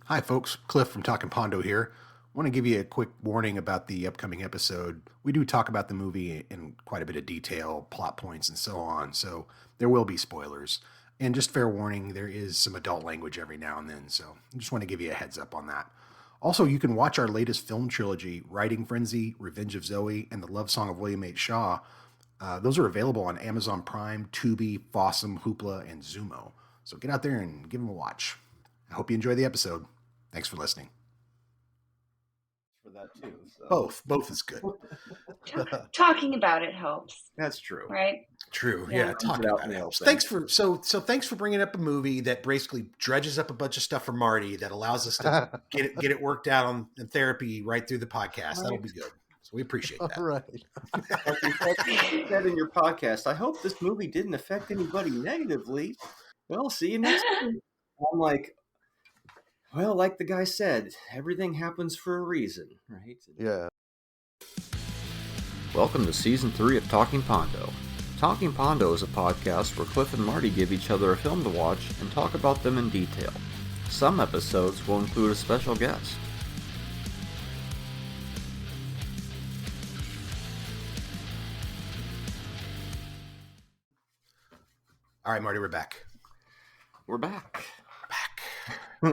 Hi, folks. Cliff from Talking Pondo here. I want to give you a quick warning about the upcoming episode. We do talk about the movie in quite a bit of detail, plot points, and so on, so there will be spoilers. And just fair warning, there is some adult language every now and then, so I just want to give you a heads up on that. Also, you can watch our latest film trilogy, Writing Frenzy, Revenge of Zoe, and The Love Song of William H. Shaw. Those are available on Amazon Prime, Tubi, Fossum, Hoopla, and Zumo. So get out there and give them a watch. I hope you enjoy the episode. Thanks for listening. For that too. So. Both is good. Talking about it helps. That's true. Right? True. Yeah, talking about it helps. Thanks for bringing up a movie that basically dredges up a bunch of stuff for Marty that allows us to get it worked out in therapy right through the podcast. That'll be good. So we appreciate that. All right. Like you said in your podcast, I hope this movie didn't affect anybody negatively. Well, see you next time. I'm like, well, like the guy said, everything happens for a reason, right? Yeah. Welcome to Season 3 of Talking Pondo. Talking Pondo is a podcast where Cliff and Marty give each other a film to watch and talk about them in detail. Some episodes will include a special guest. All right, Marty, we're back. We're back.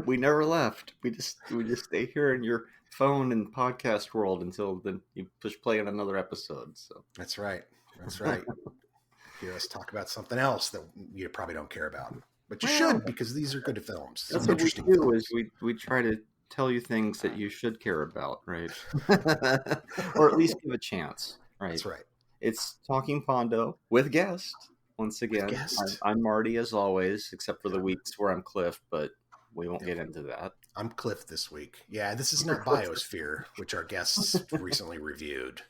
We never left. We just stay here in your phone and podcast world until then you push play on another episode. So that's right. Hear us talk about something else that you probably don't care about, but you should, because these are good films. That's what we do. Is we try to tell you things that you should care about, right? Or at least give a chance, right? That's right. It's Talking Pondo with guest. Once again, I'm Marty as always, except for the weeks where I'm Cliff, but we won't get into that. I'm Cliff this week. Yeah, this is not Biosphere, which our guests recently reviewed.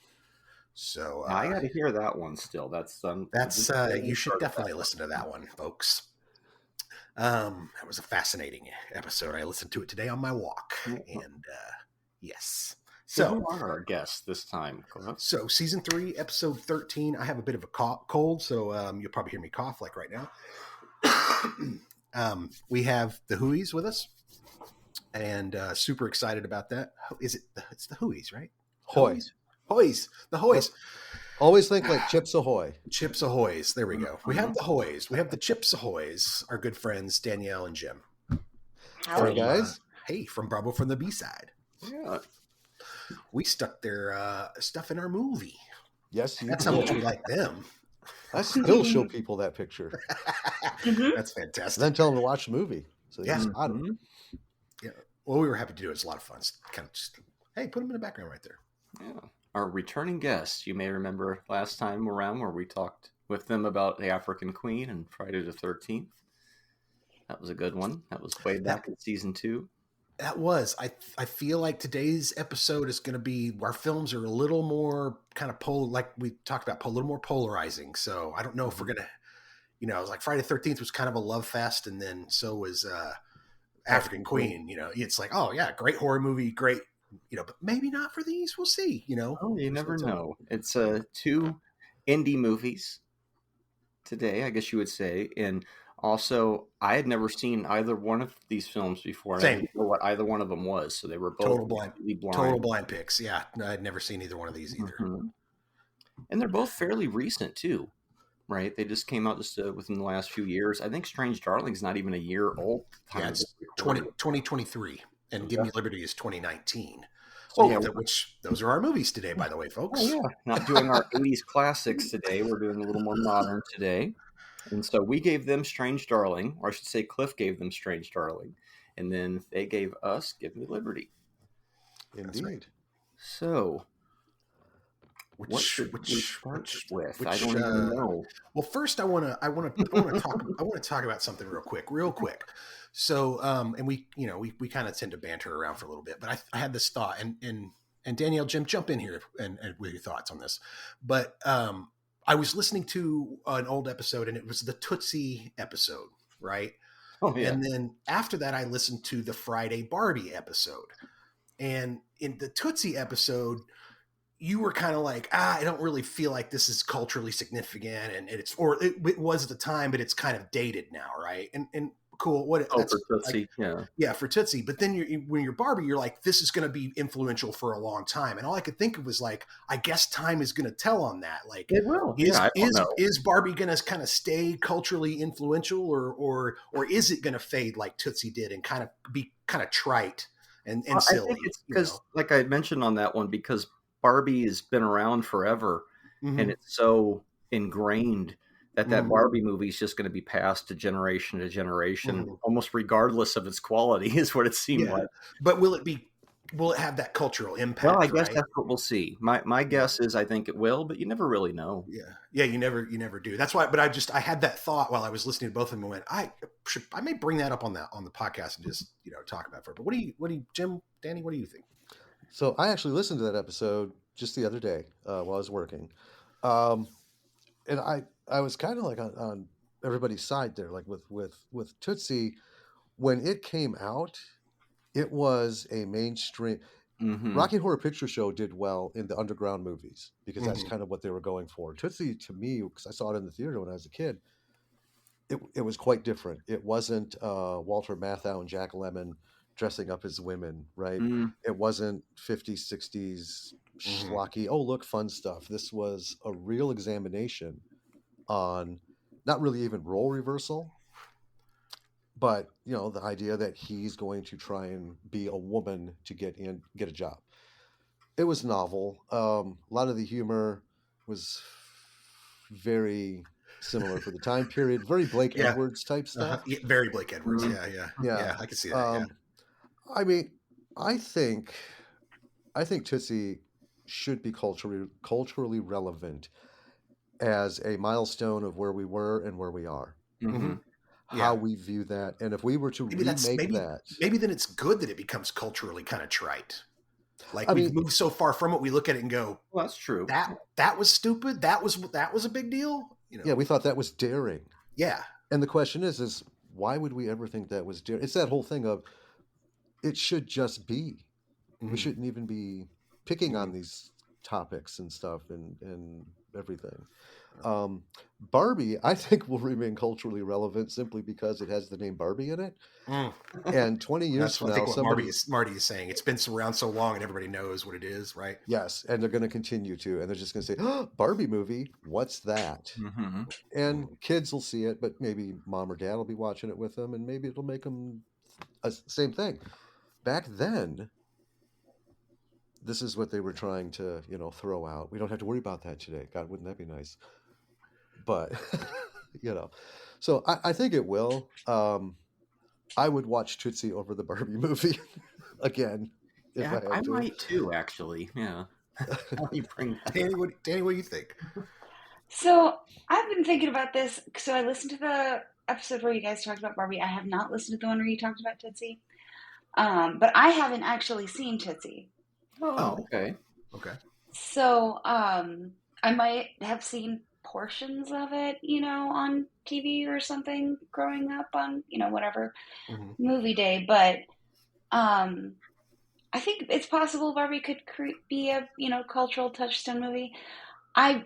So I got to hear that one still. That's you should definitely listen to that one, folks. That was a fascinating episode. I listened to it today on my walk, and yes. So who are our guests this time, Cliff? So Season 3, Episode 13. I have a bit of a cold, so you'll probably hear me cough like right now. We have the Hoeys with us, and super excited about that. It's the Hoeys, right? Hoeys. The Hoeys. Always think like Chips Ahoy. Chips Ahoy's. There we go. We have the Hoeys. We have the Chips Ahoy's, our good friends Danielle and Jim. Hey, guys. From Bravo from the B-side. Yeah. We stuck their stuff in our movie. Yes, that's how much we like them. I still show people that picture. That's fantastic. And then tell them to watch the movie. So yeah. Well, we were happy to do it. It's a lot of fun. Kind of just, hey, put them in the background right there. Yeah. Our returning guest, you may remember last time around where we talked with them about the African Queen and Friday the 13th. That was a good one. That was way back in Season 2. That was. I feel like today's episode is going to be, our films are a little more kind of like we talked about, a little more polarizing. So I don't know if we're going to, it was like Friday the 13th was kind of a love fest, and then so was African Queen. It's like, oh yeah, great horror movie, great, but maybe not for these. We'll see. Oh, you never know. It's 2 indie movies today, I guess you would say, and also, I had never seen either one of these films before. I didn't know what either one of them was, so they were both total blind picks. Yeah, no, I'd never seen either one of these either. Mm-hmm. And they're both fairly recent too, right? They just came out within the last few years. I think Strange Darling's not even a year old. Yeah, it's 2023, and Give Me Liberty is 2019. So which those are our movies today, by the way, folks. Oh, yeah, not doing our 80s classics today. We're doing a little more modern today. And so we gave them Strange Darling, or I should say Cliff gave them Strange Darling, and then they gave us Give Me Liberty. Indeed. Right. So, what should we start with? I don't even know. Well, first I want to talk about something real quick. So, and we kind of tend to banter around for a little bit, but I had this thought, and Danielle, Jim, jump in here and with your thoughts on this, but I was listening to an old episode, and it was the Tootsie episode, right? Oh, yeah. And then after that, I listened to the Friday Barbie episode. And in the Tootsie episode, you were kind of like, I don't really feel like this is culturally significant. And it was at the time, but it's kind of dated now, right? And cool. What Oh, that's for Tootsie, yeah. yeah, for Tootsie. But then when you're Barbie, you're like, this is going to be influential for a long time. And all I could think of was like, I guess time is going to tell on that. Like, It will. Yeah, I don't know. is Barbie going to kind of stay culturally influential, or is it going to fade like Tootsie did and kind of be kind of trite and I silly? think it's because, like I mentioned on that one, because Barbie has been around forever, and it's so ingrained that Barbie movie is just going to be passed to generation, almost regardless of its quality, is what it seemed like. But will it have that cultural impact? Well, I guess that's what we'll see. My guess is I think it will, but you never really know. Yeah, you never do. That's why. But I had that thought while I was listening to both of them and went, I may bring that up on the podcast and just talk about it. But what do you, Jim, Danny, what do you think? So I actually listened to that episode just the other day while I was working, and I was kind of like on everybody's side there, like with Tootsie. When it came out, it was a mainstream. Rocky Horror Picture Show did well in the underground movies because that's kind of what they were going for. Tootsie, to me, because I saw it in the theater when I was a kid, it was quite different. It wasn't Walter Matthau and Jack Lemmon dressing up as women, right? It wasn't 50s, 60s schlocky, oh, look, fun stuff. This was a real examination on not really even role reversal, but the idea that he's going to try and be a woman to get a job. It was novel. A lot of the humor was very similar for the time period. Very Blake Edwards type stuff. Yeah, very Blake Edwards. Yeah, I can see that. I mean, I think Tootsie should be culturally relevant as a milestone of where we were and where we are. How we view that, and if we were to remake that, maybe then it's good that it becomes culturally kind of trite. Like we've moved so far from it, we look at it and go, "Well, that's true. That was stupid. That was a big deal." Yeah, we thought that was daring. Yeah, and the question is why would we ever think that was daring? It's that whole thing of it should just be. We shouldn't even be picking on these topics and stuff and everything. Barbie, I think, will remain culturally relevant simply because it has the name Barbie in it. And 20 years from now, Marty is saying it's been around so long and everybody knows what it is, right? Yes, and they're going to continue to, and they're just going to say, oh, Barbie movie, what's that? And kids will see it, but maybe mom or dad will be watching it with them, and maybe it'll make them same thing. Back then, this is what they were trying to, throw out. We don't have to worry about that today. God, wouldn't that be nice? But, so I think it will. I would watch Tootsie over the Barbie movie again. If I had to. Might too, actually. Yeah. You bring Danny, what do you think? So I've been thinking about this. So I listened to the episode where you guys talked about Barbie. I have not listened to the one where you talked about Tootsie. But I haven't actually seen Tootsie. Oh, okay. So I might have seen portions of it, on TV or something growing up on, whatever movie day. But I think it's possible Barbie could be a, cultural touchstone movie. We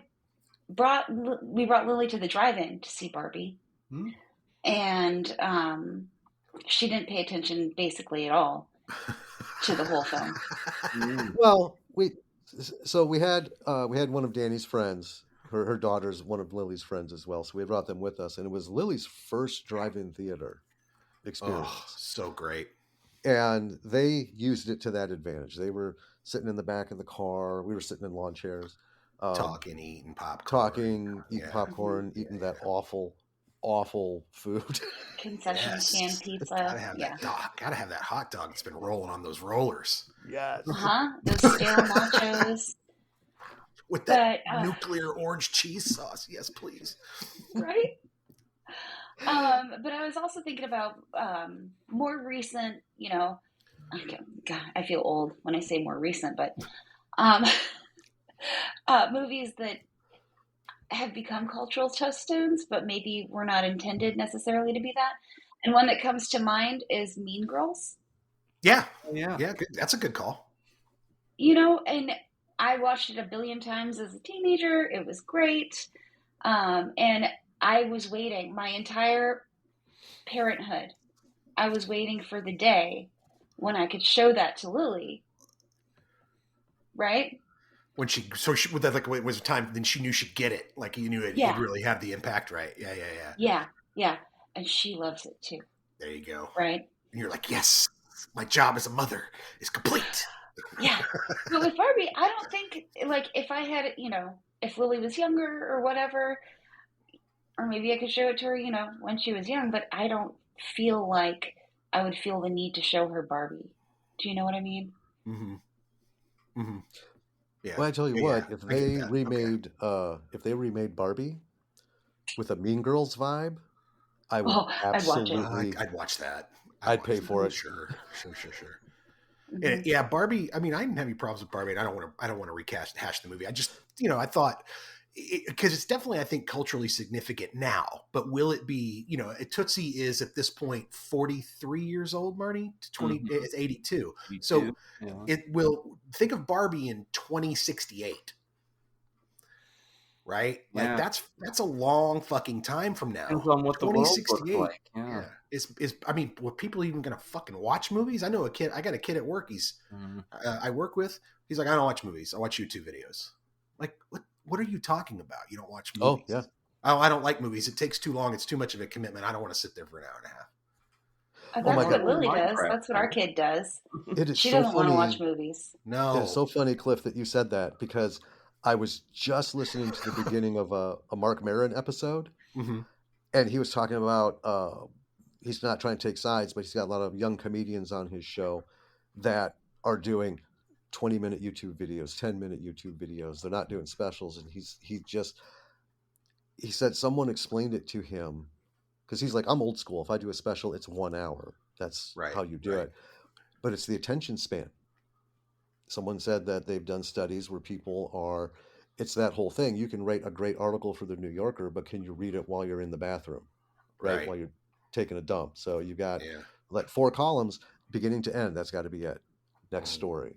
brought Lily to the drive-in to see Barbie. And she didn't pay attention basically at all to the whole film. Well, we had one of Danny's friends. Her daughter's one of Lily's friends as well, so we brought them with us, and it was Lily's first drive-in theater experience. Oh, so great! And they used it to that advantage. They were sitting in the back of the car. We were sitting in lawn chairs, talking, eating popcorn, eating that awful food. Concession stand pizza. Gotta have that hot dog that's been rolling on those rollers. Yes. Those stale nachos. With that nuclear orange cheese sauce. Yes, please. Right? But I was also thinking about more recent, God, I feel old when I say more recent, but movies that have become cultural touchstones, but maybe were not intended necessarily to be that. And one that comes to mind is Mean Girls. Yeah. Good. That's a good call. And I watched it a billion times as a teenager. It was great. And I was waiting my entire parenthood I was waiting for the day when I could show that to Lily. Right? When she with that, like, it was a time, then she knew she'd get it. Like, you knew it'd really have the impact, right? Yeah. And she loves it too. There you go. Right? And you're like, yes, my job as a mother is complete. Yeah. But with Barbie, I don't think, like, if I had, if Lily was younger or whatever, or maybe I could show it to her, when she was young, but I don't feel like I would feel the need to show her Barbie. Do you know what I mean? Mm-hmm. Mm-hmm. Yeah. Well, I tell you what, if they remade Barbie with a Mean Girls vibe, I would absolutely. I'd watch that. I'd pay for it. Sure. Mm-hmm. And, yeah, Barbie. I mean, I didn't have any problems with Barbie, and I don't want to hash the movie. I just, I thought, because it's definitely, I think, culturally significant now. But will it be? Tootsie is at this point 43 years old. Marty, 20, mm-hmm. It's 82. So it will. Think of Barbie in 2068. Right? Like that's a long fucking time from now. Depends on what the world looks like. Yeah. I mean, were people even gonna fucking watch movies? I know a kid. I got a kid at work. I work with. He's like, I don't watch movies. I watch YouTube videos. Like, what are you talking about? You don't watch movies? Oh yeah. I don't like movies. It takes too long. It's too much of a commitment. I don't want to sit there for an hour and a half. That's what Lily does. That's what our kid does. She doesn't want to watch movies. No. It's so funny, Cliff, that you said that, because I was just listening to the beginning of a Mark Maron episode, mm-hmm. and he was talking about he's not trying to take sides, but he's got a lot of young comedians on his show that are doing 20-minute YouTube videos, 10-minute YouTube videos. They're not doing specials, and he said someone explained it to him, because he's like, I'm old school. If I do a special, it's 1 hour. That's how you do it. But it's the attention span. Someone said that they've done studies where it's that whole thing. You can write a great article for the New Yorker, but can you read it while you're in the bathroom, right? While you're taking a dump. So you got like 4 columns, beginning to end. That's got to be it. Next story.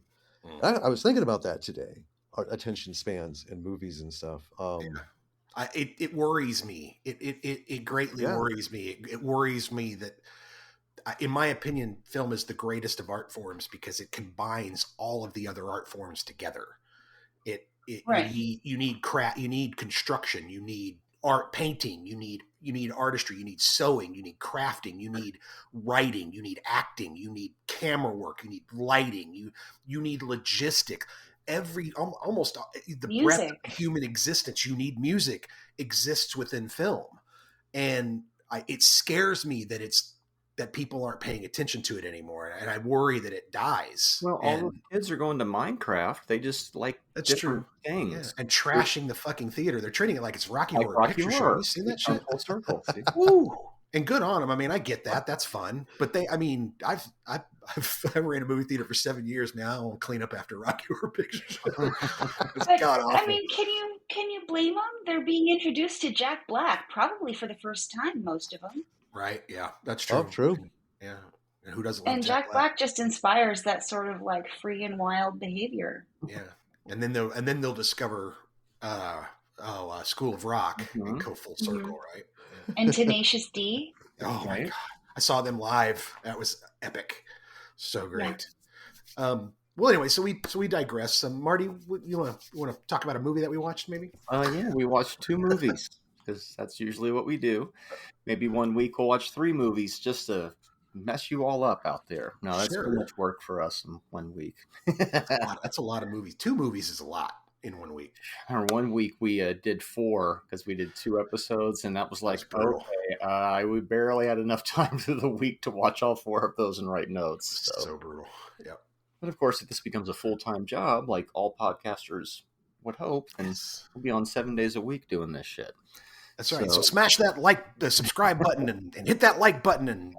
I was thinking about that today. Our attention spans in movies and stuff. It worries me. It greatly worries me. It worries me that, in my opinion, film is the greatest of art forms because it combines all of the other art forms together. You need craft, you need construction, you need art, painting, you need artistry, you need sewing, you need crafting, you need writing, you need acting, you need camera work, you need lighting, you need logistics. Almost the music. Breadth of human existence, you need music, exists within film, and it scares me that people aren't paying attention to it anymore, and I worry that it dies. Well, all the kids are going to Minecraft. They just like different things and trashing the fucking theater. They're treating it like it's Rocky Horror Picture Show. You seen that shit? Full circle. Woo! And good on them. I mean, I get that. That's fun. But I've ran a movie theater for 7 years now. I'll clean up after Rocky Horror Picture Show. It's god awful. I mean, can you blame them? They're being introduced to Jack Black, probably for the first time, most of them. Right. Yeah, that's true. Oh, true. Yeah. And who doesn't love and Jack Black just inspires that sort of like free and wild behavior. Yeah. And then they'll discover School of Rock and go full circle, right? Yeah. And Tenacious D. Oh my God. I saw them live. That was epic. So great. Yeah. Well, anyway, so we digress. Marty, you want to talk about a movie that we watched, maybe? Yeah, we watched 2 movies because that's usually what we do. Maybe one week we'll watch 3 movies just to mess you all up out there. No, that's too much work for us in 1 week. That's a lot of movies. 2 movies is a lot in 1 week. Or 1 week we did 4 because we did 2 episodes, and that was like, okay, we barely had enough time through the week to watch all 4 of those and write notes. So brutal. Yeah. But of course, if this becomes a full-time job, like all podcasters would hope, then we'll be on 7 days a week doing this shit. That's right. So smash that the subscribe button and hit that like button and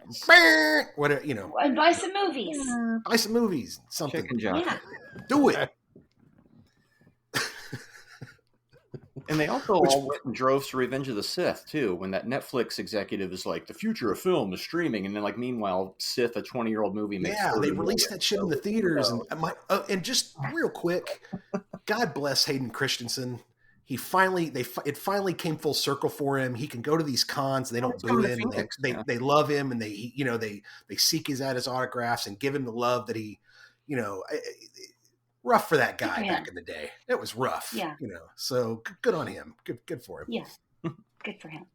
whatever, And buy some movies. Buy some movies. Something. Chicken jockey. Yeah. Do it. And they also all went and drove to Revenge of the Sith, too, when that Netflix executive is like, the future of film is streaming. And then, like, meanwhile, Sith, a 20-year-old movie, makes they released that shit in the theaters. And just real quick, God bless Hayden Christensen. He finally it finally came full circle for him. He can go to these cons. They don't boo him. They love him, and they seek his autographs and give him the love that he, rough for that guy back in the day. It was rough. Yeah. So good on him. Good for him. Yeah. Good for him.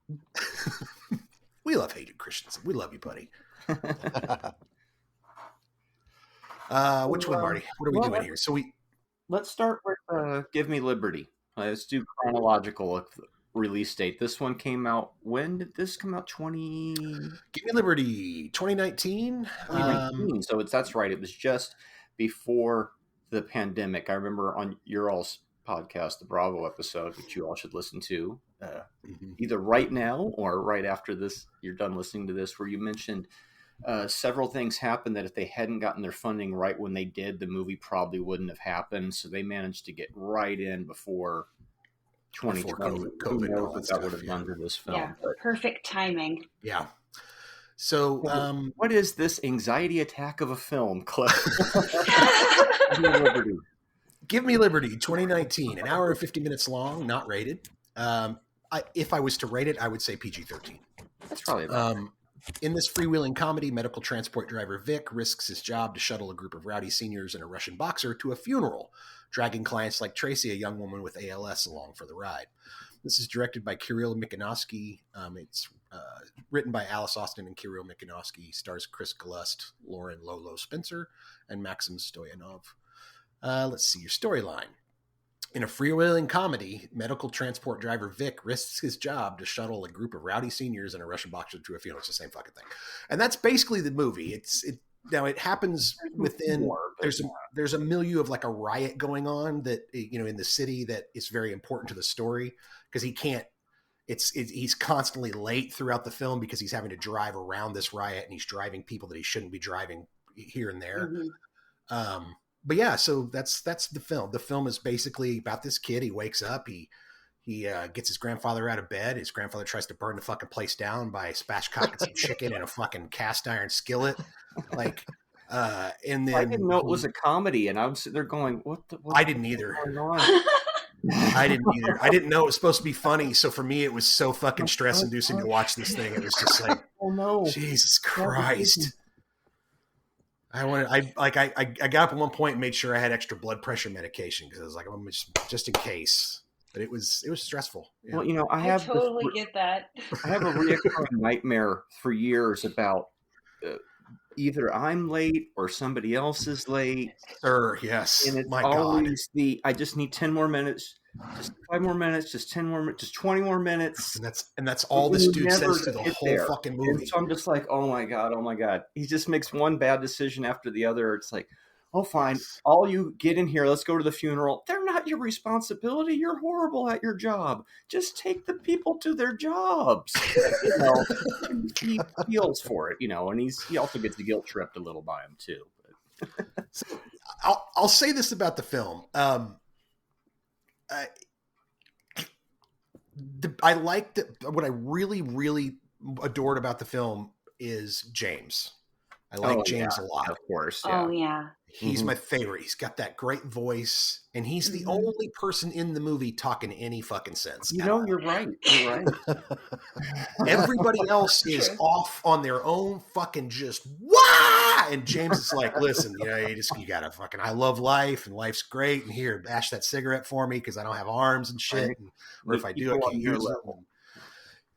We love Hayden Christensen. We love you, buddy. Which one, Marty? What are we doing here? So let's start with Give Me Liberty. Let's do chronological release date. This one came out. When did this come out? Give Me Liberty, 2019. 2019. So that's right. It was just before the pandemic. I remember on your all's podcast, the Bravo episode, which you all should listen to, either right now or right after this. You're done listening to this, where you mentioned several things happened that if they hadn't gotten their funding right when they did, the movie probably wouldn't have happened. So they managed to get right in before 2020. COVID, who knows what that would have done to this film? Yeah, perfect timing. Yeah. So, what is this anxiety attack of a film, Cliff? Give Me Liberty, 2019, an hour and 50 minutes long, not rated. If I was to rate it, I would say PG-13. That's probably about right. In this freewheeling comedy, medical transport driver Vic risks his job to shuttle a group of rowdy seniors and a Russian boxer to a funeral, dragging clients like Tracy, a young woman with ALS, along for the ride. This is directed by Kirill Mikonosky. It's written by Alice Austin and Kirill Mikonosky. Stars Chris Galust, Lauren Lolo Spencer, and Maxim Stoyanov. Let's see your storyline. In a freewheeling comedy, medical transport driver Vic risks his job to shuttle a group of rowdy seniors and a Russian boxer to a funeral. It's the same fucking thing. And that's basically the movie. Now it happens within, there's a milieu of like a riot going on that, in the city that is very important to the story because he's constantly late throughout the film because he's having to drive around this riot and he's driving people that he shouldn't be driving here and there. Mm-hmm. But yeah, so that's the film. The film is basically about this kid. He wakes up, he gets his grandfather out of bed. His grandfather tries to burn the fucking place down by spatchcocking some chicken in a fucking cast iron skillet. And then I didn't know it was a comedy, and I'm sitting there going, "What?" I didn't either. I didn't either. I didn't know it was supposed to be funny. So for me, it was so fucking stress inducing to watch this thing. It was just like, oh no, Jesus Christ. I got up at one point and made sure I had extra blood pressure medication because I was like, I'm just in case. But it was stressful. Yeah. Well, I totally get that. I have a recurring nightmare for years about either I'm late or somebody else is late. Sure, yes. And it's always I just need 10 more minutes, just 5 more minutes, just 10 more minutes, just 20 more minutes. And that's all this dude says to the whole fucking movie. And so I'm just like, oh my God. He just makes one bad decision after the other. It's like, oh, fine. All you get in here. Let's go to the funeral. They're not your responsibility. You're horrible at your job. Just take the people to their jobs. He feels for it, and he also gets the guilt tripped a little by him too. But. So I'll say this about the film. I liked what I really, really adored about the film is James. I like James a lot. Of course. Yeah. Oh, yeah. He's my favorite. He's got that great voice, and he's the only person in the movie talking any fucking sense. You're right. You're right. Everybody else is off on their own fucking just wah! And James is like, listen, you gotta fucking, I love life, and life's great, and here, bash that cigarette for me because I don't have arms and shit, or if I do, I can't use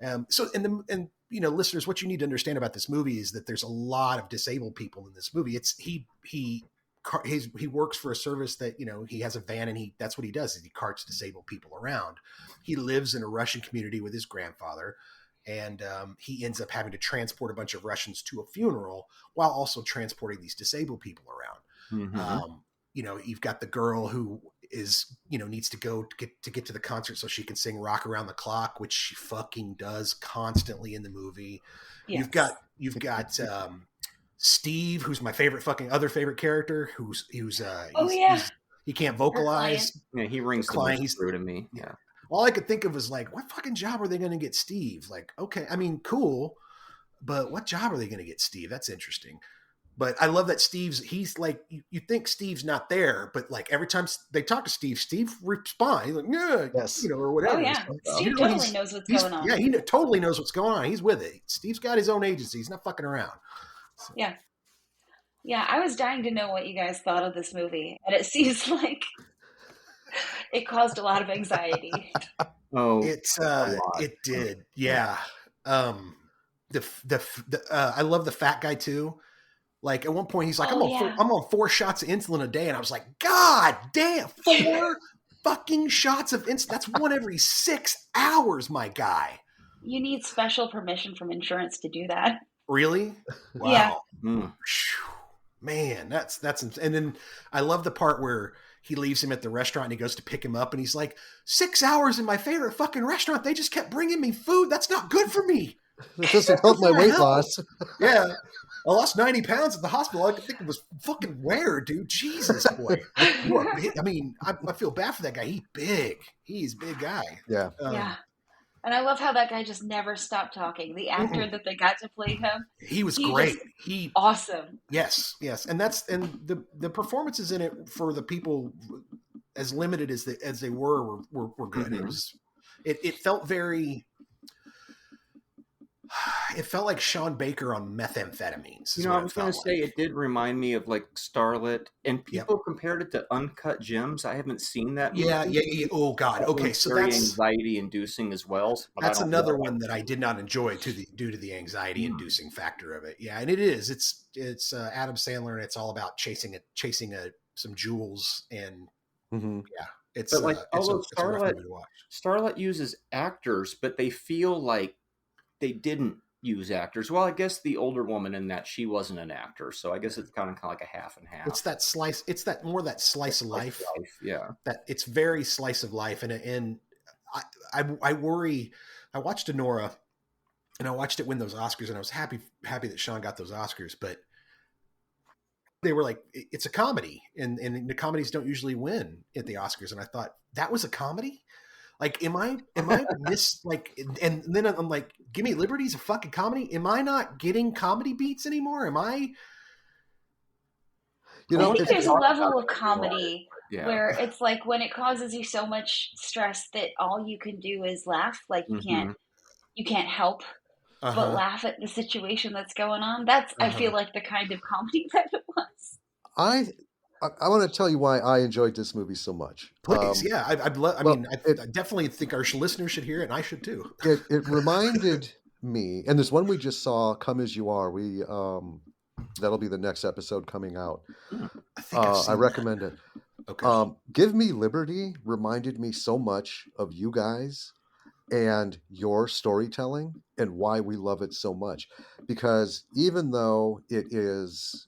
them. Listeners, what you need to understand about this movie is that there's a lot of disabled people in this movie. He works for a service that, he has a van and that's what he does is he carts disabled people around. He lives in a Russian community with his grandfather, and he ends up having to transport a bunch of Russians to a funeral while also transporting these disabled people around. Mm-hmm. You've got the girl who is, needs to go to get to the concert so she can sing Rock Around the Clock, which she fucking does constantly in the movie. Yes. You've got Steve, who's my other favorite character, he can't vocalize. Yeah, he rings the most true to me. Yeah. All I could think of was like, what fucking job are they going to get Steve? Like, okay, I mean, cool, but what job are they going to get Steve? That's interesting. But I love that he's like, you think Steve's not there, but like every time they talk to Steve responds, he's like, yeah, Yes. or whatever. Oh yeah, Steve totally knows what's going on. Yeah, he totally knows what's going on. He's with it. Steve's got his own agency. He's not fucking around. So. Yeah. Yeah, I was dying to know what you guys thought of this movie, and it seems like it caused a lot of anxiety. It did. Yeah. I love the fat guy too. Like at one point he's like, I'm on 4 shots of insulin a day. And I was like, God damn, 4 fucking shots of insulin. That's one every 6 hours, my guy. You need special permission from insurance to do that. Really? Wow. Yeah. Man, that's, and then I love the part where he leaves him at the restaurant and he goes to pick him up and he's like, 6 hours in my favorite fucking restaurant. They just kept bringing me food. That's not good for me. It doesn't help my weight loss. Yeah. I lost 90 pounds at the hospital. I think it was fucking weird, dude. Jesus, boy. I mean, I feel bad for that guy. He's big. He's a big guy. Yeah. Yeah. And I love how that guy just never stopped talking. The actor that they got to play him. He was great. Awesome. Yes. And the performances in it for the people as limited as they were good. Mm-hmm. It felt very... It felt like Sean Baker on methamphetamines. I was going to say it did remind me of like Starlet, and people compared it to Uncut Gems. I haven't seen that movie. Yeah. Oh God. Okay, so very anxiety-inducing as well. That's another one that I did not enjoy due to the anxiety-inducing factor of it. Yeah, and it is. It's Adam Sandler, and it's all about chasing some jewels, and it's but like although Starlet uses actors, but they feel like they didn't use actors. Well, I guess the older woman in that, she wasn't an actor, so I guess it's kind of like a half and half. It's that slice. It's that more that slice of life. Yeah, that it's very slice of life, and I worry. I watched Anora, and I watched it win those Oscars, and I was happy that Sean got those Oscars, but they were like, it's a comedy, and the comedies don't usually win at the Oscars, and I thought that was a comedy. Like, am I and then I'm like, Gimme Liberty's a fucking comedy. Am I not getting comedy beats anymore? Am I? I think there's a level of comedy where it's like when it causes you so much stress that all you can do is laugh. Like you can't help but laugh at the situation that's going on. That's I feel like the kind of comedy that it was. I want to tell you why I enjoyed this movie so much. Please, I definitely think our listeners should hear it, and I should too. It reminded me, and there's one we just saw, "Come As You Are." We that'll be the next episode coming out. I recommend it. Okay. Give Me Liberty reminded me so much of you guys and your storytelling and why we love it so much, because even though it is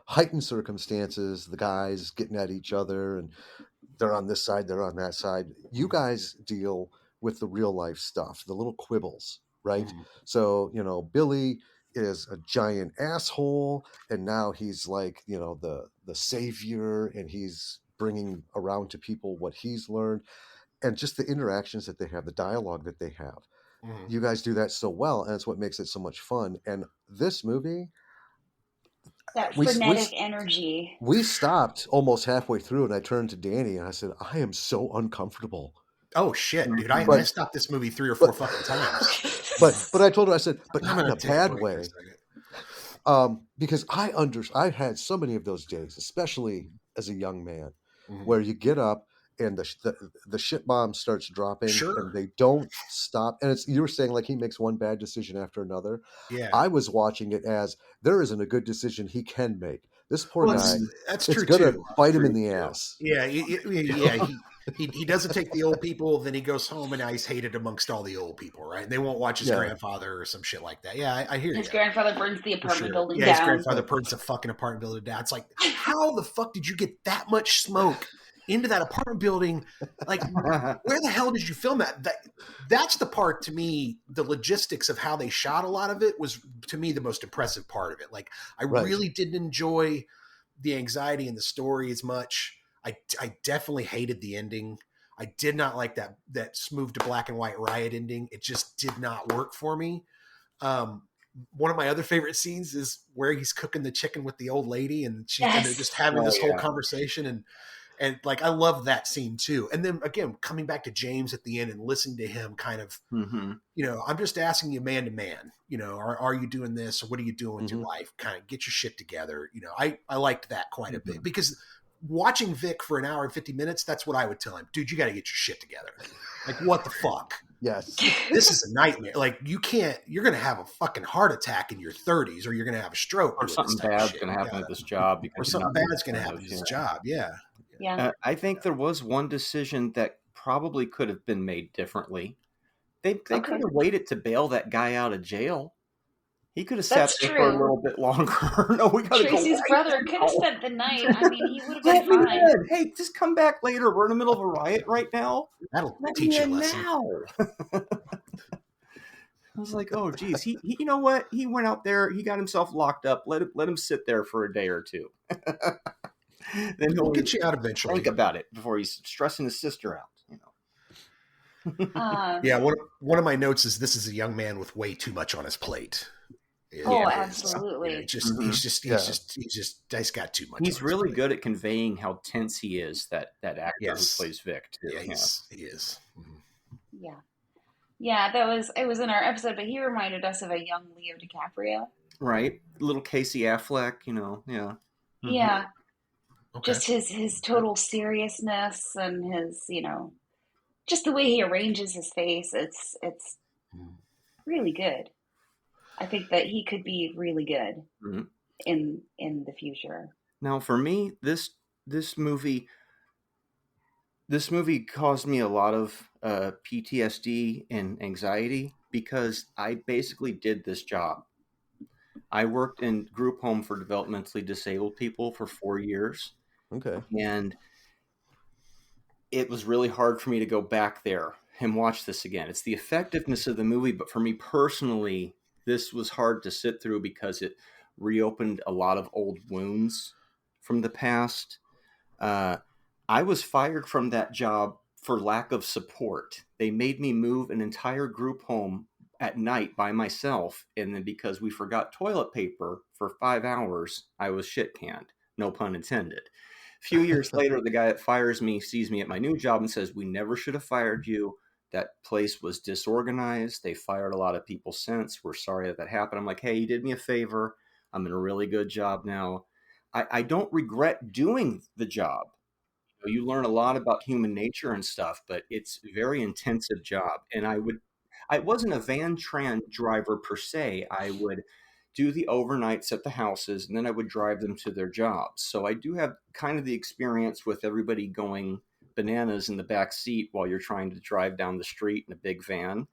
heightened circumstances, the guys getting at each other and they're on this side, they're on that side. You guys deal with the real life stuff, the little quibbles, right? Mm-hmm. So, Billy is a giant asshole, and now he's like, the savior, and he's bringing around to people what he's learned, and just the interactions that they have, the dialogue that they have. Mm-hmm. You guys do that so well, and it's what makes it so much fun. And this movie, that frenetic energy. We stopped almost halfway through, and I turned to Danny and I said, I am so uncomfortable. Oh shit, dude! I stopped this movie 3 or 4 fucking times. But I told her, I said, but not in a bad way. Because I had so many of those days, especially as a young man, where you get up and the shit bomb starts dropping, and they don't stop. And you were saying like he makes one bad decision after another. Yeah, I was watching it as there isn't a good decision he can make. This poor guy, that's it's true gonna too. bite him in the ass. Yeah, he doesn't take the old people. Then he goes home and now he's hated amongst all the old people, right? And they won't watch his grandfather or some shit like that. Yeah, I hear you. His grandfather burns the apartment building down. Yeah, his grandfather burns the fucking apartment building down. It's like, how the fuck did you get that much smoke into that apartment building? Like, where the hell did you film that? That's the part, to me, the logistics of how they shot a lot of it was, to me, the most impressive part of it. Like, I really didn't enjoy the anxiety in the story as much. I definitely hated the ending. I did not like that smooth to black and white riot ending. It just did not work for me. one of my other favorite scenes is where he's cooking the chicken with the old lady, and and they're just having this whole conversation, and like I love that scene too. And then again, coming back to James at the end and listening to him kind of, I'm just asking you man to man, are you doing this, or what are you doing with your life? Kind of get your shit together. I liked that quite a bit, because watching Vic for an hour and 50 minutes, that's what I would tell him. Dude, you got to get your shit together. Like, what the fuck? Yes. This is a nightmare. Like, you're going to have a fucking heart attack in your 30s, or you're going to have a stroke. Or something bad's going to happen at this job. Or something bad's going to happen at this job. Yeah. Yeah. I think there was one decision that probably could have been made differently. They could have waited to bail that guy out of jail. He could have sat there for a little bit longer. No, we got to go. Tracy's brother could have spent the night. I mean, he would have been fine. Hey, just come back later. We're in the middle of a riot right now. That'll teach you a lesson. Now. I was like, oh, geez. He, you know what? He went out there. He got himself locked up. Let him sit there for a day or two. Then he'll get you out eventually. Think about it before he's stressing his sister out. Yeah, one of my notes is this is a young man with way too much on his plate. Absolutely. He's got too much. He's really good at conveying how tense he is. That actor who plays Vic too. Yeah, he is. Mm-hmm. Yeah. It was in our episode, but he reminded us of a young Leo DiCaprio. Right, little Casey Affleck. Yeah. Mm-hmm. Yeah. Okay. Just his total seriousness and his just the way he arranges his face. It's really good. I think that he could be really good in the future. Now, for me, this movie caused me a lot of PTSD and anxiety, because I basically did this job. I worked in group home for developmentally disabled people for 4 years. Okay. And it was really hard for me to go back there and watch this again. It's the effectiveness of the movie, but for me personally, this was hard to sit through because it reopened a lot of old wounds from the past. I was fired from that job for lack of support. They made me move an entire group home at night by myself, and then because we forgot toilet paper for 5 hours, I was shit canned. No pun intended. A few years later, the guy that fires me sees me at my new job and says, "We never should have fired you. That place was disorganized. They fired a lot of people since. We're sorry that happened." I'm like, "Hey, you did me a favor. I'm in a really good job now." I don't regret doing the job. You learn a lot about human nature and stuff, but it's a very intensive job. And I wasn't a van tran driver per se. I would do the overnights at the houses, and then I would drive them to their jobs. So I do have kind of the experience with everybody going bananas in the back seat while you're trying to drive down the street in a big van.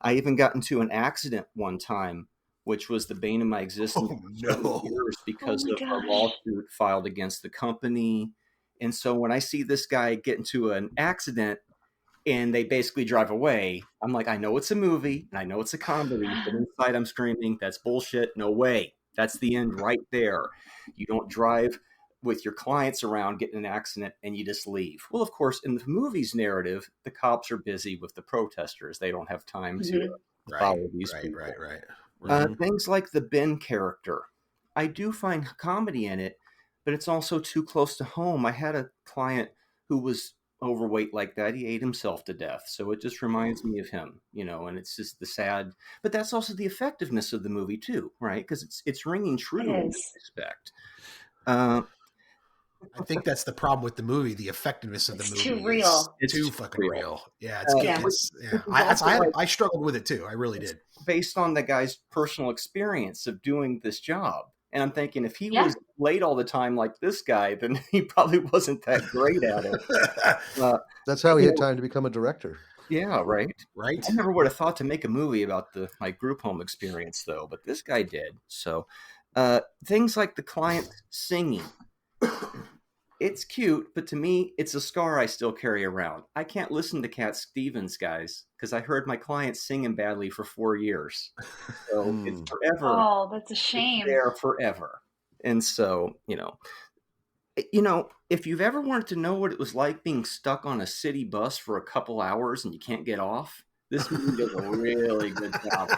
I even got into an accident one time, which was the bane of my existence for years because of a lawsuit filed against the company. And so when I see this guy get into an accident and they basically drive away, I'm like, I know it's a movie and I know it's a comedy, but inside I'm screaming, that's bullshit. No way. That's the end right there. You don't drive with your clients around, get in an accident, and you just leave. Well, of course, in the movie's narrative, the cops are busy with the protesters. They don't have time to follow these people. Right. Things like the Ben character. I do find comedy in it, but it's also too close to home. I had a client who was overweight like that. He ate himself to death. So it just reminds me of him, and it's just the sad, but that's also the effectiveness of the movie too, right? Because it's ringing true in that respect. I think that's the problem with the movie. The effectiveness of the movie too real. It's too fucking real. Yeah, I struggled with it too. I really did. Based on the guy's personal experience of doing this job. And I'm thinking, if he was late all the time like this guy, then he probably wasn't that great at it. That's how he had time to become a director. Yeah, right. I never would have thought to make a movie about my group home experience, though, but this guy did. So things like the client singing. It's cute, but to me, it's a scar I still carry around. I can't listen to Cat Stevens, guys, because I heard my client singing badly for 4 years. So it's forever. Oh, that's a shame. It's there forever. And so, if you've ever wanted to know what it was like being stuck on a city bus for a couple hours and you can't get off, This movie does a really good job.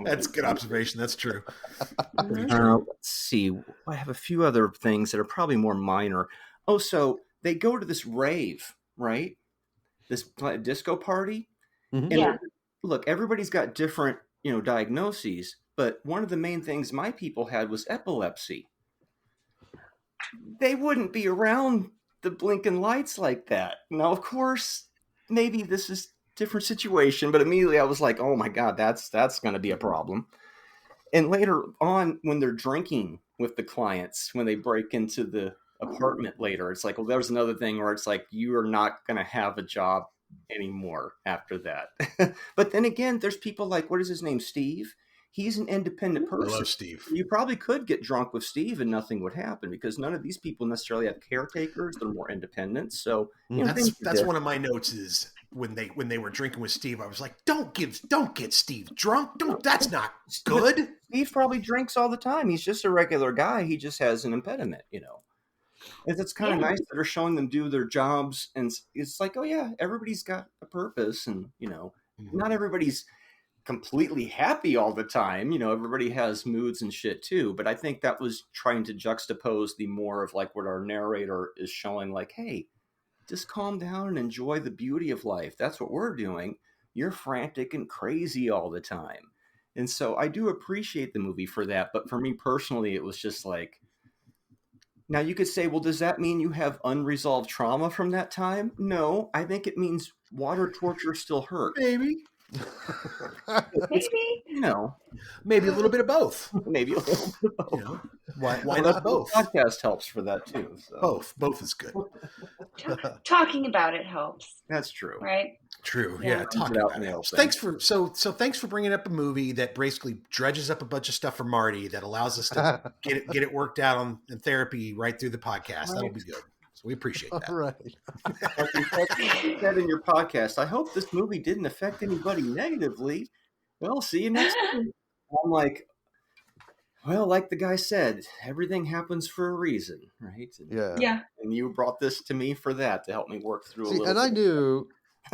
That's a good observation. That's true. Pretty Mhm. true. Let's see. I have a few other things that are probably more minor. Oh, so they go to this rave, right? This disco party. Mhm. And Yeah. look, everybody's got different, diagnoses, but one of the main things my people had was epilepsy. They wouldn't be around the blinking lights like that. Now, of course, maybe this is different situation, but immediately I was like, "Oh my God, that's going to be a problem." And later on, when they're drinking with the clients, when they break into the apartment later, it's like, well, there's another thing where it's like, you are not going to have a job anymore after that. But then again, there's people like, what is his name? Steve. He's an independent I person. love Steve. You probably could get drunk with Steve and nothing would happen because none of these people necessarily have caretakers. They're more independent. So, That's one of my notes is when they were drinking with Steve, I was like, don't get Steve drunk. That's not good. Steve probably drinks all the time. He's just a regular guy. He just has an impediment, And it's kind of nice that they're showing them do their jobs. And it's like, oh, yeah, everybody's got a purpose. And, not everybody's completely happy all the time. Everybody has moods and shit too. But I think that was trying to juxtapose the more of like what our narrator is showing, like, hey, just calm down and enjoy the beauty of life. That's what we're doing. You're frantic and crazy all the time. And so I do appreciate the movie for that. But for me personally, it was just like, now you could say, well, does that mean you have unresolved trauma from that time? No, I think it means water torture still hurts. Maybe. Maybe. Maybe a little bit of both. Maybe a little bit of both. Why not both? The podcast helps for that too. So. Both is good. Talking about it helps. That's true. Right? True. Yeah, talking about it helps. Thanks for bringing up a movie that basically dredges up a bunch of stuff for Marty that allows us to get it worked out in therapy right through the podcast. That'll be good. So we appreciate that. All right. Like you said in your podcast, I hope this movie didn't affect anybody negatively. Well, see you next time. I'm like, well, like the guy said, everything happens for a reason, right? Yeah. And you brought this to me for that, to help me work through a little and bit. I knew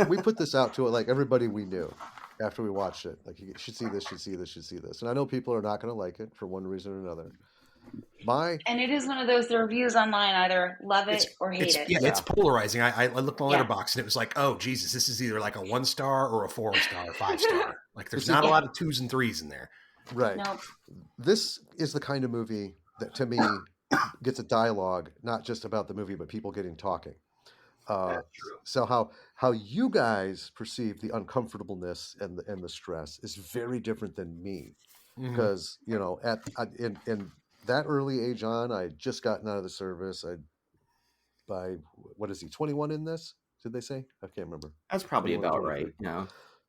we put this out to like everybody we knew after we watched it. Like, you should see this, should see this, should see this. And I know people are not going to like it for one reason or another. And it is one of those, the reviews online either love it or hate it. Yeah, it's polarizing. I looked on Letterboxd and it was like, oh, Jesus, this is either like a 1-star or a 4-star or 5-star. Like, there's not a lot of 2s and 3s in there. Right. Nope. This is the kind of movie that, to me, gets a dialogue, not just about the movie, but people getting talking. That's true. So how you guys perceive the uncomfortableness and the stress is very different than me, because in that early age on, I had just gotten out of the service. What is he, 21 in this? Did they say? I can't remember. That's probably about right.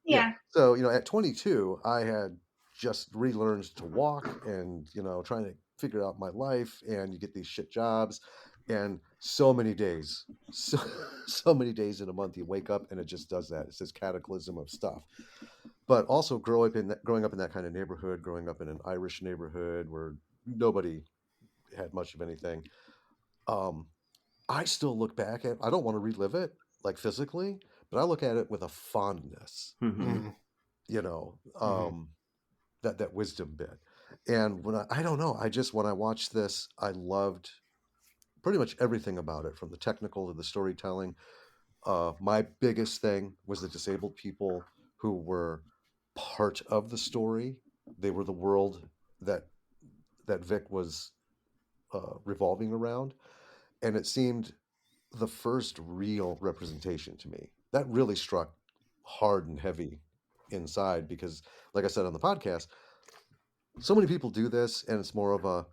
Yeah. So at 22, I had just relearned to walk and trying to figure out my life, and you get these shit jobs, and so many days in a month you wake up and it just does that. It's this cataclysm of stuff. But also growing up in that kind of neighborhood, growing up in an Irish neighborhood where nobody had much of anything, I still look back at, I don't want to relive it like physically, but I look at it with a fondness. That wisdom bit. And when I don't know, when I watched this, I loved pretty much everything about it, from the technical to the storytelling. My biggest thing was the disabled people who were part of the story. They were the world that Vic was revolving around. And it seemed the first real representation to me. That really struck hard and heavy inside, because, like I said on the podcast, so many people do this and it's more of a,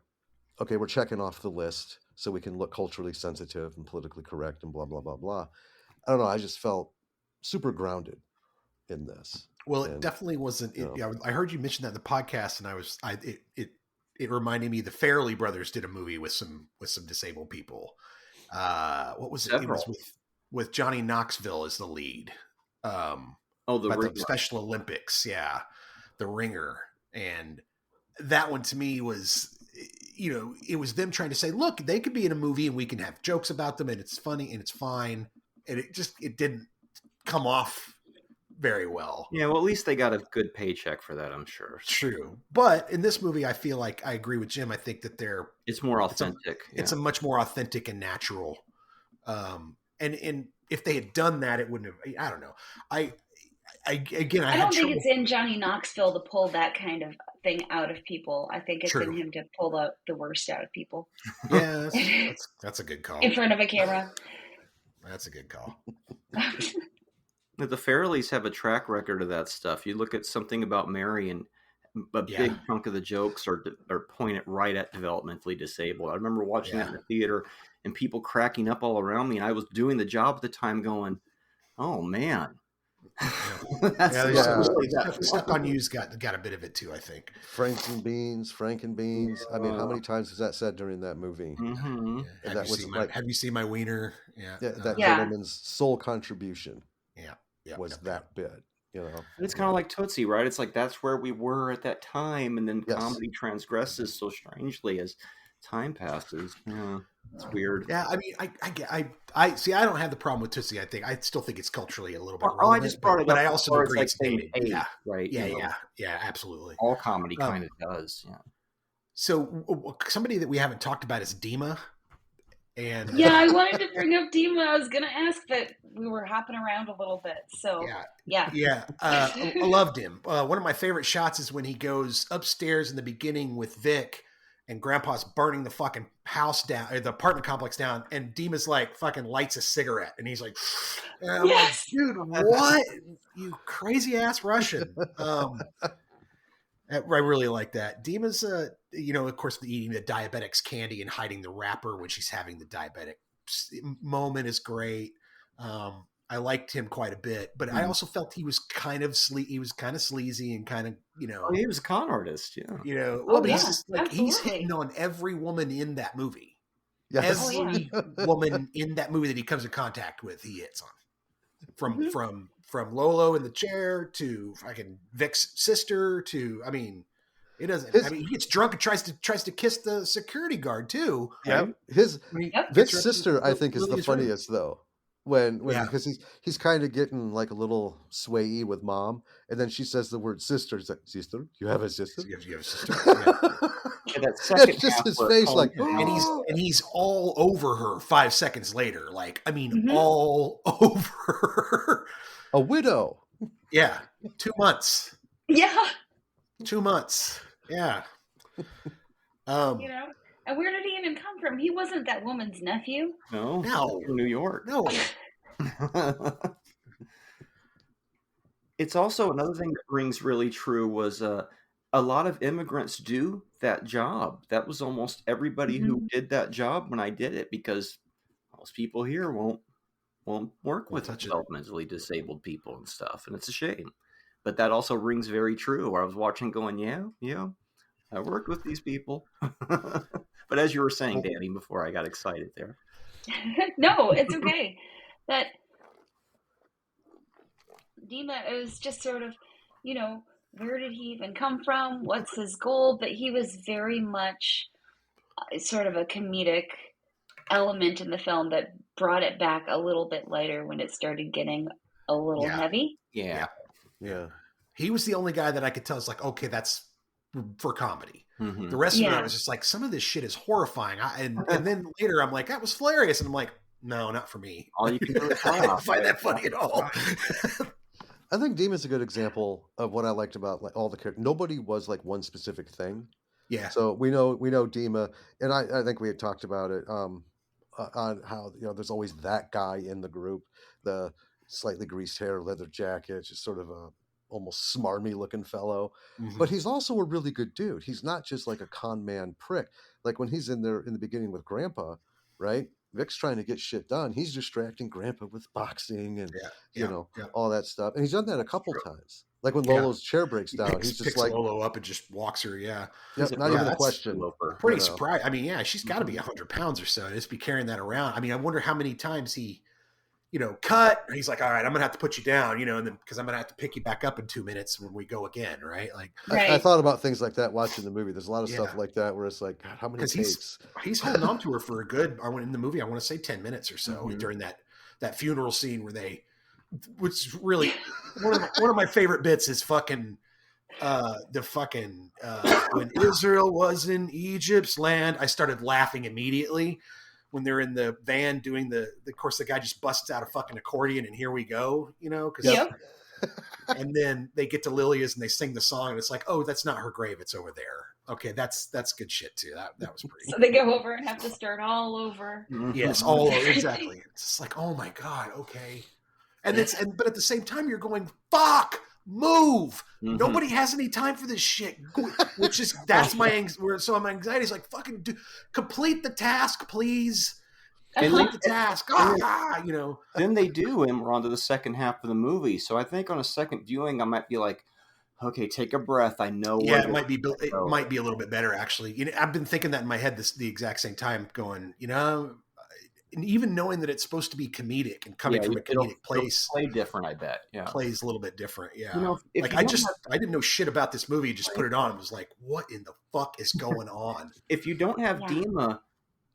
okay, we're checking off the list so we can look culturally sensitive and politically correct and blah, blah, blah, blah. I don't know. I just felt super grounded in this. Well, it definitely wasn't. I heard you mention that in the podcast, and it reminded me the Farrelly brothers did a movie with some disabled people. What was it? It was with Johnny Knoxville as the lead. The Special Olympics, the Ringer, and that one to me was, it was them trying to say, look, they could be in a movie and we can have jokes about them and it's funny and it's fine, and it didn't come off very well. Yeah, well, at least they got a good paycheck for that, I'm sure. True. But in this movie, I feel like I agree with Jim. I think that it's more authentic. It's a much more authentic and natural. And if they had done that, it wouldn't have, I don't know. I don't think it's in Johnny Knoxville to pull that kind of thing out of people. I think it's in him to pull the worst out of people. Yeah, that's a good call. In front of a camera. That's a good call. The Farrellys have a track record of that stuff. You look at Something About Mary, and a big chunk of the jokes are pointed right at developmentally disabled. I remember watching that in the theater and people cracking up all around me, and I was doing the job at the time going, oh, man. Stuck on You's got a bit of it too, I think. Franken beans. I mean, how many times was that said during that movie? Mm-hmm. Yeah. Have you seen my wiener? Yeah. That gentleman's sole contribution. Was that bit. It's kind of like Tootsie, right? It's like that's where we were at that time, and then comedy transgresses so strangely as time passes. Yeah, it's weird. Yeah, I mean, I see. I don't have the problem with Tootsie. I still think it's culturally a little bit relevant. I just brought it up, but I also agree it's dated. Yeah, right. Yeah, absolutely. All comedy kind of does. Yeah. So somebody that we haven't talked about is Dima. And I wanted to bring up Dima. I was going to ask, but we were hopping around a little bit. So I loved him. One of my favorite shots is when he goes upstairs in the beginning with Vic, and Grandpa's burning the fucking house down, or the apartment complex down, and Dima's like fucking lights a cigarette, and he's like, yes. Dude, what? You crazy ass Russian. I really like that. Dima's, of course, eating the diabetic's candy and hiding the wrapper when she's having the diabetic moment is great. I liked him quite a bit, but I also felt he was kind of sleazy and kind of, he was a con artist, he's hitting on every woman in that movie. Yes. Every woman in that movie that he comes in contact with, he hits on. From Lolo in the chair to fucking Vic's sister to, I mean, it doesn't. He gets drunk and tries to kiss the security guard too. Yeah, Vic's sister, I think, is the funniest though. Because he's kind of getting like a little swayy with Mom, and then she says the word sister. He's like, sister, you have a sister? You have a sister. That second That's just his face, like, and he's all over her 5 seconds later. Like, I mean, all over her. A widow. Yeah, 2 months. Yeah, 2 months. Yeah. And where did he even come from? He wasn't that woman's nephew. No. From New York. No. It's also another thing that rings really true was a lot of immigrants do that job. That was almost everybody who did that job when I did it, because most people here won't work with developmentally disabled people and stuff, and it's a shame. But that also rings very true. Where I was watching, going, yeah, I worked with these people. But as you were saying, Danny, before I got excited there. No, it's okay. That Dima is just sort of, where did he even come from? What's his goal? But he was very much sort of a comedic element in the film that brought it back a little bit later when it started getting a little heavy. Yeah. He was the only guy that I could tell is like, okay, that's for comedy. Mm-hmm. The rest of it, I was just like, some of this shit is horrifying. And then later I'm like, that was hilarious. And I'm like, no, not for me. All you can do is I don't find that funny at all. I think Dima's a good example of what I liked about like all the characters. Nobody was like one specific thing. Yeah. So we know Dima, and I think we had talked about it on how there's always that guy in the group, the slightly greased hair, leather jacket, just sort of a almost smarmy looking fellow. But he's also a really good dude. He's not just like a con man prick. Like when he's in there in the beginning with Grandpa, right? Vic's trying to get shit done. He's distracting Grandpa with boxing and all that stuff. And he's done that a couple times. Like when Lolo's chair breaks down, he's just picks like Lolo up and just walks her. Yeah, not even a question. Pretty surprised. I mean, she's got to be 100 pounds or so. Just be carrying that around. I mean, I wonder how many times he, cut. He's like, all right, I'm gonna have to put you down, and then because I'm gonna have to pick you back up in 2 minutes when we go again, right? Like, I thought about things like that watching the movie. There's a lot of stuff like that where it's like, God, how many takes? He's holding on to her for a good. In the movie, I want to say 10 minutes or so during that funeral scene where they which really one of my favorite bits is fucking when Israel was in Egypt's land. I started laughing immediately when they're in the van doing of course the guy just busts out a fucking accordion and here we go, because and then they get to Lilia's and they sing the song and it's like, oh, that's not her grave, it's over there. Okay, that's good shit too. That was pretty. So they go over and have to start all over. Yes, all over, exactly. It's just like, oh my god, okay. But at the same time you're going, fuck, move. Nobody has any time for this shit. Which is that's my anxiety. So my anxiety is like, fucking complete the task, please. Complete the task. Then they do, and we're on to the second half of the movie. So I think on a second viewing, I might be like, okay, take a breath. I know. Yeah, it might be a little bit better actually. I've been thinking that in my head the exact same time, going, and even knowing that it's supposed to be comedic and coming from a comedic place, play different. I bet. Yeah, plays a little bit different. Yeah, I didn't know shit about this movie. Just put it on. And was like, what in the fuck is going on? If you don't have Dima,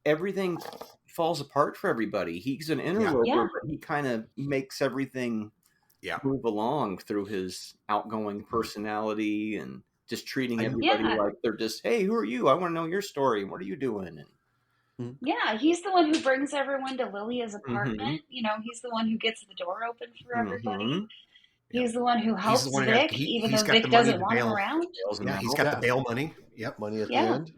everything falls apart for everybody. He's an interloper, but he kind of makes everything move along through his outgoing personality and just treating everybody like they're just, hey, who are you? I want to know your story. What are you doing? Yeah, he's the one who brings everyone to Lilia's apartment. He's the one who gets the door open for everybody. He's the one who helps Vic, even though Vic doesn't want him around. Yeah, he's got the bail money. Yep. Money at the end.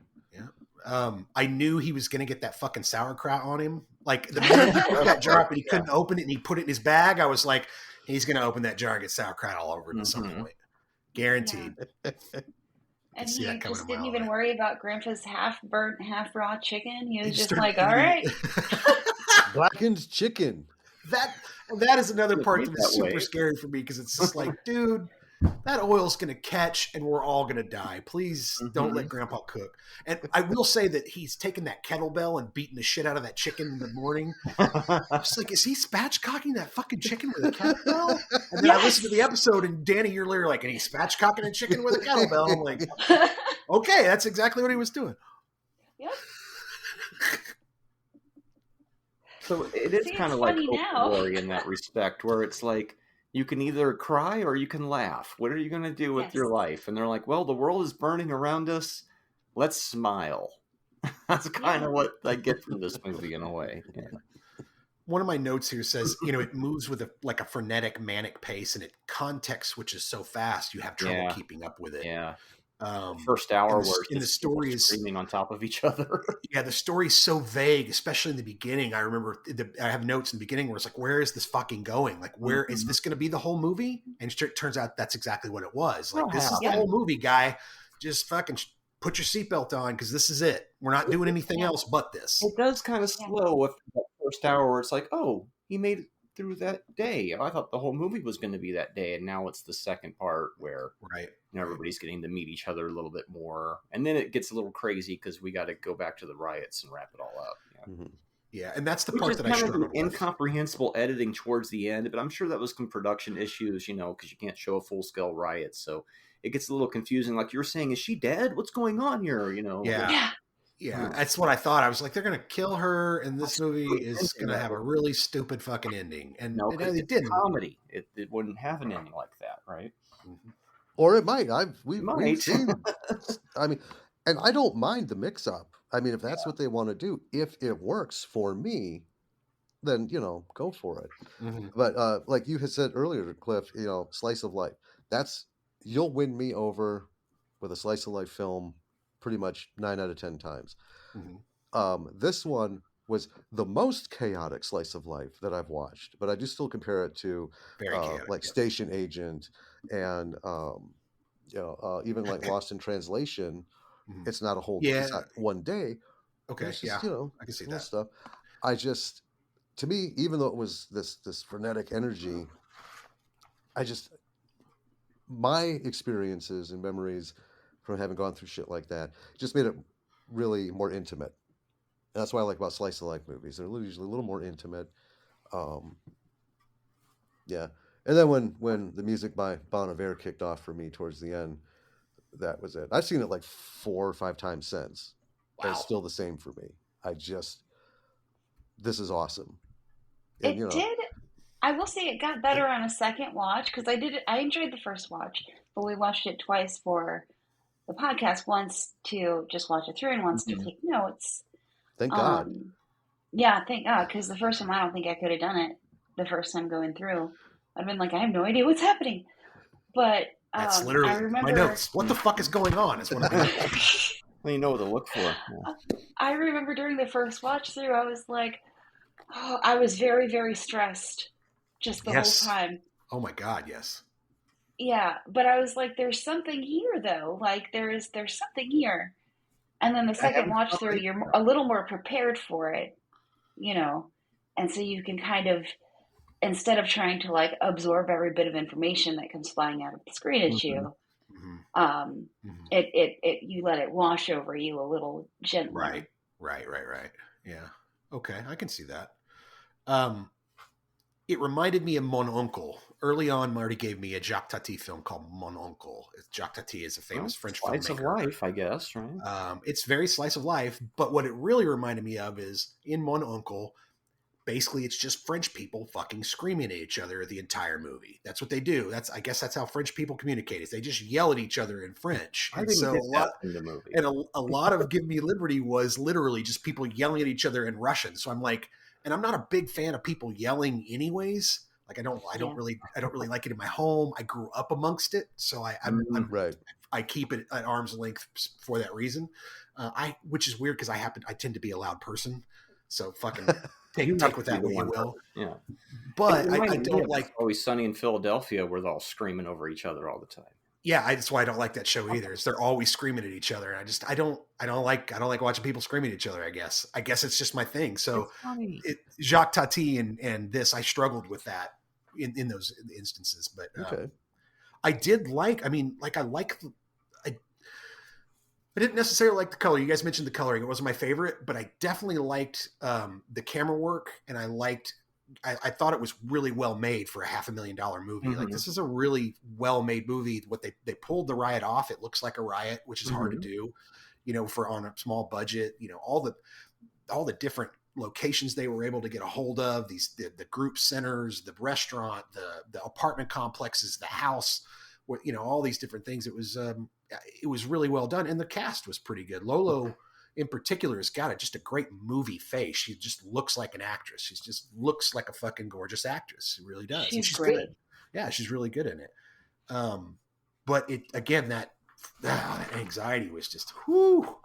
I knew he was going to get that fucking sauerkraut on him. Like the minute he put that jar up and he couldn't open it and he put it in his bag, I was like, he's going to open that jar and get sauerkraut all over it at some point. Guaranteed. Yeah. And he just didn't even worry about Grandpa's half-burnt, half-raw chicken. He was just like, all right. Blackened chicken. That is another part that's super scary for me because it's just like, dude, that oil's going to catch and we're all going to die. Please don't let Grandpa cook. And I will say that he's taken that kettlebell and beaten the shit out of that chicken in the morning. I was like, is he spatchcocking that fucking chicken with a kettlebell? And then I listened to the episode and Danny, you're literally like, and he's spatchcocking a chicken with a kettlebell. I'm like, okay, that's exactly what he was doing. Yep. So it is kind of like Glory in that respect, where it's like, you can either cry or you can laugh. What are you going to do with your life? And they're like, well, the world is burning around us. Let's smile. That's kind of what I get from this movie in a way. Yeah. One of my notes here says, it moves with a frenetic, manic pace, and context switches so fast you have trouble keeping up with it. Yeah. First hour where the story is screaming on top of each other. Yeah, the story's so vague, especially in the beginning. I remember I have notes in the beginning where it's like, where is this fucking going? Like, where is this going to be the whole movie? And it turns out that's exactly what it was. Like, this is the whole movie, guy. Just fucking put your seatbelt on because this is it. We're not doing anything else but this. It does kind of slow with that first hour where it's like, oh, he made it through that day. I thought the whole movie was going to be that day, and now it's the second part where everybody's getting to meet each other a little bit more, and then it gets a little crazy because we got to go back to the riots and wrap it all up. Yeah, and that's the part that I struggled with. Incomprehensible editing towards the end, but I'm sure that was some production issues, because you can't show a full scale riot, so it gets a little confusing. Like you're saying, is she dead? What's going on here? Yeah, that's what I thought. I was like, they're going to kill her, and this movie is going to have a really stupid fucking ending. And it didn't. Comedy. It wouldn't have an ending like that, right? Or it might. We've seen. I mean, and I don't mind the mix-up. I mean, if that's what they want to do, if it works for me, then go for it. But like you had said earlier, Cliff, slice of life. You'll win me over with a slice of life film pretty much 9 out of 10 times. This one was the most chaotic slice of life that I've watched, but I do still compare it to Station Agent and even like Lost in Translation. It's not a whole it's not one day. Okay, just, I can see that stuff. To me, even though it was this frenetic energy, my experiences and memories from having gone through shit like that just made it really more intimate. And that's what I like about slice of life movies. They're usually a little more intimate. And then when the music by Bon Iver kicked off for me towards the end, that was it. I've seen it like 4 or 5 times since. Wow. It's still the same for me. This is awesome. And, it did. I will say it got better on a second watch because I enjoyed the first watch, but we watched it twice for the podcast. Once to just watch it through, and once to take notes. Thank God. Yeah, thank God, because the first time I don't think I could have done it. The first time going through, I'd been like, I have no idea what's happening. But that's literally I remember, my notes. What the fuck is going on? Is what I'm like. Well, you know what to look for. Yeah. I remember during the first watch through, I was like, oh, I was very, very stressed just the whole time. Oh my God, yes. Yeah, but I was like, there's something here though. Like there's something here. And then the second watch through, you're a little more prepared for it, and so you can kind of, instead of trying to like absorb every bit of information that comes flying out of the screen at you, you let it wash over you a little gently. Right. Yeah. Okay, I can see that. It reminded me of Mon Oncle. Early on, Marty gave me a Jacques Tati film called Mon Oncle. Jacques Tati is a famous French filmmaker. Slice of life, I guess, right? It's very slice of life, but what it really reminded me of is in Mon Oncle, basically it's just French people fucking screaming at each other the entire movie. That's what they do. I guess that's how French people communicate. Is they just yell at each other in French. I didn't get that in the movie. And a lot of Give Me Liberty was literally just people yelling at each other in Russian. So I'm like, and I'm not a big fan of people yelling anyways. Like I don't really like it in my home. I grew up amongst it, so I keep it at arm's length for that reason. Which is weird because I tend to be a loud person, so fucking take with that what you will. Yeah, but I don't like Always Sunny in Philadelphia, where they're all screaming over each other all the time. Yeah, that's why I don't like that show either. Is they're always screaming at each other, and I don't like watching people screaming at each other. I guess it's just my thing. So Jacques Tati and this, I struggled with that in those instances. But okay. I did like. I didn't necessarily like the color. You guys mentioned the coloring; it wasn't my favorite, but I definitely liked the camera work, and I thought it was really well made for a $500,000 movie. Like this is a really well made movie. What they pulled the riot off. It looks like a riot, which is hard to do, for on a small budget. All the different locations they were able to get a hold of. The group centers, the restaurant, the apartment complexes, the house, all these different things. It was really well done, and the cast was pretty good. Lolo in particular has got just a great movie face. She just looks like an actress. She just looks like a fucking gorgeous actress. She really does. She's great. Good. Yeah, she's really good in it. But it again, that anxiety was just whoo.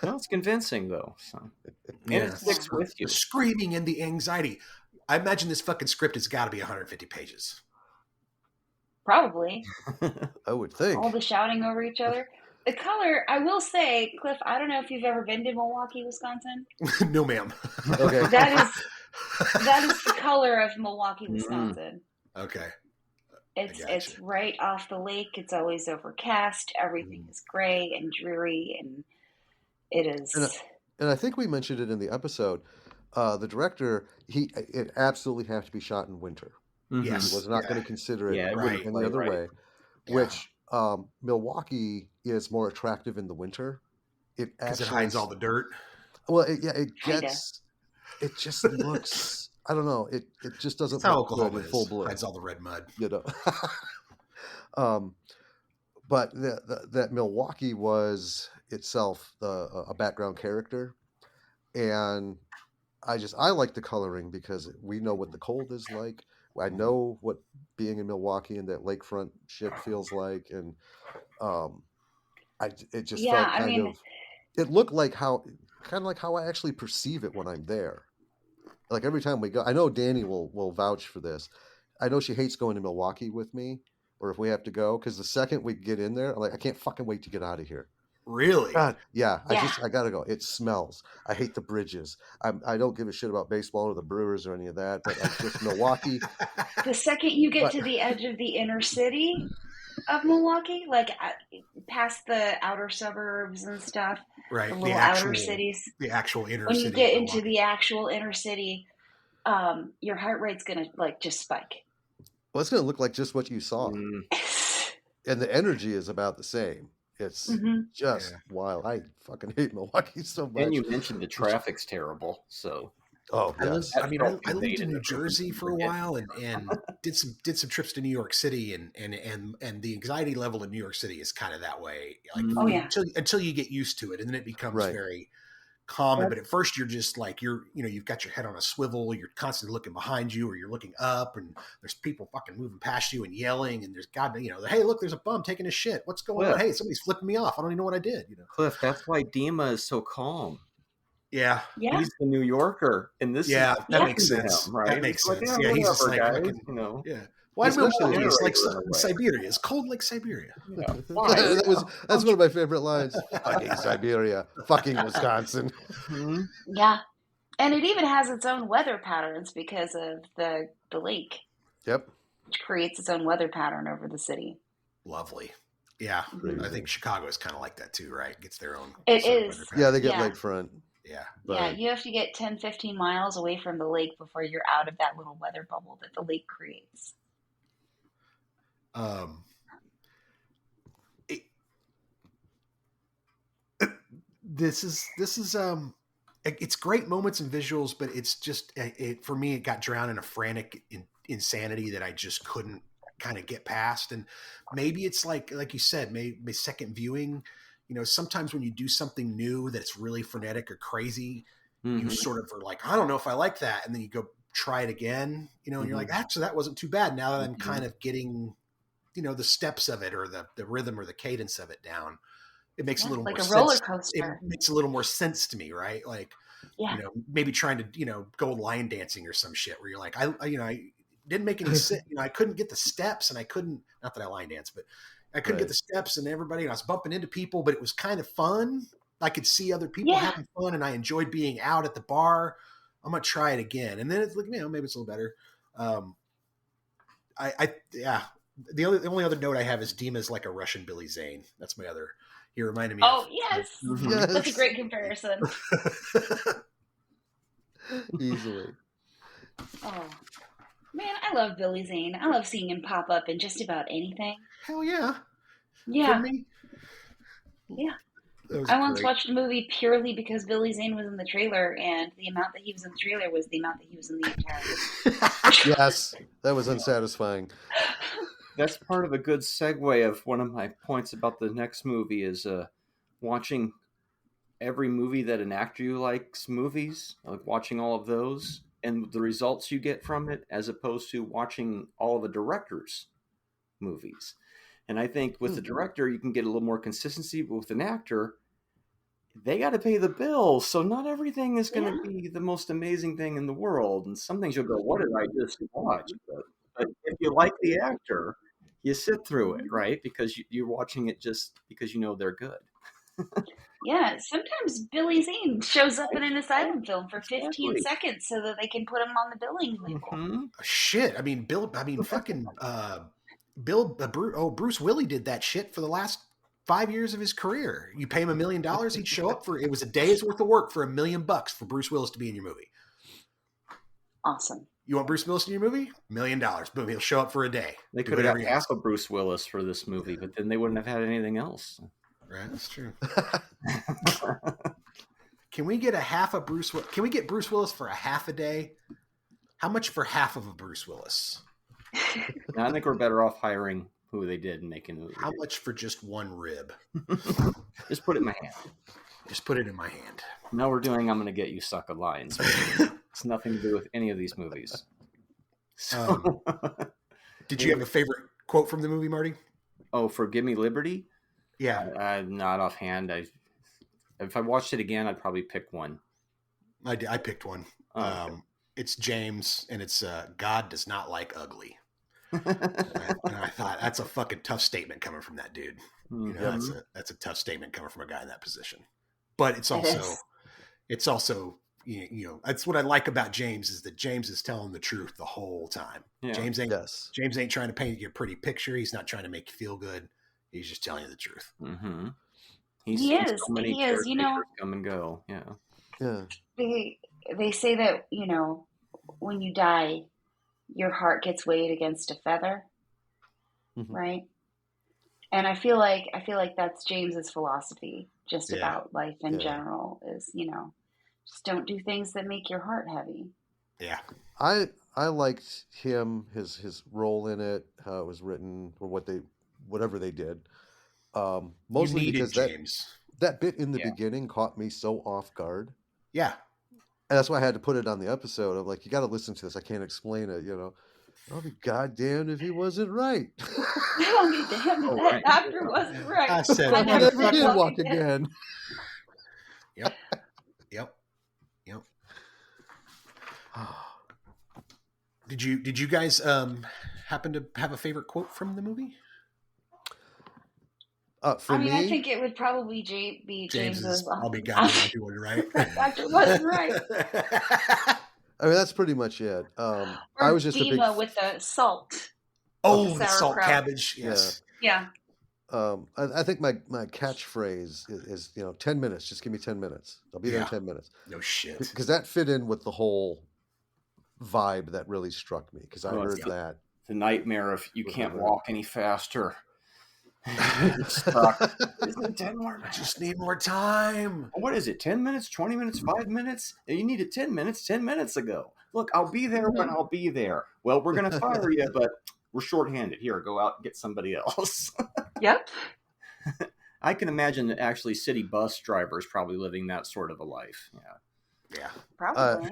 Well, it's convincing though. So. And it sticks with you. The screaming and the anxiety. I imagine this fucking script has got to be 150 pages. Probably. I would think. All the shouting over each other. The color, I will say, Cliff, I don't know if you've ever been to Milwaukee, Wisconsin. No, ma'am. Okay. That is the color of Milwaukee, Wisconsin. Okay. It's right off the lake. It's always overcast. Everything is gray and dreary, and it is. And I think we mentioned it in the episode. The director, it absolutely has to be shot in winter. Yes. He was not going to consider it any other way. Yeah. Which Milwaukee is more attractive in the winter. Because it hides all the dirt. Well, it just looks. I don't know. It just doesn't look good in full bloom. Hides all the red mud. But that Milwaukee was itself a background character, and I like the coloring because we know what the cold is like. I know what being in Milwaukee and that lakefront shit feels like, and it just felt kind of. It looked like how I actually perceive it when I'm there. Like every time we go, I know Danny will vouch for this. I know she hates going to Milwaukee with me, or if we have to go, because the second we get in there, I'm like, I can't fucking wait to get out of here. Really? God, yeah. I gotta go. It smells. I hate the bridges. I don't give a shit about baseball or the Brewers or any of that. But it's just Milwaukee. The second you get to the edge of the inner city of Milwaukee, like past the outer suburbs and stuff, right? The little outer cities, the actual inner city. When you get into the actual inner city, your heart rate's gonna just spike. Well, it's gonna look like just what you saw, and the energy is about the same. It's just wild. I fucking hate Milwaukee so much. And you mentioned the traffic's terrible, so. Oh, yes. I lived in New Jersey for a while and did some trips to New York City, and the anxiety level in New York City is kind of that way. Like until you get used to it, and then it becomes very common. But at first you're just like you've got your head on a swivel, you're constantly looking behind you or you're looking up, and there's people fucking moving past you and yelling, and there's hey, look, there's a bum taking a shit. What's going on? Hey, somebody's flipping me off. I don't even know what I did. Cliff, that's why Dima is so calm. Yeah. He's the New Yorker, and this that makes sense. Him, right? That makes sense. Yeah, he's just like fucking, Yeah. Why is it's like Siberia? It's cold like Siberia. Yeah. That's one of my favorite lines. Fucking Siberia. Fucking Wisconsin. Mm-hmm. Yeah. And it even has its own weather patterns because of the lake. Yep. Which creates its own weather pattern over the city. Lovely. Yeah. I think Chicago is kind of like that too, right? Gets their own. It is. Yeah, they get lakefront. Yeah. Yeah, you have to get 10, 15 miles away from the lake before you're out of that little weather bubble that the lake creates. This is it's great moments and visuals, but it's just for me, it got drowned in a frantic insanity that I just couldn't kind of get past. And maybe it's like you said, maybe second viewing, sometimes when you do something new that's really frenetic or crazy, you sort of are like, I don't know if I like that. And then you go try it again, and you're like, actually, that wasn't too bad. Now that I'm kind of getting, the steps of it or the rhythm or the cadence of it down, it makes a little like more a roller sense. coaster. It makes a little more sense to me, right? Like, maybe trying to, go line dancing or some shit where you're like, I didn't make any sense. I couldn't get the steps and I couldn't, not that I line dance, but I couldn't get the steps and everybody, I was bumping into people, but it was kind of fun. I could see other people having fun and I enjoyed being out at the bar. I'm going to try it again. And then it's like, maybe it's a little better. The only other note I have is Dima's like a Russian Billy Zane. That's my other, he reminded me of. Yes. Yes. That's a great comparison. Easily. Oh. Man, I love Billy Zane. I love seeing him pop up in just about anything. Hell yeah. Yeah. For me? Yeah. I once watched a movie purely because Billy Zane was in the trailer, and the amount that he was in the trailer was the amount that he was in the entire movie. Yes, that was unsatisfying. That's part of a good segue of one of my points about the next movie is watching every movie that an actor you likes movies, like watching all of those and the results you get from it, as opposed to watching all of a director's movies. And I think with the director, you can get a little more consistency, but with an actor, they got to pay the bills. So not everything is going to be the most amazing thing in the world. And some things you'll go, what did I just watch? But if you like the actor, you sit through it, right? Because you're watching it just because they're good. Yeah, sometimes Billy Zane shows up in an asylum film for 15 seconds so that they can put him on the billing label. Shit. I mean, Bruce Willis did that shit for the last 5 years of his career. You pay him $1 million, he'd show up it was a day's worth of work for $1 million for Bruce Willis to be in your movie. Awesome. You want Bruce Willis in your movie? $1 million. Boom, he'll show up for a day. They could have got half of Bruce Willis for this movie, but then they wouldn't have had anything else. Right, that's true. Can we get Can we get Bruce Willis for a half a day? How much for half of a Bruce Willis? Now, I think we're better off hiring who they did and making the movie. How much for just one rib? Just put it in my hand. Just put it in my hand. No, we're doing I'm going to get you sucker lines. It's nothing to do with any of these movies. So, did you have a favorite quote from the movie, Marty? Oh, for Give Me Liberty? Yeah. Not offhand. If I watched it again, I'd probably pick one. I picked one. Okay. It's James, and it's God does not like ugly. And I thought that's a fucking tough statement coming from that dude. That's a tough statement coming from a guy in that position. But it's also that's what I like about James is that James is telling the truth the whole time. Yeah. James ain't trying to paint you a pretty picture. He's not trying to make you feel good. He's just telling you the truth. Mm-hmm. He is. Come and go. Yeah. Yeah. They say that when you die, your heart gets weighed against a feather, right? And I feel like that's James's philosophy just about life in general. Is Just don't do things that make your heart heavy. Yeah. I liked him, his role in it, how it was written, or whatever they did. Mostly You needed because James. that bit in the beginning caught me so off guard. Yeah. And that's why I had to put it on the episode. I'm like, you got to listen to this. I can't explain it, I'll be goddamned if he wasn't right. I'll be damned if that doctor wasn't right. I said, I never did walk again. Yep. Did you guys happen to have a favorite quote from the movie? For me, I think it would probably be James's. I'll be goddamned if you were right. That doctor wasn't right. I mean, that's pretty much it. I was just Dima a big with the salt. Oh, the salt cabbage. Yes. Yeah. I think my catchphrase is 10 minutes. Just give me 10 minutes. I'll be there in 10 minutes. No shit. Because that fit in with the whole vibe that really struck me. Because I heard that. The nightmare of you can't walk any faster. You're stuck. Isn't it 10 more minutes? Just need more time. What is it? 10 minutes? 20 minutes? 5 minutes? You needed 10 minutes 10 minutes ago. Look, I'll be there when I'll be there. Well, we're going to fire you, but we're shorthanded. Here, go out and get somebody else. Yep. I can imagine that actually city bus drivers probably living that sort of a life. Yeah. Probably.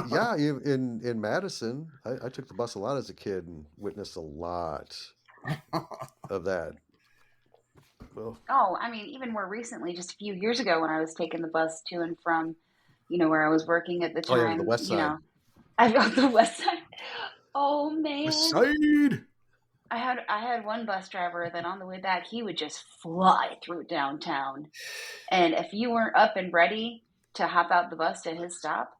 Yeah, in Madison, I took the bus a lot as a kid and witnessed a lot of that. Well, even more recently, just a few years ago when I was taking the bus to and from, where I was working at the time. Oh, yeah, the west side. I got the west side. Oh, man. West side. I had one bus driver that on the way back, he would just fly through downtown. And if you weren't up and ready to hop out the bus to his stop,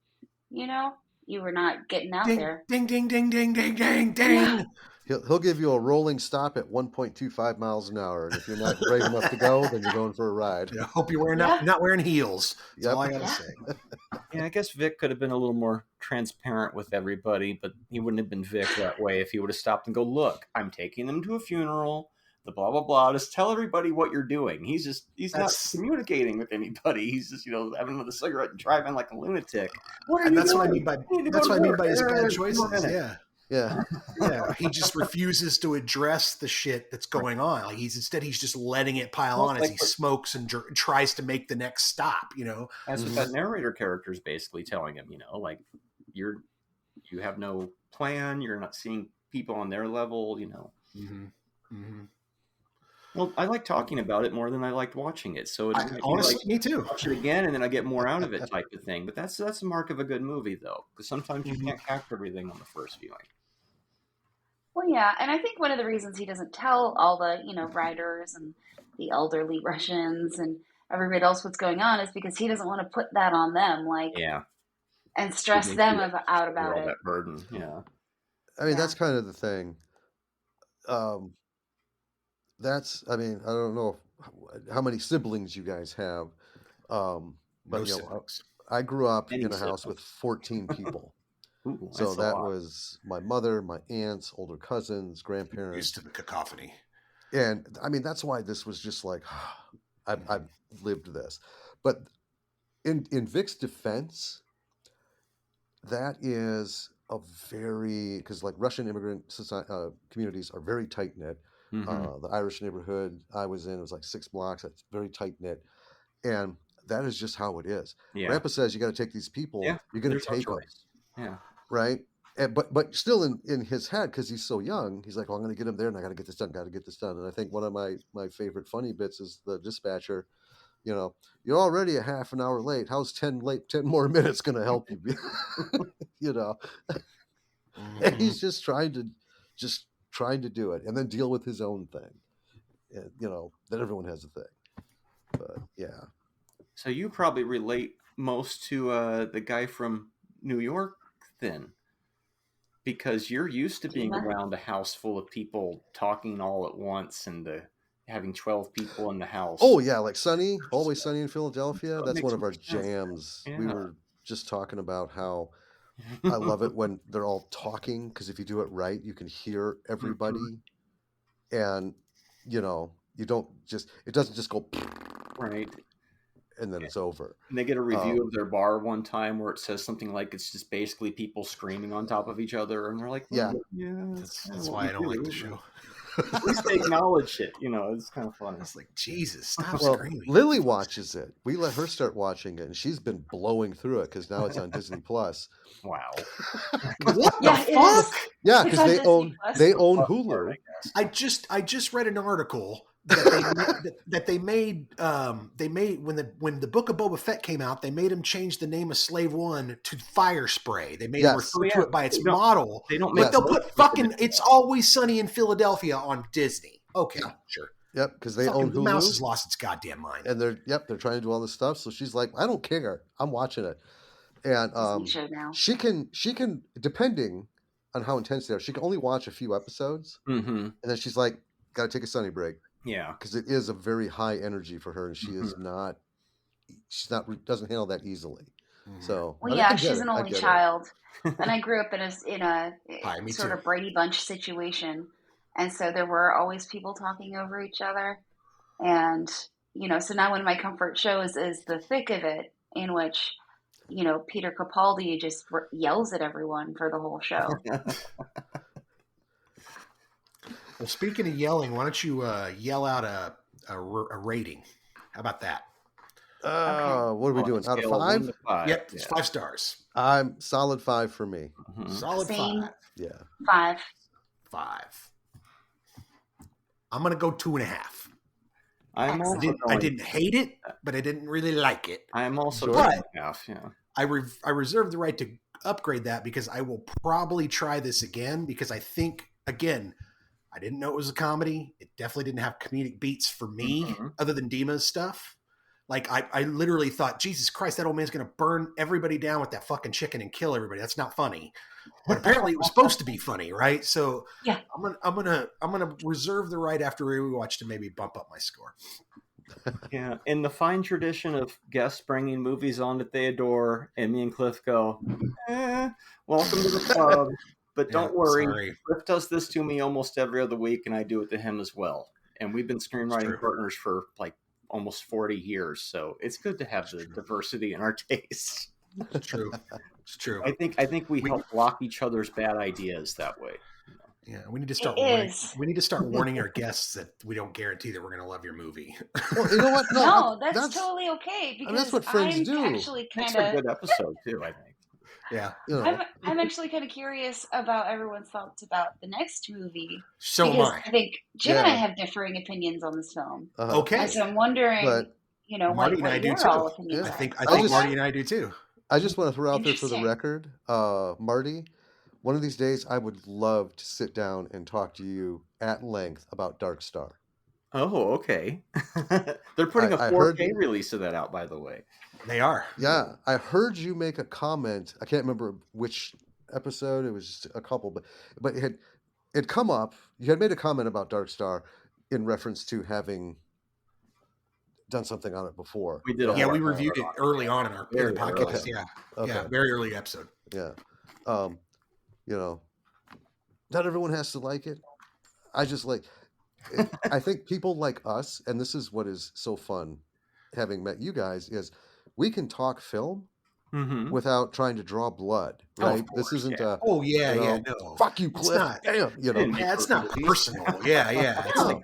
you were not getting out there. Ding, ding, ding, ding, ding, ding, ding. He'll give you a rolling stop at 1.25 miles an hour, and if you're not brave enough to go, then you're going for a ride. Yeah, I hope you're not wearing heels. That's all I gotta say. Yeah, I guess Vic could have been a little more transparent with everybody, but he wouldn't have been Vic that way if he would have stopped and go, "Look, I'm taking them to a funeral. The blah blah blah. Just tell everybody what you're doing." He's not communicating with anybody. He's just having another cigarette and driving like a lunatic. That's what I mean by his bad choices. Yeah. Yeah. He just refuses to address the shit that's going on. Like he's just letting it pile on as he smokes and tries to make the next stop. That's what that narrator character is basically telling him. Like you have no plan. You're not seeing people on their level. Mm-hmm. Mm-hmm. Well, I like talking about it more than I liked watching it. So honestly, me too. Watch it again, and then I get more out of it, type of thing. But that's the mark of a good movie, though, because sometimes you can't capture everything on the first viewing. Well, yeah, and I think one of the reasons he doesn't tell all the writers and the elderly Russians and everybody else what's going on is because he doesn't want to put that on them, and stress them out about it. That burden, yeah. I mean, that's kind of the thing. I don't know how many siblings you guys have, but I grew up in a house with 14 people. Ooh, so that was my mother, my aunts, older cousins, grandparents. Used to the cacophony. And I mean, that's why this was just like, I've lived this. But in Vic's defense, that is because like Russian immigrant communities are very tight knit. Mm-hmm. The Irish neighborhood I was in, it was like 6 blocks. That's very tight knit. And that is just how it is. Yeah. Grandpa says you got to take these people. Yeah, you're going to take them. Yeah. Right. But still in his head, because he's so young, he's like, well, I'm going to get him there and I got to get this done. And I think one of my favorite funny bits is the dispatcher, you're already a half an hour late. How's 10 more minutes going to help you? And he's just trying to do it and then deal with his own thing. And, that everyone has a thing. But yeah. So you probably relate most to the guy from New York then, because you're used to being around a house full of people talking all at once and having 12 people in the house. Oh yeah, like Always Sunny in Philadelphia. That's one of our jams. Yeah. We were just talking about how I love it when they're all talking, because if you do it right, you can hear everybody, and you don't it doesn't just go right. and then it's over. And they get a review of their bar one time where it says something like it's just basically people screaming on top of each other, and they're like, yeah, that's why I don't like the show. At least they acknowledge it, it's kind of funny. It's like, Jesus, stop well, screaming. Lily watches it. We let her start watching it, and she's been blowing through it because now it's on Disney Plus. Wow. What the fuck? Yeah, because they own Hulu. I just read an article that they made when the Book of Boba Fett came out, they made him change the name of Slave One to Fire Spray. They made him refer to it by its model. They'll put fucking It's Always Sunny in Philadelphia on Disney. Okay, sure. Yep, because they own Hulu. The mouse has lost its goddamn mind. And they're trying to do all this stuff. So she's like, I don't care. I'm watching it. And she can depending on how intense they are, she can only watch a few episodes. Mm-hmm. And then she's like, got to take a sunny break. Yeah, because it is a very high energy for her, and she is not. Doesn't handle that easily. Mm-hmm. So she's an only child, and I grew up in a sort of Brady Bunch situation, and so there were always people talking over each other, and so now one of my comfort shows is The Thick of It, in which Peter Capaldi just yells at everyone for the whole show. Well, speaking of yelling, why don't you yell out a rating? How about that? What are we doing? Out of 5? Yep, it's 5 stars. I'm solid 5 for me. Mm-hmm. Solid Same. 5. Yeah. 5. I'm gonna go 2.5. I didn't hate it, but I didn't really like it. I'm also 2.5. Yeah. I reserve the right to upgrade that because I will probably try this again because I think again. I didn't know it was a comedy. It definitely didn't have comedic beats for me other than Dima's stuff. Like I literally thought, Jesus Christ, that old man's going to burn everybody down with that fucking chicken and kill everybody. That's not funny. But apparently it was supposed to be funny, right? So yeah, I'm gonna reserve the right after we watch to maybe bump up my score. Yeah, in the fine tradition of guests bringing movies on that they adore, and me and Cliff go, welcome to the club. But don't worry, Cliff does this to me almost every other week, and I do it to him as well. And we've been screenwriting partners for like almost 40 years, so it's good to have the diversity in our tastes. It's true. It's true. I think we help block each other's bad ideas that way. Yeah, we need to start. We need to start warning our guests that we don't guarantee that we're going to love your movie. Well, you know what? No, that's totally okay because that's what friends do. Actually, it's a good episode too. I think. Yeah, I'm actually kind of curious about everyone's thoughts about the next movie. So am I. I think Jim and I have differing opinions on this film. Okay, and so I'm wondering, Marty and I do too. Yeah. I think Marty and I do too. I just want to throw out there for the record, Marty. One of these days, I would love to sit down and talk to you at length about Dark Star. Oh, okay. They're putting a 4K release of that out, by the way. They are. Yeah, I heard you make a comment. I can't remember which episode. It was just a couple, but it had come up. You had made a comment about Dark Star in reference to having done something on it before. We did. We reviewed it early on in our podcast. Okay. Yeah, very early episode. Yeah. Not everyone has to like it. I just like it. I think people like us, and this is what is so fun having met you guys, is we can talk film without trying to draw blood, right? This isn't no. Fuck you, Cliff. It's not personal. Yeah. It's like,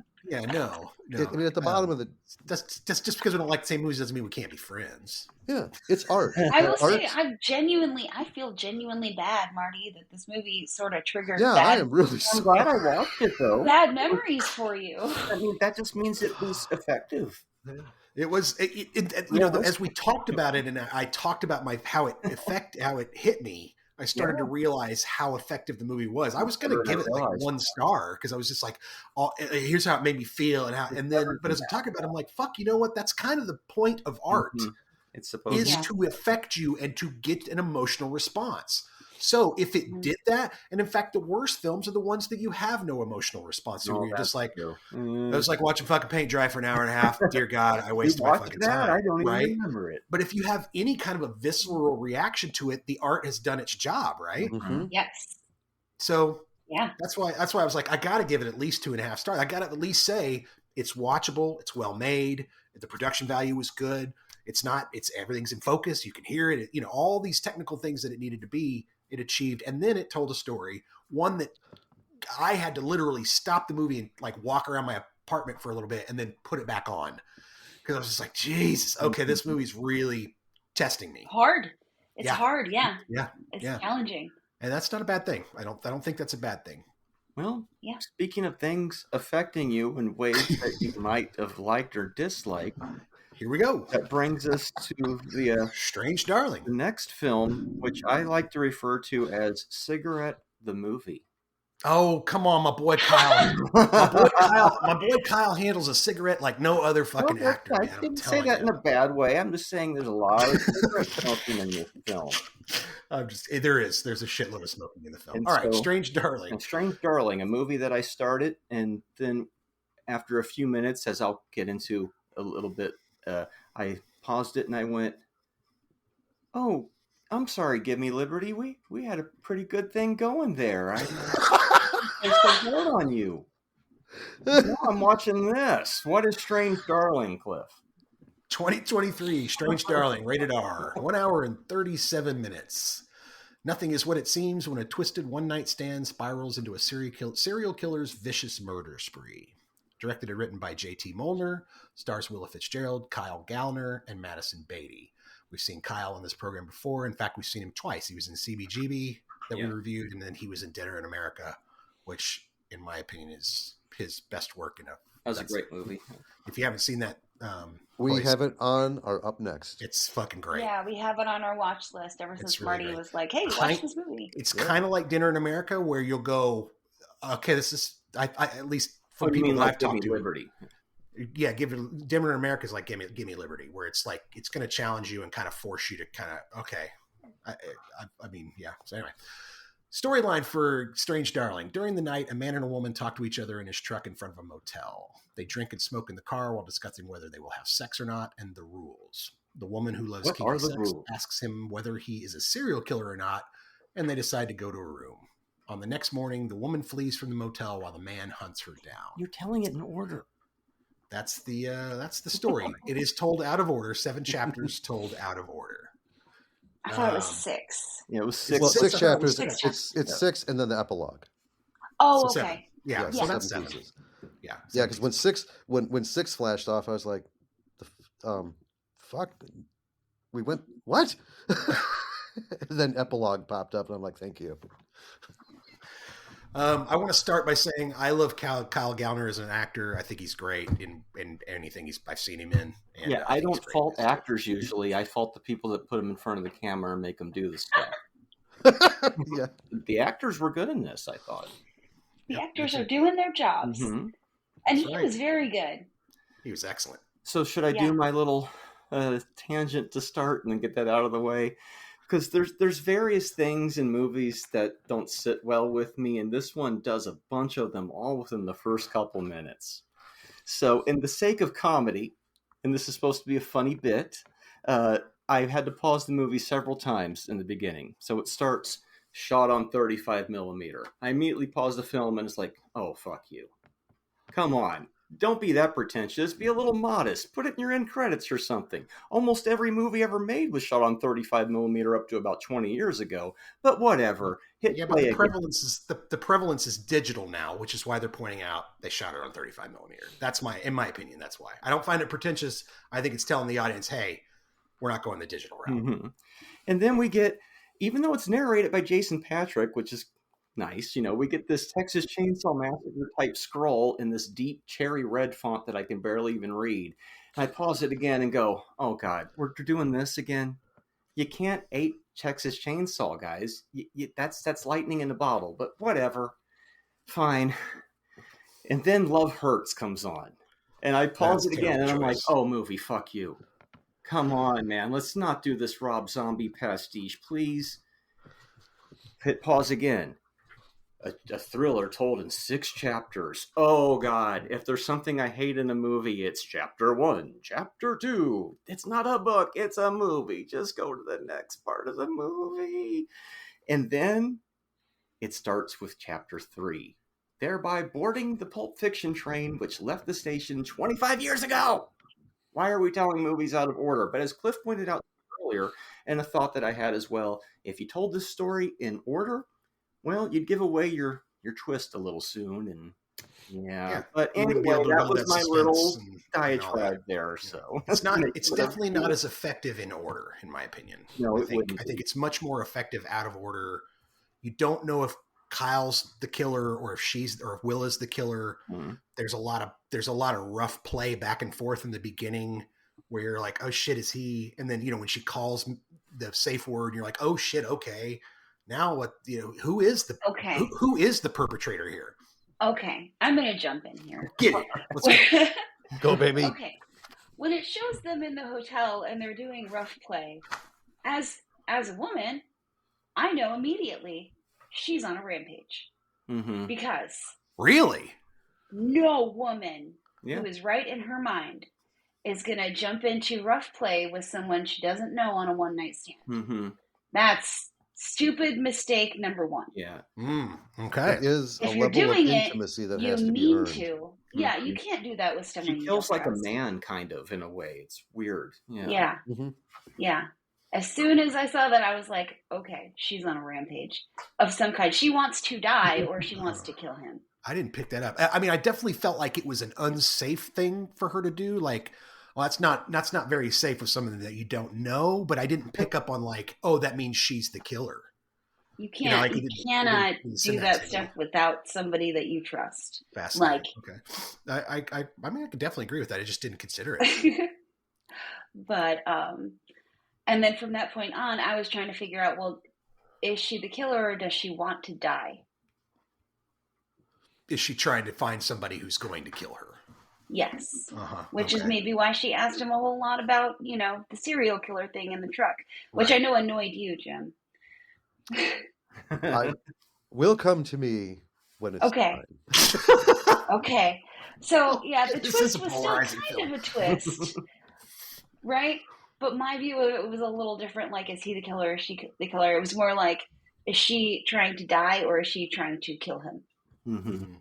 no. I mean, at the bottom of the... That's just because we don't like the same movies doesn't mean we can't be friends. Yeah, it's art. I will say, I feel genuinely bad, Marty, that this movie sort of triggered I am really I'm glad I watched it, though. Bad memories for you. I mean, that just means it was effective. Yeah. It was, as we talked about it, and I talked about how it hit me. I started to realize how effective the movie was. I was going to give it like 1 star because I was just like, here's how it made me feel, but as I talk about it, I'm like, fuck, you know what? That's kind of the point of art. It's supposed to affect you and to get an emotional response. So if it did that, and in fact, the worst films are the ones that you have no emotional response to. Where you're just like, it was like watching fucking paint dry for an hour and a half. Dear God, I wasted my fucking time. I don't even remember it. But if you have any kind of a visceral reaction to it, the art has done its job, right? Mm-hmm. Yes. So that's why I was like, I got to give it at least 2.5 stars. I got to at least say it's watchable, it's well made, the production value was good. It's not, it's everything's in focus. You can hear it, you know, all these technical things that it needed to be, it achieved. And then it told a story, one that I had to literally stop the movie and like walk around my apartment for a little bit and then put it back on. Because I was just like, Jesus, okay, this movie's really testing me. Hard. It's hard, yeah. Yeah. It's challenging. And that's not a bad thing. I don't think that's a bad thing. Well, speaking of things affecting you in ways that you might have liked or disliked, here we go. That brings us to the Strange Darling. The next film, which I like to refer to as Cigarette the Movie. Oh, come on, my boy Kyle. my boy Kyle handles a cigarette like no other fucking actor. I didn't say that in a bad way. I'm just saying there's a lot of cigarette smoking in this film. There's a shitload of smoking in the film. And all right, Strange Darling. Strange Darling, a movie that I started, and then after a few minutes, as I'll get into a little bit, I paused it and I went, "Oh, I'm sorry, Give Me Liberty. We had a pretty good thing going there. I so hard on you. Now I'm watching this. What is Strange Darling, Cliff? 2023, Strange Darling, rated R. 1 hour and 37 minutes. Nothing is what it seems when a twisted one-night stand spirals into a serial killer's vicious murder spree. Directed and written by J.T. Molnar, stars Willa Fitzgerald, Kyle Gallner, and Madison Beatty. We've seen Kyle on this program before. In fact, we've seen him twice. He was in CBGB that we reviewed, and then he was in Dinner in America, which, in my opinion, is his best work. That's a great movie. If you haven't seen that, we have it on our up next. It's fucking great. Yeah, we have it on our watch list ever since Marty was like, "Hey, watch this movie." It's kind of like Dinner in America, where you'll go, "Okay, this is I at least for people that I've talked to." Liberty. Yeah, Dinner in America is like give me Liberty, where it's like it's going to challenge you and kind of force you to kind of okay. I mean, yeah. So anyway. Storyline for Strange Darling. During the night, a man and a woman talk to each other in his truck in front of a motel. They drink and smoke in the car while discussing whether they will have sex or not and the rules. The woman who loves keeping sex asks him whether he is a serial killer or not, and they decide to go to a room. On the next morning, the woman flees from the motel while the man hunts her down. You're telling it in order. That's the story. It is told out of order. 7 chapters told out of order. I thought it was 6. Yeah, it was 6. Well, 6 chapters. It's 6, and then the epilogue. Oh, so okay. 7. Yeah, so that's 7. Pieces. Yeah, because when 6 flashed off, I was like, fuck, we went what? And then epilogue popped up, and I'm like, thank you. I want to start by saying I love Kyle Gallner as an actor. I think he's great in anything I've seen him in. And yeah, I don't fault actors usually. I fault the people that put them in front of the camera and make them do the stuff. Yeah, the actors were good in this, I thought. The actors are doing their jobs, and he was very good. He was excellent. So should I do my little tangent to start and then get that out of the way? Because there's various things in movies that don't sit well with me, and this one does a bunch of them all within the first couple minutes. So in the sake of comedy, and this is supposed to be a funny bit, I had to pause the movie several times in the beginning. So it starts shot on 35 millimeter. I immediately pause the film and it's like, oh, fuck you. Come on. Don't be that pretentious. Be a little modest. Put it in your end credits or something. Almost every movie ever made was shot on 35 millimeter up to about 20 years ago. But whatever. But the prevalence is digital now, which is why they're pointing out they shot it on 35 millimeter. In my opinion, that's why. I don't find it pretentious. I think it's telling the audience, hey, we're not going the digital route. Mm-hmm. And then we get, even though it's narrated by Jason Patrick, which is nice, we get this Texas Chainsaw Massacre type scroll in this deep cherry red font that I can barely even read. And I pause it again and go, oh God, we're doing this again. You can't ape Texas Chainsaw, guys. That's lightning in a bottle, but whatever. Fine. And then Love Hurts comes on. And I pause it again and I'm like, oh, movie, fuck you. Come on, man. Let's not do this Rob Zombie pastiche, please. Hit pause again. A thriller told in 6 chapters. Oh, God. If there's something I hate in a movie, it's chapter 1, chapter 2. It's not a book. It's a movie. Just go to the next part of the movie. And then it starts with chapter 3, thereby boarding the Pulp Fiction train, which left the station 25 years ago. Why are we telling movies out of order? But as Cliff pointed out earlier, and a thought that I had as well, if you told this story in order, well, you'd give away your twist a little soon, and yeah. But anyway, that was my little diatribe there. So it's definitely not as effective in order, in my opinion. No, I think it's much more effective out of order. You don't know if Kyle's the killer or if Will is the killer. There's a lot of rough play back and forth in the beginning where you're like, oh shit, is he? And then, when she calls the safe word, you're like, oh shit, okay. Now what, who is the perpetrator here? Okay. I'm going to jump in here. Get it. Let's go. Go, baby. Okay. When it shows them in the hotel and they're doing rough play, as a woman, I know immediately she's on a rampage. Mm-hmm. Because really, no woman who is right in her mind is going to jump into rough play with someone she doesn't know on a one-night stand. Mm-hmm. That's stupid mistake number one. Yeah. Okay. It is if a you're level doing of it, intimacy that you has to be mean earned. to. Yeah, you can't do that with someone. She kills like a man, kind of, in a way. It's weird. Yeah. Yeah. Mm-hmm. Yeah. As soon as I saw that, I was like, okay, she's on a rampage of some kind. She wants to die or she wants to kill him. I didn't pick that up. I mean, I definitely felt like it was an unsafe thing for her to do. Like, well, that's not very safe with someone that you don't know, but I didn't pick up on like, oh, that means she's the killer. You can't. You cannot do that stuff without somebody that you trust. Fascinating. Like, okay, I mean, I could definitely agree with that. I just didn't consider it. But and then from that point on, I was trying to figure out, well, is she the killer or does she want to die? Is she trying to find somebody who's going to kill her? Yes. Which is maybe why she asked him a whole lot about, the serial killer thing in the truck, which I know annoyed you, Jim. Will come to me when it's time. Okay. So, yeah, the twist was still kind of a twist, right? But my view of it was a little different. Like, is he the killer? Is she the killer? It was more like, is she trying to die or is she trying to kill him? Mm-hmm.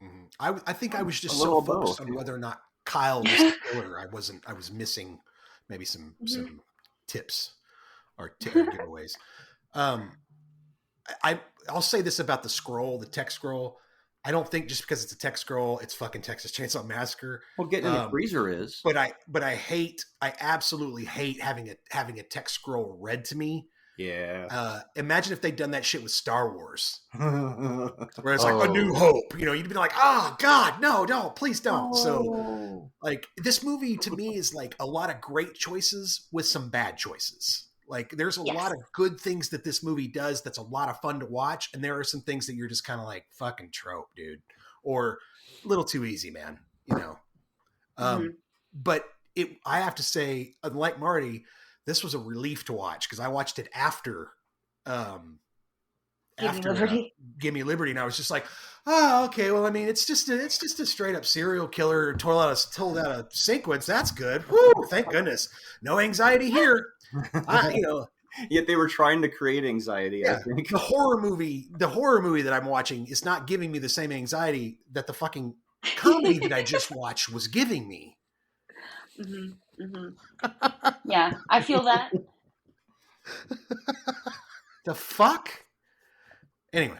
Mm-hmm. I think I was just so focused on whether or not Kyle was the killer. I was missing maybe some tips or giveaways. I'll say this about the text scroll. I don't think just because it's a text scroll, it's fucking Texas Chainsaw Massacre. Well, getting in the freezer is. But I absolutely hate having a text scroll read to me. Yeah. Imagine if they'd done that shit with Star Wars, where it's like A New Hope. You'd be like, oh God, no, please don't. So, like, this movie to me is like a lot of great choices with some bad choices. Like, there's a lot of good things that this movie does that's a lot of fun to watch, and there are some things that you're just kind of like, fucking trope, dude, or a little too easy, man. But I have to say, unlike Marty, this was a relief to watch because I watched it after Give Me Liberty, and I was just like, oh, okay. Well, I mean, it's just a straight up serial killer told out a sequence. That's good. Woo, thank goodness. No anxiety here. Yet they were trying to create anxiety. Yeah. I think the horror movie that I'm watching is not giving me the same anxiety that the fucking comedy that I just watched was giving me. Mm-hmm. Mm-hmm. Yeah, I feel that. The fuck? Anyway.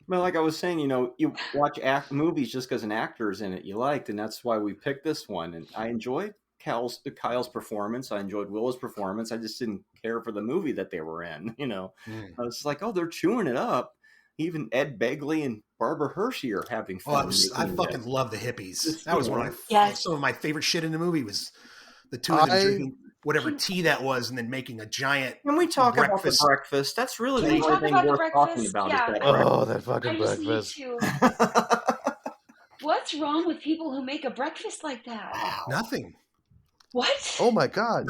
Well, like I was saying, you watch movies just because an actor is in it you liked, and that's why we picked this one. And I enjoyed Kyle's performance. I enjoyed Willow's performance. I just didn't care for the movie that they were in. I was like, oh, they're chewing it up. Even Ed Begley and Barbara Hershey are having fun. I fucking love the hippies. That was some of my favorite shit in the movie was the two of them drinking whatever tea that was and then making a giant Can we talk about the breakfast? That's really the only thing worth talking about. Yeah. That fucking breakfast. What's wrong with people who make a breakfast like that? Wow. Nothing. What? Oh my God.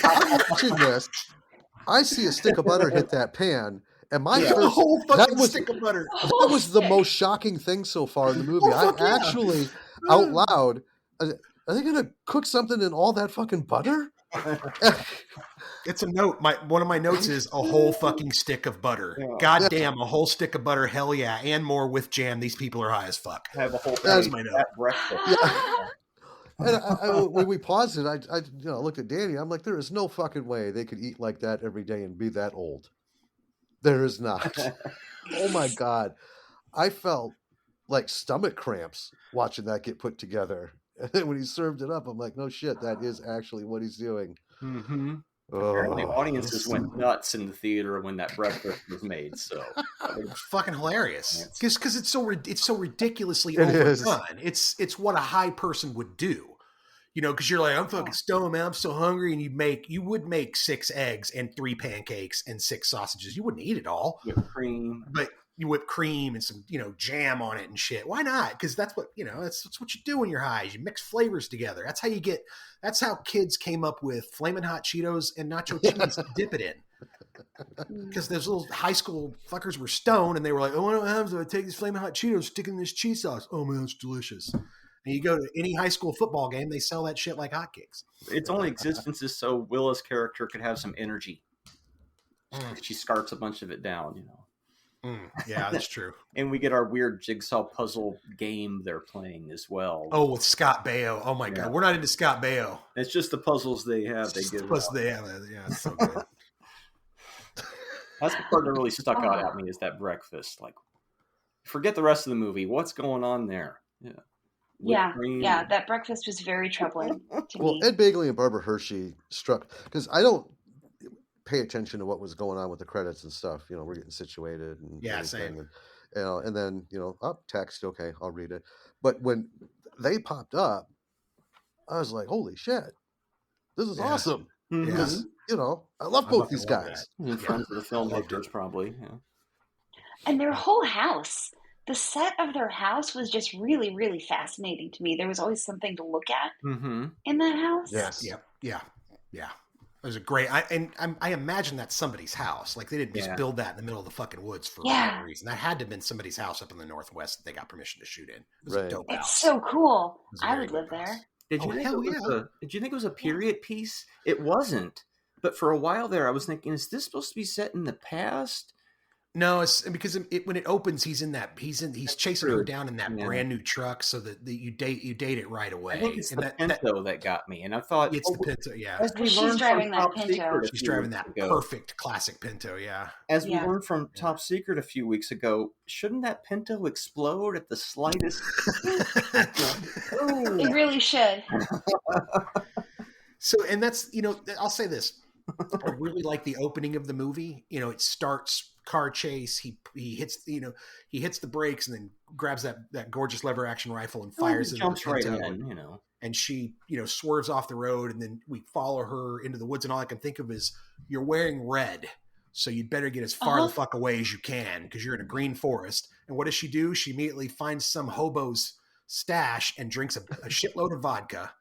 I'm watching this. I see a stick of butter hit that pan. And my first, whole fucking stick of butter. That was the most shocking thing so far in the movie. Actually, out loud, are they going to cook something in all that fucking butter? It's a note. One of my notes is a whole fucking stick of butter. Yeah. God damn, a whole stick of butter. Hell yeah. And more with jam. These people are high as fuck. I have a whole That was my note. at breakfast. And when we paused it, I looked at Danny. I'm like, there is no fucking way they could eat like that every day and be that old. There is not. Oh my God. I felt like stomach cramps watching that get put together. And then when he served it up, I'm like, no shit, that is actually what he's doing. Mm-hmm. Apparently, audiences went nuts in the theater when that breakfast was made. So it's fucking hilarious because it's so ridiculously It overdone. It's what a high person would do, because you're like, I'm fucking stoned, man. I'm so hungry, and you would make 6 eggs and 3 pancakes and 6 sausages. You wouldn't eat it all, whipped cream, but you whip cream and some jam on it and shit. Why not? Because that's what that's what you do when you're high. Is you mix flavors together. That's how kids came up with Flamin' Hot Cheetos and nacho cheese to dip it in. Because those little high school fuckers were stoned and they were like, oh, what happens if I take these Flamin' Hot Cheetos, stick in this cheese sauce? Oh man, that's delicious. And you go to any high school football game, they sell that shit like hotcakes. Its only existence is so Willa's character could have some energy. She scarts a bunch of it down, Yeah, that's true. And we get our weird jigsaw puzzle game they're playing as well. Oh, with Scott Baio. Oh my God, we're not into Scott Baio. It's just the puzzles they have. Yeah, it's so good. That's the part that really stuck out at me is that breakfast. Like, forget the rest of the movie. What's going on there? Yeah. That breakfast was very troubling to me. Ed Begley and Barbara Hershey struck because I don't pay attention to what was going on with the credits and stuff. We're getting situated and same. And then text. Okay, I'll read it. But when they popped up, I was like, holy shit, this is awesome. Because I love both these guys. Friends of the filmmakers, probably. Yeah. And their whole house, the set of their house was just really, really fascinating to me. There was always something to look at in that house. Yes. Yeah. It was a great. I imagine that's somebody's house. Like they didn't just build that in the middle of the fucking woods for whatever reason. That had to have been somebody's house up in the Northwest that they got permission to shoot in. It was a dope house. It's so cool. I would live there. Did you think it was a period piece? It wasn't. But for a while there, I was thinking, is this supposed to be set in the past? No, it's because when it opens, he's chasing her down in that brand new truck, so that you date it right away. I think it's the Pinto that got me, and I thought it's the Pinto. Yeah, she's driving that Pinto. She's driving that perfect classic Pinto. Yeah. As we learned from Top Secret a few weeks ago, shouldn't that Pinto explode at the slightest? It really should. So, and that's I'll say this. I really like the opening of the movie. It starts car chase. He hits the brakes and then grabs that gorgeous lever action rifle and fires it. Jumps right in, and she swerves off the road, and then we follow her into the woods. And all I can think of is you're wearing red, so you'd better get as far the fuck away as you can because you're in a green forest. And what does she do? She immediately finds some hobo's stash and drinks a shitload of vodka.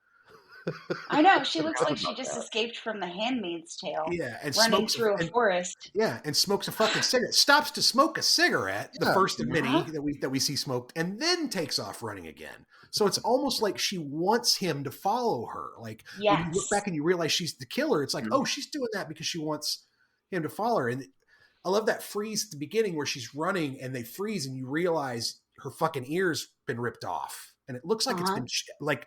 I know. She looks like she just escaped from The Handmaid's Tale. Yeah, and running through a forest. Yeah, and smokes a fucking cigarette. Stops to smoke a cigarette, the first of many that we see smoked, and then takes off running again. So it's almost like she wants him to follow her. Like when you look back and you realize she's the killer, it's like, oh, she's doing that because she wants him to follow her. And I love that freeze at the beginning where she's running and they freeze and you realize her fucking ear's been ripped off, and it looks like it's been like.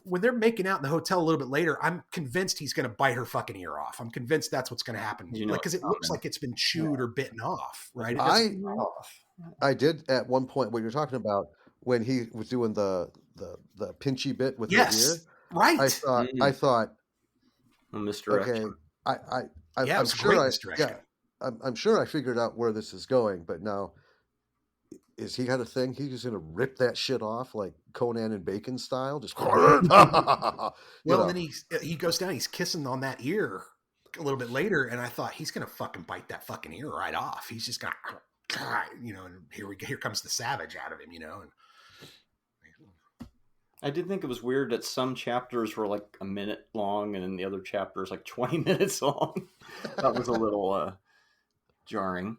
When they're making out in the hotel a little bit later, I'm convinced he's going to bite her fucking ear off. I'm convinced that's what's going to happen. Because it looks like it's been chewed or bitten off, right? I did at one point what you're talking about when he was doing the pinchy bit with her ear. Right. I thought, misdirection. Okay, I'm sure I figured out where this is going, but now. Is he got a thing? He's just gonna rip that shit off like Conan and Bacon style. Just and then he goes down. He's kissing on that ear a little bit later, and I thought he's gonna fucking bite that fucking ear right off. He's just gonna, and here comes the savage out of him, And I did think it was weird that some chapters were like a minute long, and then the other chapters like 20 minutes long. That was a little jarring.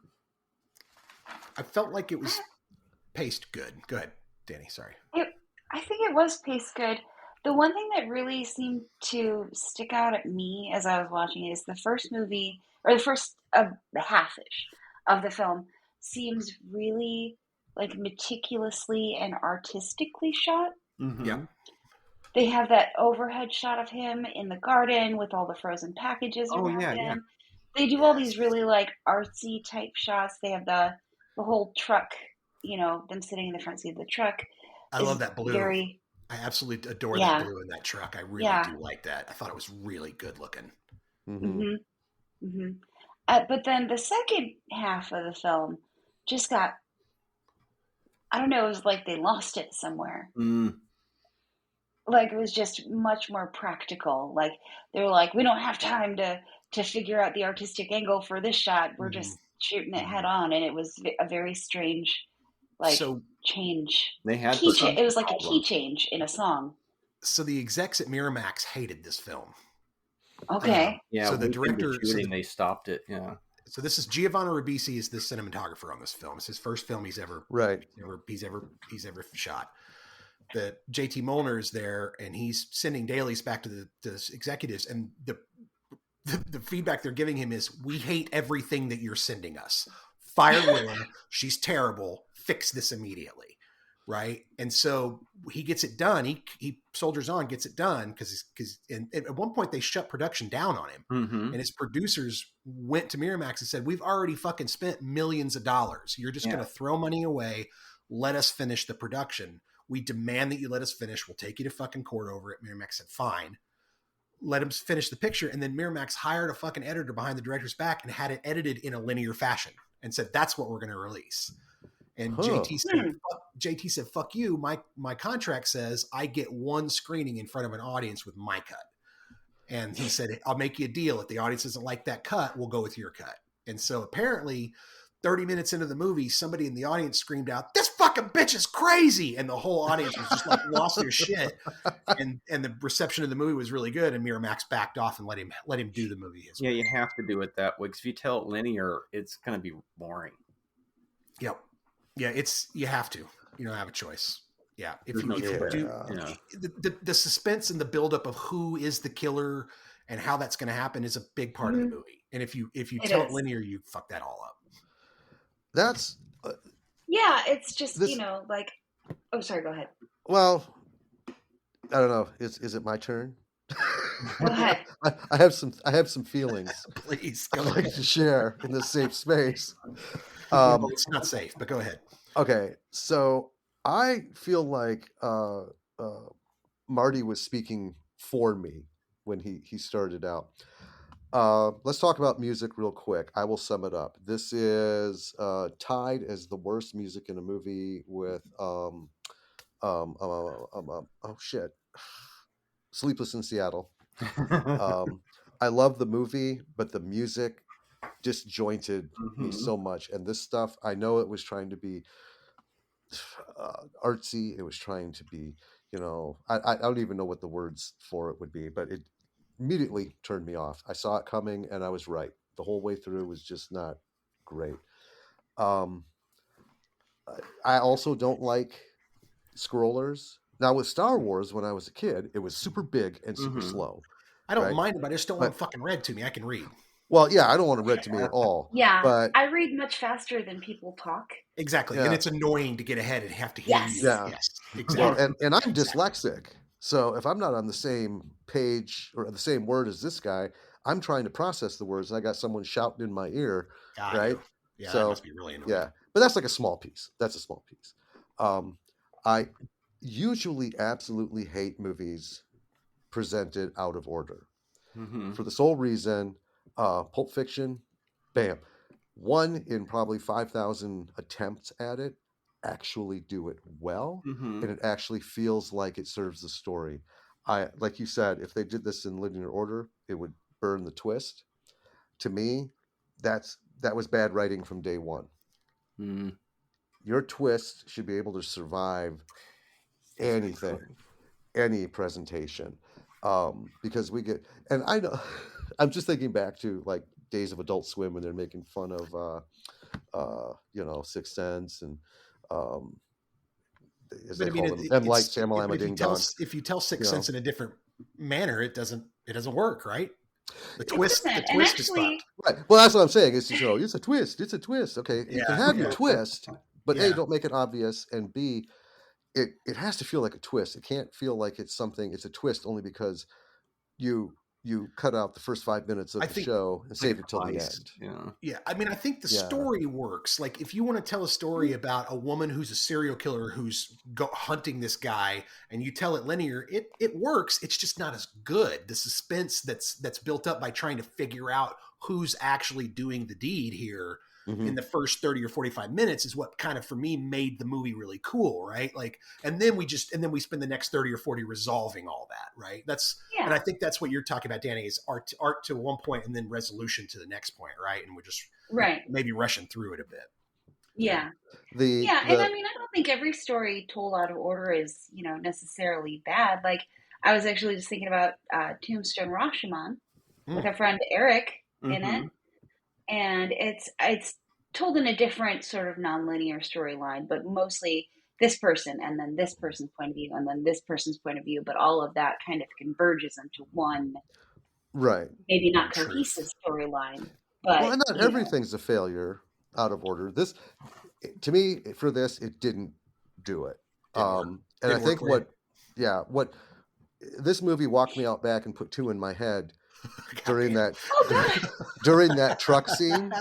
I felt like it was paced good. Go ahead, Danny. Sorry. I think it was paced good. The one thing that really seemed to stick out at me as I was watching it is the first movie, or the first the half-ish of the film, seems really like meticulously and artistically shot. Mm-hmm. Yeah. They have that overhead shot of him in the garden with all the frozen packages around him. Yeah. They do all these really like artsy type shots. They have the whole truck, them sitting in the front seat of the truck. I love that blue. Very, I absolutely adore that blue in that truck. I really do like that. I thought it was really good looking. But then the second half of the film just got, I don't know, it was like they lost it somewhere. Like, it was just much more practical. Like, they were like, we don't have time to figure out the artistic angle for this shot. We're just shooting it head on. And it was a very strange, change. They had it was like a key change in a song. So the execs at Miramax hated this film. Okay. Yeah. So the director, they stopped it. Yeah. So this is Giovanni Ribisi is the cinematographer on this film. It's his first film he's ever he's ever shot. The JT Molnar is there, and he's sending dailies back to the executives, and the feedback they're giving him is, we hate everything that you're sending us. Fire Willa, she's terrible. Fix this immediately, right? And so he gets it done. He soldiers on, gets it done because at one point they shut production down on him, and his producers went to Miramax and said, "We've already fucking spent millions of dollars. You're just going to throw money away. Let us finish the production. We demand that you let us finish. We'll take you to fucking court over it." Miramax said, fine. Let him finish the picture. And then Miramax hired a fucking editor behind the director's back and had it edited in a linear fashion and said, that's what we're going to release. And JT said, fuck you. My contract says I get one screening in front of an audience with my cut. And he said, I'll make you a deal. If the audience doesn't like that cut, we'll go with your cut. And so apparently 30 minutes into the movie, somebody in the audience screamed out, "This fucking bitch is crazy!" And the whole audience was just like lost their shit. And the reception of the movie was really good. And Miramax backed off and let him do the movie his way. You have to do it that way because if you tell it linear, it's going to be boring. Yep. Yeah, you have to. You don't have a choice. Yeah. The suspense and the buildup of who is the killer and how that's going to happen is a big part of the movie. And if you tell it linear, you fuck that all up. That's it's just oh, sorry, go ahead. Well, I don't know, is it my turn? Go ahead. I have some feelings. Please I'd like to share in this safe space. It's not safe, but go ahead. Okay, so I feel like Marty was speaking for me when he started out. Let's talk about music real quick. I will sum it up. This is tied as the worst music in a movie with Sleepless in Seattle. I love the movie, but the music disjointed me so much. And this stuff, I know it was trying to be artsy. It was trying to be, I don't even know what the words for it would be, but it immediately turned me off. I saw it coming and I was right. The whole way through was just not great. I also don't like scrollers. Now with Star Wars, when I was a kid, it was super big and super slow. I don't mind it, but I just don't want fucking read to me. I can read. Well, yeah, I don't want it read to me at all. Yeah, but I read much faster than people talk. Exactly, and it's annoying to get ahead and have to hear you. Yeah. Yes, exactly. Well, and I'm dyslexic. So if I'm not on the same page or the same word as this guy, I'm trying to process the words. And I got someone shouting in my ear, right? Yeah, so, that must be really annoying. Yeah, but that's like a small piece. That's a small piece. I usually absolutely hate movies presented out of order for the sole reason, Pulp Fiction, bam, 1 in probably 5,000 attempts at it actually do it well, and it actually feels like it serves the story. Like you said, if they did this in linear order, it would burn the twist. To me, that was bad writing from day one. Your twist should be able to survive anything, any presentation, because we get, and I know, I'm just thinking back to like days of Adult Swim when they're making fun of Sixth Sense and as they call them, M. Light Shamalama Ding Dong. If you tell Sixth Sense in a different manner, it doesn't work, right? The twist is fucked. Right. Well, that's what I'm saying. It's it's a twist. It's a twist. Okay, you can have your twist, but A, don't make it obvious, and B, it has to feel like a twist. It can't feel like it's a twist only because you cut out the first 5 minutes of the show and save it till the end. Yeah. I mean, I think the story works. Like, if you want to tell a story about a woman who's a serial killer who's hunting this guy, and you tell it linear, it works. It's just not as good. The suspense that's built up by trying to figure out who's actually doing the deed here in the first 30 or 45 minutes is what kind of, for me, made the movie really cool, right? Like, and then we spend the next 30 or 40 resolving all that, right? And I think that's what you're talking about, Danny, is art to one point and then resolution to the next point, right? And we're just maybe rushing through it a bit. Yeah. And I mean, I don't think every story told out of order is, necessarily bad. Like, I was actually just thinking about Tombstone Rashomon with our friend Eric in it. And it's told in a different sort of nonlinear storyline, but mostly this person and then this person's point of view and then this person's point of view, but all of that kind of converges into one, maybe not cohesive storyline. But and not everything's a failure out of order. This, to me, for this, it didn't do it. And I think what this movie walked me out back and put two in my head during that truck scene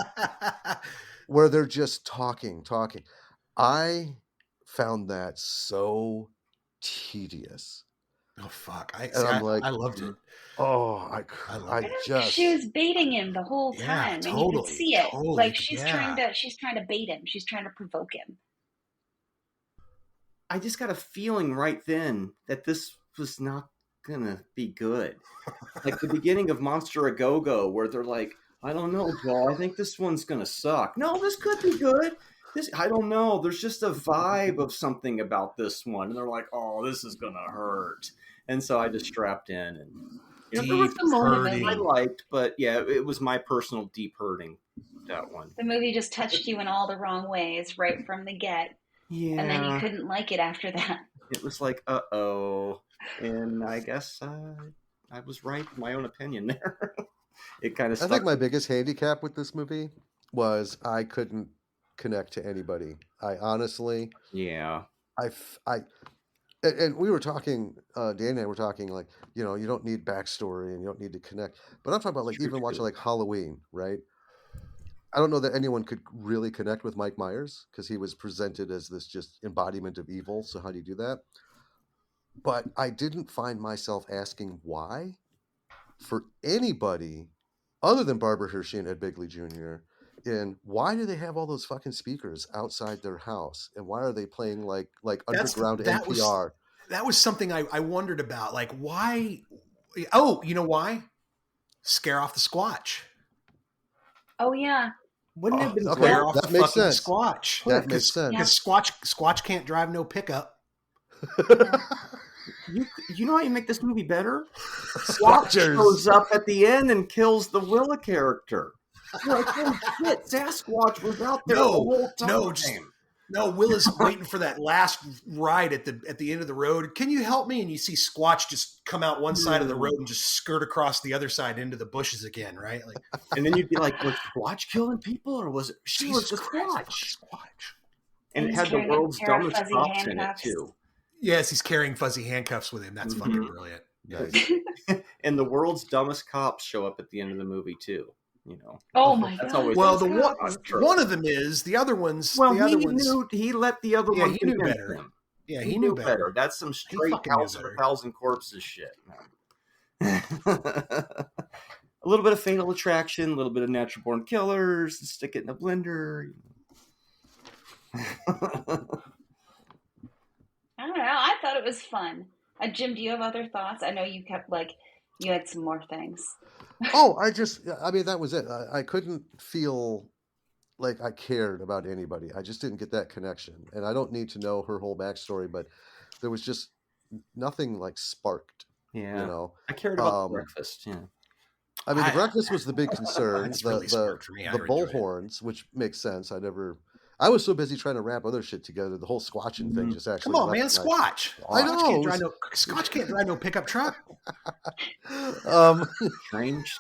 where they're just talking. I found that so tedious. Oh fuck! I loved it. Oh, I just. She was baiting him the whole time, and you could see it. Like she's trying to bait him. She's trying to provoke him. I just got a feeling right then that this was not gonna be good. Like the beginning of Monster A Go-Go, where they're like, I don't know, Joel, I think this one's gonna suck. No, this could be good. I don't know. There's just a vibe of something about this one. And they're like, oh, this is gonna hurt. And so I just strapped in, and there was some moments I liked, but it was my personal deep hurting, that one. The movie just touched you in all the wrong ways right from the get. Yeah. And then you couldn't like it after that. It was like, uh-oh. And I guess I was right in my own opinion there. It kind of stuck. I think my biggest handicap with this movie was I couldn't connect to anybody. I honestly... Yeah. And we were talking, Dan and I were talking, like, you don't need backstory and you don't need to connect. But I'm talking about, like, even watching, like, Halloween, right? I don't know that anyone could really connect with Mike Myers because he was presented as this just embodiment of evil. So how do you do that? But I didn't find myself asking why for anybody other than Barbara Hershey and Ed Begley Jr. And why do they have all those fucking speakers outside their house? And why are they playing like underground NPR? That was something I wondered about. Like, why? Oh, you know why? Scare off the Squatch. Oh, yeah. Wouldn't it have been scare off that the makes fucking sense. Squatch? That makes sense. Because Squatch can't drive no pickup. You know how you make this movie better? Squatch shows up at the end and kills the Willa character. You're like, oh shit, Sasquatch was out there the whole time. No, Willa's waiting for that last ride at the end of the road. Can you help me? And you see Squatch just come out one side of the road and just skirt across the other side into the bushes again, right? Like, and then you'd be like, was Squatch killing people, or was it? She was the Squatch. And it had the world's dumbest cops in it too. Yes, he's carrying fuzzy handcuffs with him. That's fucking brilliant. Nice. And the world's dumbest cops show up at the end of the movie too. Oh my god! Well, one of them is. The other ones. Well, he let the other one. He knew better. Him. Yeah, he knew better. That's some straight House of a Thousand Corpses shit. A little bit of Fatal Attraction, a little bit of Natural Born Killers. Stick it in a blender. I don't know. I thought it was fun. Jim, do you have other thoughts? I know you kept you had some more things. That was it. I couldn't feel like I cared about anybody. I just didn't get that connection. And I don't need to know her whole backstory, but there was just nothing sparked. Yeah. I cared about the breakfast. Yeah. I mean, the breakfast was the big concern. The bullhorns, which makes sense. I never I was so busy trying to wrap other shit together. The whole squatching thing just actually. Come on, man, Squatch. I know. Squatch can't drive no pickup truck. Strange.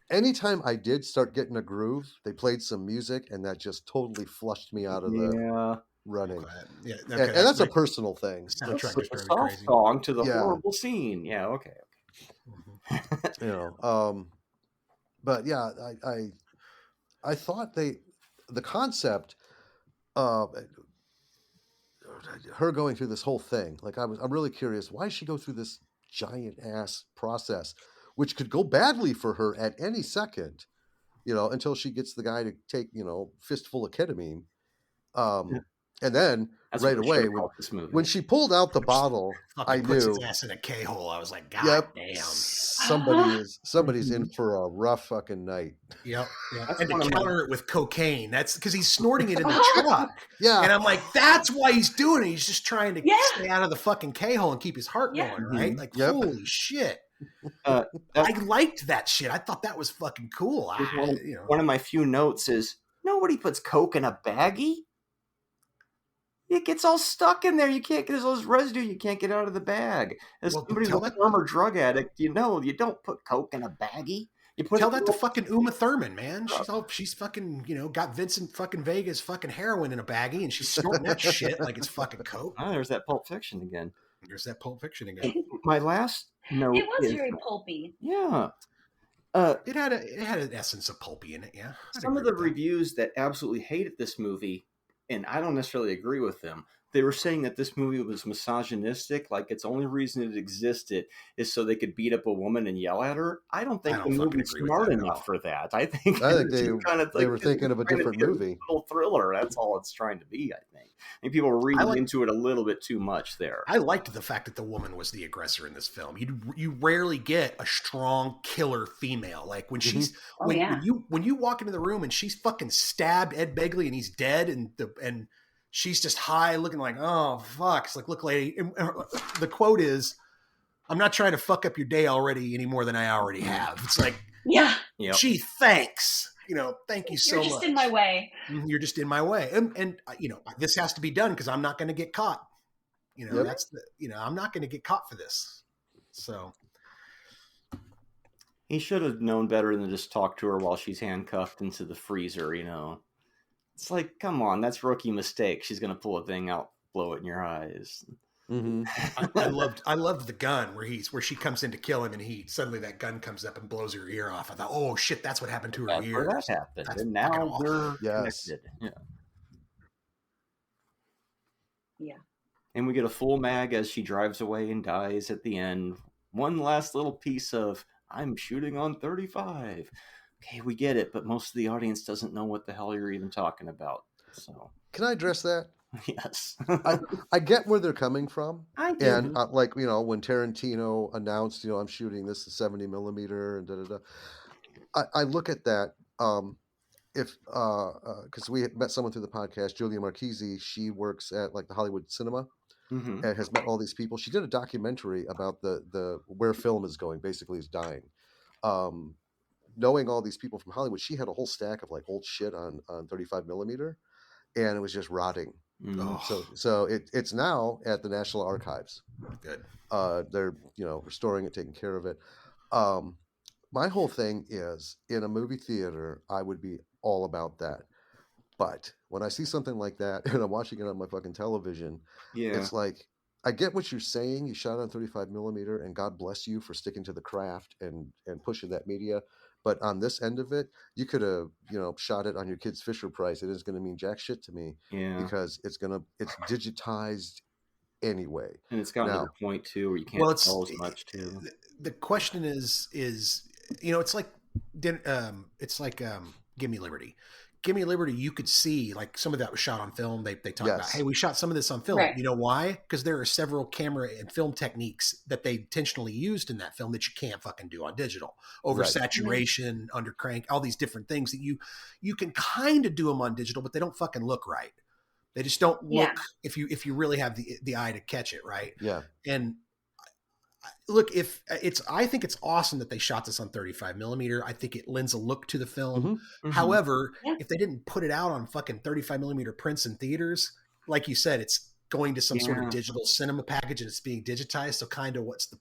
Anytime I did start getting a groove, they played some music, and that just totally flushed me out of the running. Yeah, and that's a personal thing. Soundtrack is a soft song to the horrible scene. Yeah, okay. But yeah, I thought the concept of her going through this whole thing, like I'm really curious, why does she go through this giant ass process, which could go badly for her at any second, until she gets the guy to take, fistful of ketamine. And then right away, when she pulled out the bottle, I knew puts his ass in a K-hole. I was like, God damn. Somebody's in for a rough fucking night. Yep. And to counter it with cocaine, that's because he's snorting it in the truck. Yeah. And I'm like, that's why he's doing it. He's just trying to stay out of the fucking K-hole and keep his heart going, right? Like, holy shit. I liked that shit. I thought that was fucking cool. One of my few notes is, nobody puts coke in a baggie. It gets all stuck in there. You can't get those residue. You can't get out of the bag. As somebody who's a former drug addict, you don't put coke in a baggie. Tell that to fucking Uma Thurman, man. She's fucking, got Vincent fucking Vega's fucking heroin in a baggie, and she's snorting that shit like it's fucking coke. Oh, there's that Pulp Fiction again. My last note. It was very pulpy. Yeah. It had an essence of pulpy in it. Yeah. Some of the reviews that absolutely hated this movie, and I don't necessarily agree with them, they were saying that this movie was misogynistic, like its only reason it existed is so they could beat up a woman and yell at her. I don't think the movie's smart enough for that. I think they were thinking of a different movie. A little thriller, that's all it's trying to be, I think. I think people were reading into it a little bit too much there. I liked the fact that the woman was the aggressor in this film. You rarely get a strong killer female. Like when she's when you walk into the room and she's fucking stabbed Ed Begley and he's dead and she's just high looking like, oh, fuck. It's like, look, lady. And the quote is, I'm not trying to fuck up your day already any more than I already have. It's like, gee, thanks. Thank you so much. You're just in my way. You're just in my way. And this has to be done because I'm not going to get caught. That's I'm not going to get caught for this. So. He should have known better than to just talk to her while she's handcuffed into the freezer, It's like, come on, that's rookie mistake. She's gonna pull a thing out, blow it in your eyes. Mm-hmm. I loved the gun where she comes in to kill him, and suddenly that gun comes up and blows her ear off. I thought, oh shit, that's what happened to her ear. That happened, and now they're connected. Yeah. And we get a full mag as she drives away and dies at the end. One last little piece of I'm shooting on 35. Okay, we get it, but most of the audience doesn't know what the hell you're even talking about. So, can I address that? Yes. I get where they're coming from. I do. And when Tarantino announced, I'm shooting this at 70 millimeter and I look at that. Because we had met someone through the podcast, Julia Marchese, she works at like the Hollywood Cinema and has met all these people. She did a documentary about the where film is going, basically is dying. Knowing all these people from Hollywood, she had a whole stack of like old shit on 35 millimeter, and it was just rotting. So it's now at the National Archives. Good. They're restoring it, taking care of it. My whole thing is, in a movie theater, I would be all about that. But when I see something like that and I'm watching it on my fucking television, it's like, I get what you're saying. You shot on 35 millimeter, and God bless you for sticking to the craft and pushing that media. But on this end of it, you could have, shot it on your kid's Fisher Price. It is going to mean jack shit to me because it's digitized anyway. And it's gotten to the point too where you can't tell as much too. The question is it's like Give Me Liberty. Give Me Liberty, you could see like some of that was shot on film. They talk about, hey, we shot some of this on film. Right. You know why? Because there are several camera and film techniques that they intentionally used in that film that you can't fucking do on digital. Oversaturation, under crank, all these different things that you can kind of do them on digital, but they don't fucking look right. They just don't look if you really have the eye to catch it, right? Yeah. And look, I think it's awesome that they shot this on 35 millimeter. I think it lends a look to the film. Mm-hmm. However, if they didn't put it out on fucking 35 millimeter prints in theaters, like you said, it's going to some sort of digital cinema package and it's being digitized. So kind of what's the,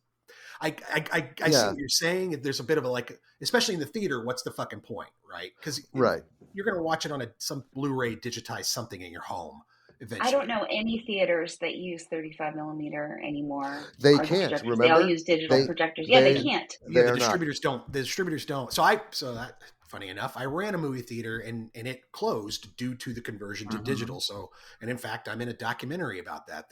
I see what you're saying. If there's a bit of a, like, especially in the theater, what's the fucking point, right? Because you're going to watch it on some Blu-ray digitized something in your home. Eventually. I don't know any theaters that use 35 millimeter anymore. They can't. Remember, they all use digital projectors. They can't. Yeah, the distributors don't. The distributors don't. So that, funny enough, I ran a movie theater and it closed due to the conversion to digital. So, and in fact, I'm in a documentary about that.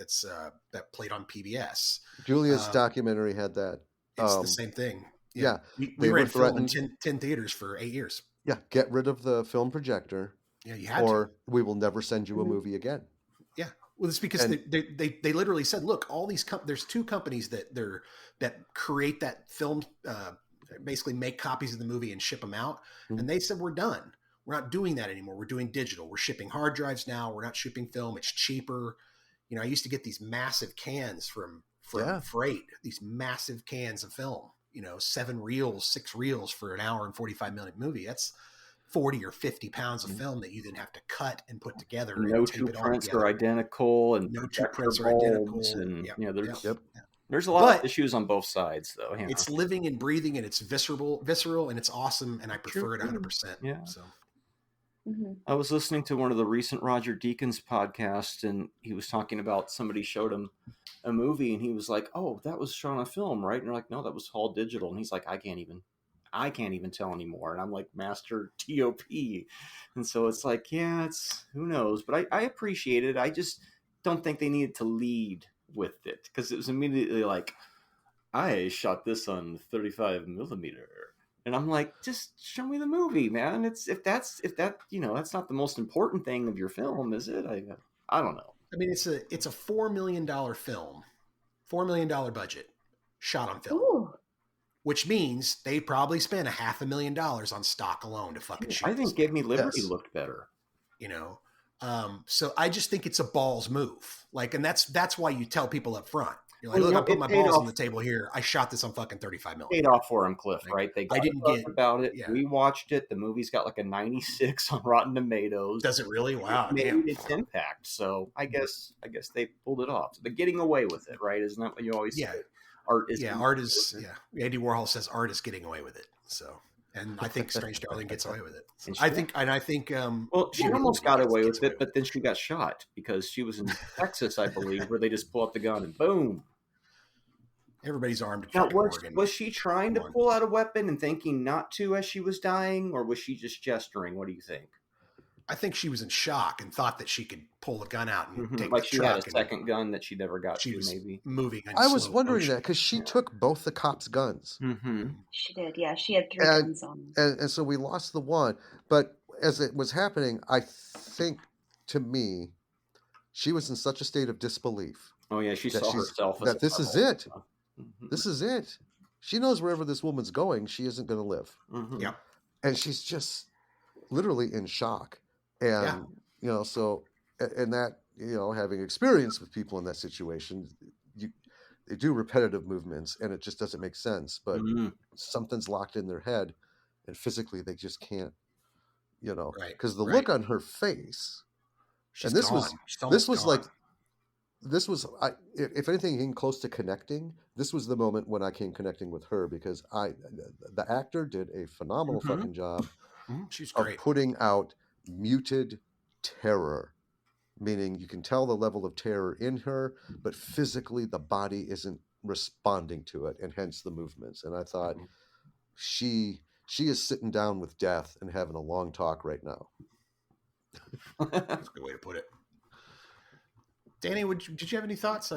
That played on PBS. Julia's documentary had that. It's the same thing. Yeah, we ran film in 10 theaters for 8 years. Yeah, get rid of the film projector. Yeah, you had or we will never send you a movie again. Yeah, well, it's because they literally said, look, all these there's 2 companies that create that film, basically make copies of the movie and ship them out, and they said, we're done. We're not doing that anymore. We're doing digital. We're shipping hard drives now. We're not shipping film. It's cheaper. You know, I used to get these massive cans from freight, these massive cans of film. You know, 7 reels, 6 reels for an hour and 45-minute movie. That's 40 or 50 pounds of film that you then have to cut and put together. No two prints are identical, and no two prints are identical. And there's a lot of issues on both sides, though. You know. It's living and breathing, and it's visceral, and it's awesome, and I prefer it 100%. Yeah. So. I was listening to one of the recent Roger Deakins podcasts, and he was talking about somebody showed him a movie, and he was like, "Oh, that was shot on film, right?" And you're like, "No, that was all digital." And he's like, I can't even tell anymore. And I'm like, master TOP. And so it's like, yeah, it's, who knows? But I appreciate it. I just don't think they needed to lead with it, because it was immediately like, I shot this on 35 millimeter. And I'm like, just show me the movie, man. It's if that, that's not the most important thing of your film, is it? I don't know. I mean, it's a $4 million film, $4 million budget, shot on film. Ooh. Which means they probably spent $500,000 on stock alone to fucking shoot. I think Give Me Liberty looked better. You know, so I just think it's a balls move. Like, and that's why you tell people up front. You're like, look, I put my balls on the table here. I shot this on fucking 35 millimeter. Paid off for him, Cliff, right? I didn't get about it. Yeah. We watched it. The movie's got like a 96 on Rotten Tomatoes. Does it really? Wow. It made its impact. So I guess they pulled it off. They're getting away with it, right? Isn't that what you always say? Art is Andy Warhol says art is getting away with it. So, and I think Strange Darling gets away with it. So I think well, she almost got away with it, but then she got shot because she was in Texas, I believe, where they just pull out the gun and boom. Everybody's armed. Now, was she trying to pull out a weapon and thinking not to as she was dying, or was she just gesturing? What do you think? I think she was in shock and thought that she could pull a gun out and take like the she truck. had a second gun that she never got she to, was maybe. Moving. I was wondering that because she took both the cops' guns. Mm-hmm. She did, yeah. She had 3 guns on. And so we lost the one. But as it was happening, I think, to me, she was in such a state of disbelief. Oh, yeah, she saw herself. That this is it. Mm-hmm. This is it. She knows wherever this woman's going, she isn't going to live. Mm-hmm. Yeah. And she's just literally in shock. And, so, and that, having experience with people in that situation, they do repetitive movements and it just doesn't make sense, but something's locked in their head and physically they just can't, because the look on her face, and this was if anything came close to connecting, this was the moment when I came connecting with her, because the actor did a phenomenal fucking job She's great. of putting out muted terror, meaning you can tell the level of terror in her, but physically the body isn't responding to it, and hence the movements. And I thought she is sitting down with death and having a long talk right now. That's a good way to put it. Danny, did you have any thoughts?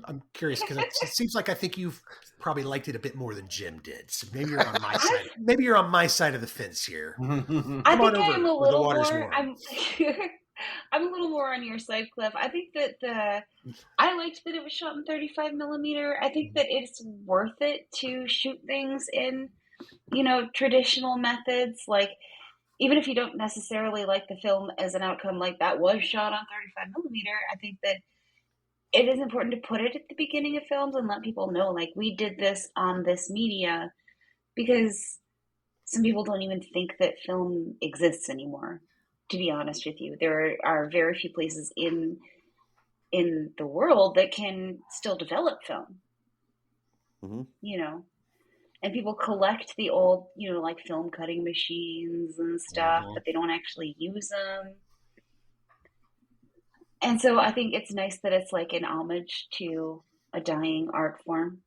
I'm curious because it seems like I think you've probably liked it a bit more than Jim did. So maybe you're on my side. Maybe you're on my side of the fence here. I think I'm a little more. I'm a little more on your side, Cliff. I think that I liked that it was shot in 35 millimeter. I think that it's worth it to shoot things in, traditional methods. Like, even if you don't necessarily like the film as an outcome, like that was shot on 35 millimeter, I think that it is important to put it at the beginning of films and let people know, like, we did this on this media, because some people don't even think that film exists anymore, to be honest with you. There are very few places in the world that can still develop film. You know, and people collect the old, you know, like film cutting machines and stuff, but they don't actually use them. And so I think it's nice that it's like an homage to a dying art form.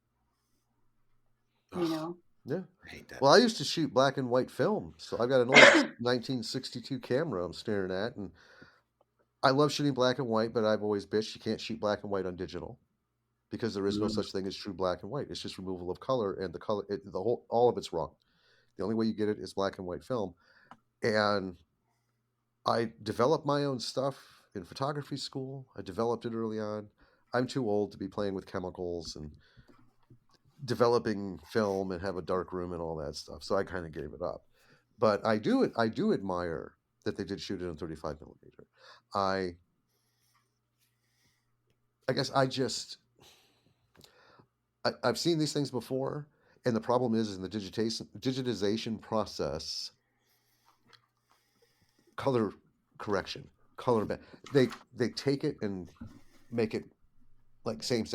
You know? Yeah. I hate that. Well, I used to shoot black and white film, so I've got an old 1962 camera I'm staring at, and I love shooting black and white, but I've always bitched you can't shoot black and white on digital because there is no such thing as true black and white. It's just removal of color, and the color, all of it's wrong. The only way you get it is black and white film. And I developed my own stuff in photography school. I developed it early on. I'm too old to be playing with chemicals and developing film and have a dark room and all that stuff. So I kind of gave it up. But I do admire that they did shoot it in 35 millimeter. I guess I've seen these things before, and the problem is in the digitization process, color correction, they take it and make it like same.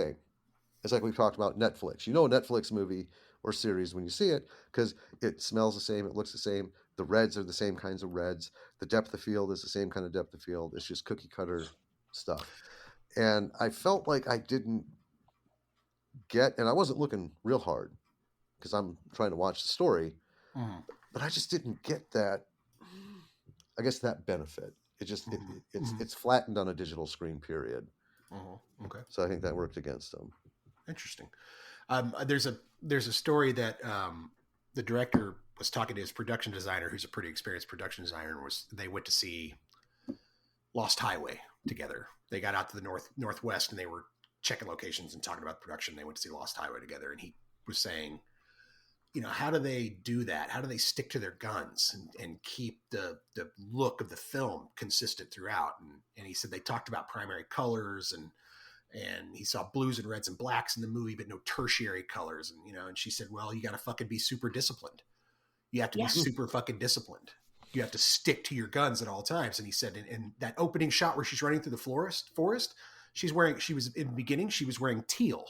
It's like we've talked about Netflix. You know a Netflix movie or series when you see it because it smells the same, it looks the same, the reds are the same kinds of reds, the depth of field is the same kind of depth of field. It's just cookie cutter stuff. And I felt like I didn't get, and I wasn't looking real hard because I'm trying to watch the story, but I just didn't get that, I guess, that benefit. It just, it's flattened on a digital screen, period. Okay. So I think that worked against them. Interesting. There's a story that the director was talking to his production designer, who's a pretty experienced production designer, and they went to see Lost Highway together. They got out to the northwest and they were checking locations and talking about production. They went to see Lost Highway together, and he was saying, you know, how do they do that? How do they stick to their guns and keep the look of the film consistent throughout? And he said they talked about primary colors and he saw blues and reds and blacks in the movie, but no tertiary colors. And, you know, and she said, well, you got to fucking be super disciplined. You have to be super fucking disciplined. You have to stick to your guns at all times. And he said, in that opening shot where she's running through the forest, she was in the beginning, she was wearing teal.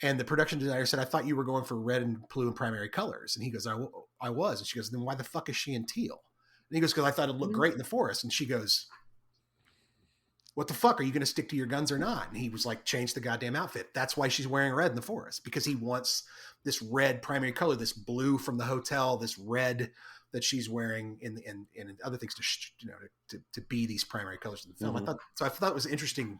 And the production designer said, I thought you were going for red and blue and primary colors. And he goes, I was. And she goes, then why the fuck is she in teal? And he goes, because I thought it'd look great in the forest. And she goes, what the fuck? Are you going to stick to your guns or not? And he was like, change the goddamn outfit. That's why she's wearing red in the forest, because he wants this red primary color, this blue from the hotel, this red that she's wearing in other things to be these primary colors in the film. I thought it was interesting.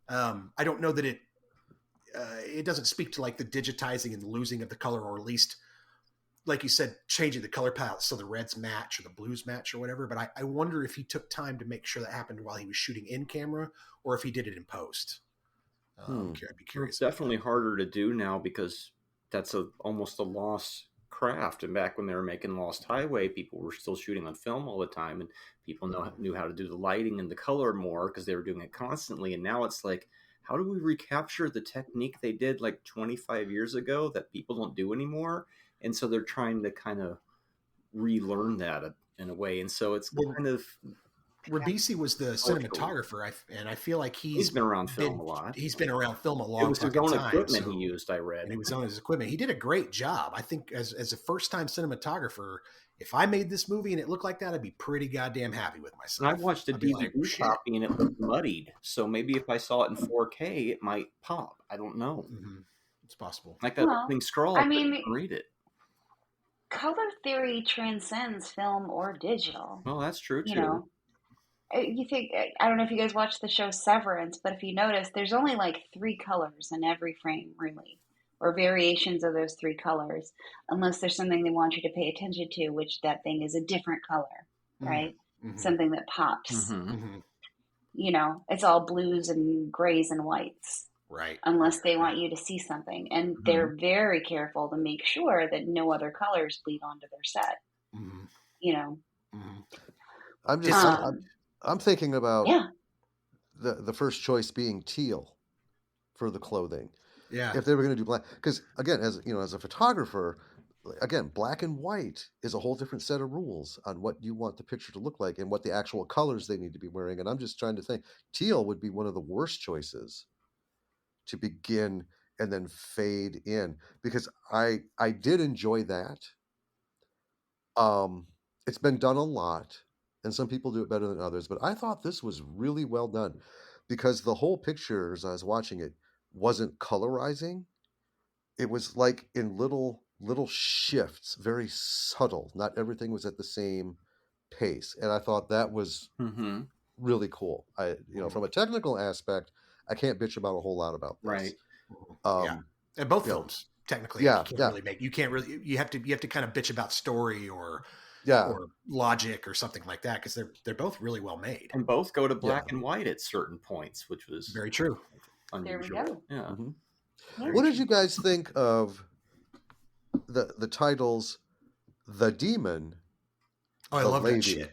I don't know that it doesn't speak to like the digitizing and losing of the color, or at least, like you said, changing the color palette so the reds match or the blues match or whatever. But I wonder if he took time to make sure that happened while he was shooting in camera, or if he did it in post. I'd be curious. It's definitely harder to do now because that's almost a lost craft. And back when they were making Lost Highway, people were still shooting on film all the time, and people knew how to do the lighting and the color more because they were doing it constantly. And now it's like, how do we recapture the technique they did like 25 years ago that people don't do anymore? And so they're trying to kind of relearn that in a way. And so it's kind of... Ribisi was the cinematographer, and I feel like he's been around film a lot. He's been around film a long time. It was his own equipment he used, I read. And he was on his equipment. He did a great job. I think as a first-time cinematographer, if I made this movie and it looked like that, I'd be pretty goddamn happy with myself. And I watched a DVD copy and it looked muddied. So maybe if I saw it in 4K, it might pop. I don't know. Mm-hmm. It's possible. Like that thing scroll, I mean, read it. Color theory transcends film or digital. Well, that's true too. You know, you think, I don't know if you guys watched the show Severance, but if you notice, there's only like 3 colors in every frame, really, or variations of those 3 colors, unless there's something they want you to pay attention to, which that thing is a different color, right? Mm-hmm. Something that pops. Mm-hmm. You know, it's all blues and grays and whites. Right. Unless they want you to see something. And they're very careful to make sure that no other colors bleed onto their set. Mm-hmm. You know? Mm-hmm. I'm thinking about the first choice being teal. for the clothing. Yeah. If they were going to do black, because again, as a photographer, again, black and white is a whole different set of rules on what you want the picture to look like and what the actual colors they need to be wearing. And I'm just trying to think, teal would be one of the worst choices to begin and then fade in, because I did enjoy that. It's been done a lot, and some people do it better than others, but I thought this was really well done, because the whole picture, as I was watching it, wasn't colorizing. It was like in little shifts, very subtle. Not everything was at the same pace, and I thought that was really cool. From a technical aspect, I can't bitch about a whole lot about this. Right. Yeah. And both films, technically, you have to kind of bitch about story or logic or something like that, because they're both really well made. And both go to black and white at certain points, which was very true. Unusual. There we go. Yeah. Mm-hmm. What did you guys think of the titles The Demon? Oh, I love Lady. that shit.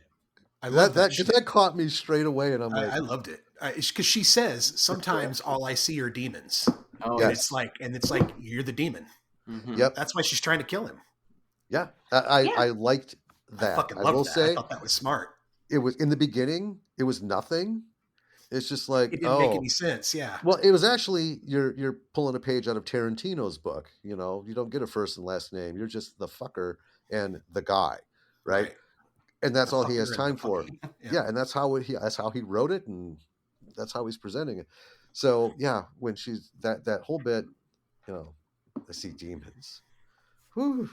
I love that shit. That caught me straight away, and I loved it. Because she says, sometimes all I see are demons. Oh, and it's like you're the demon. Mm-hmm. Yep. That's why she's trying to kill him. Yeah. I liked that. I fucking loved that. I thought that was smart. It was, in the beginning, it was nothing. It's just like, it didn't make any sense. Yeah. Well, it was actually, you're pulling a page out of Tarantino's book. You don't get a first and last name. You're just the fucker and the guy, right? And that's all he has time for. Yeah, and that's how he wrote it, and that's how he's presenting it. So yeah, when she's that whole bit, I see demons. Whew.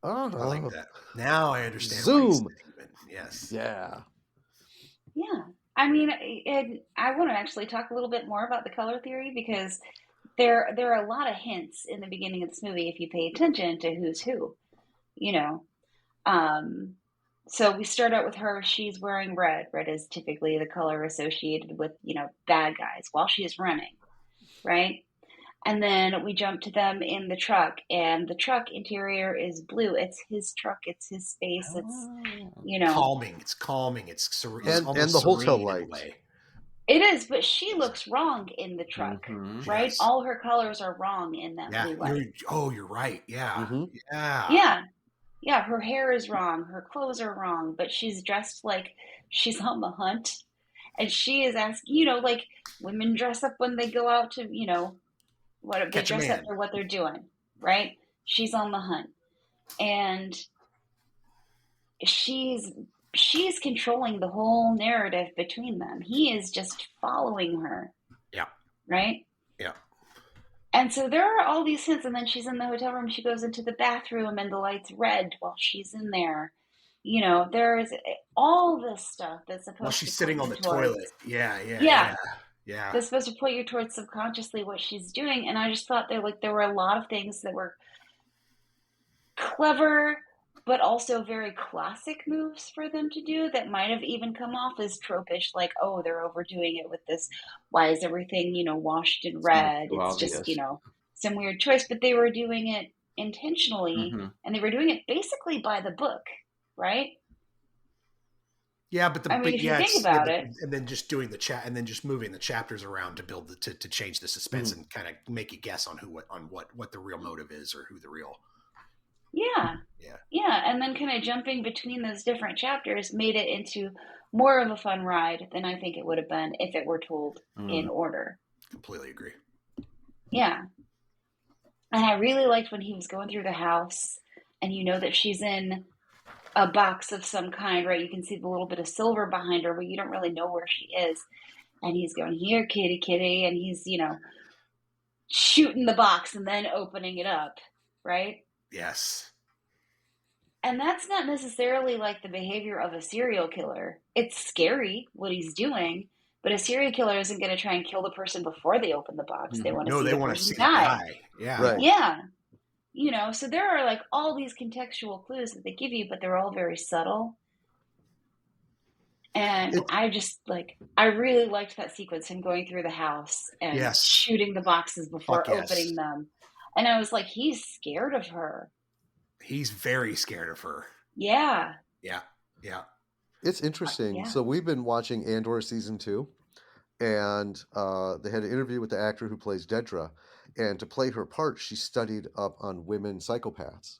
I like that. Now I understand. Zoom. Yes. Yeah. Yeah. I mean, I want to actually talk a little bit more about the color theory, because there are a lot of hints in the beginning of this movie if you pay attention to who's who, So we start out with her. She's wearing red. Red is typically the color associated with, bad guys while she is running, right? And then we jump to them in the truck, and the truck interior is blue. It's his truck. It's his space. It's, calming. It's calming. It's and the hotel light. It is, but she looks wrong in the truck, right? Yes. All her colors are wrong in that blue light. You're right. Yeah. Mm-hmm. Yeah. Yeah, her hair is wrong. Her clothes are wrong, but she's dressed like she's on the hunt. And she is asking, like women dress up when they go out to, they dress up for what they're doing, right? She's on the hunt. And she's controlling the whole narrative between them. He is just following her. Yeah. Right? Yeah. And so there are all these hints, and then she's in the hotel room. She goes into the bathroom, and the light's red while she's in there. There's all this stuff that's supposed to. While she's sitting on the toilet. Yeah. That's supposed to put you towards subconsciously what she's doing, and I just thought there were a lot of things that were clever, but also very classic moves for them to do that might have even come off as tropish, like, oh, they're overdoing it with this. Why is everything, washed in red? It's just, some weird choice. But they were doing it intentionally, and they were doing it basically by the book, right? Yeah, but if you think about it, and then just doing the chat, and then just moving the chapters around to build to change the suspense and kind of make you guess on what the real motive is, or who the real. Yeah, and then kind of jumping between those different chapters made it into more of a fun ride than I think it would have been if it were told in order. Completely agree. Yeah. And I really liked when he was going through the house, and that she's in a box of some kind, right? You can see the little bit of silver behind her, but you don't really know where she is. And he's going, here, kitty, kitty, and he's, shooting the box and then opening it up, right? Yes. And that's not necessarily like the behavior of a serial killer. It's scary what he's doing, but a serial killer isn't going to try and kill the person before they open the box. They want to see the person die. Yeah. Right. Yeah. So there are like all these contextual clues that they give you, but they're all very subtle. And I really liked that sequence, him going through the house and shooting the boxes before opening them. And I was like, he's scared of her. He's very scared of her. Yeah. Yeah. It's interesting. So we've been watching Andor season 2, and they had an interview with the actor who plays Dedra, and to play her part, she studied up on women psychopaths.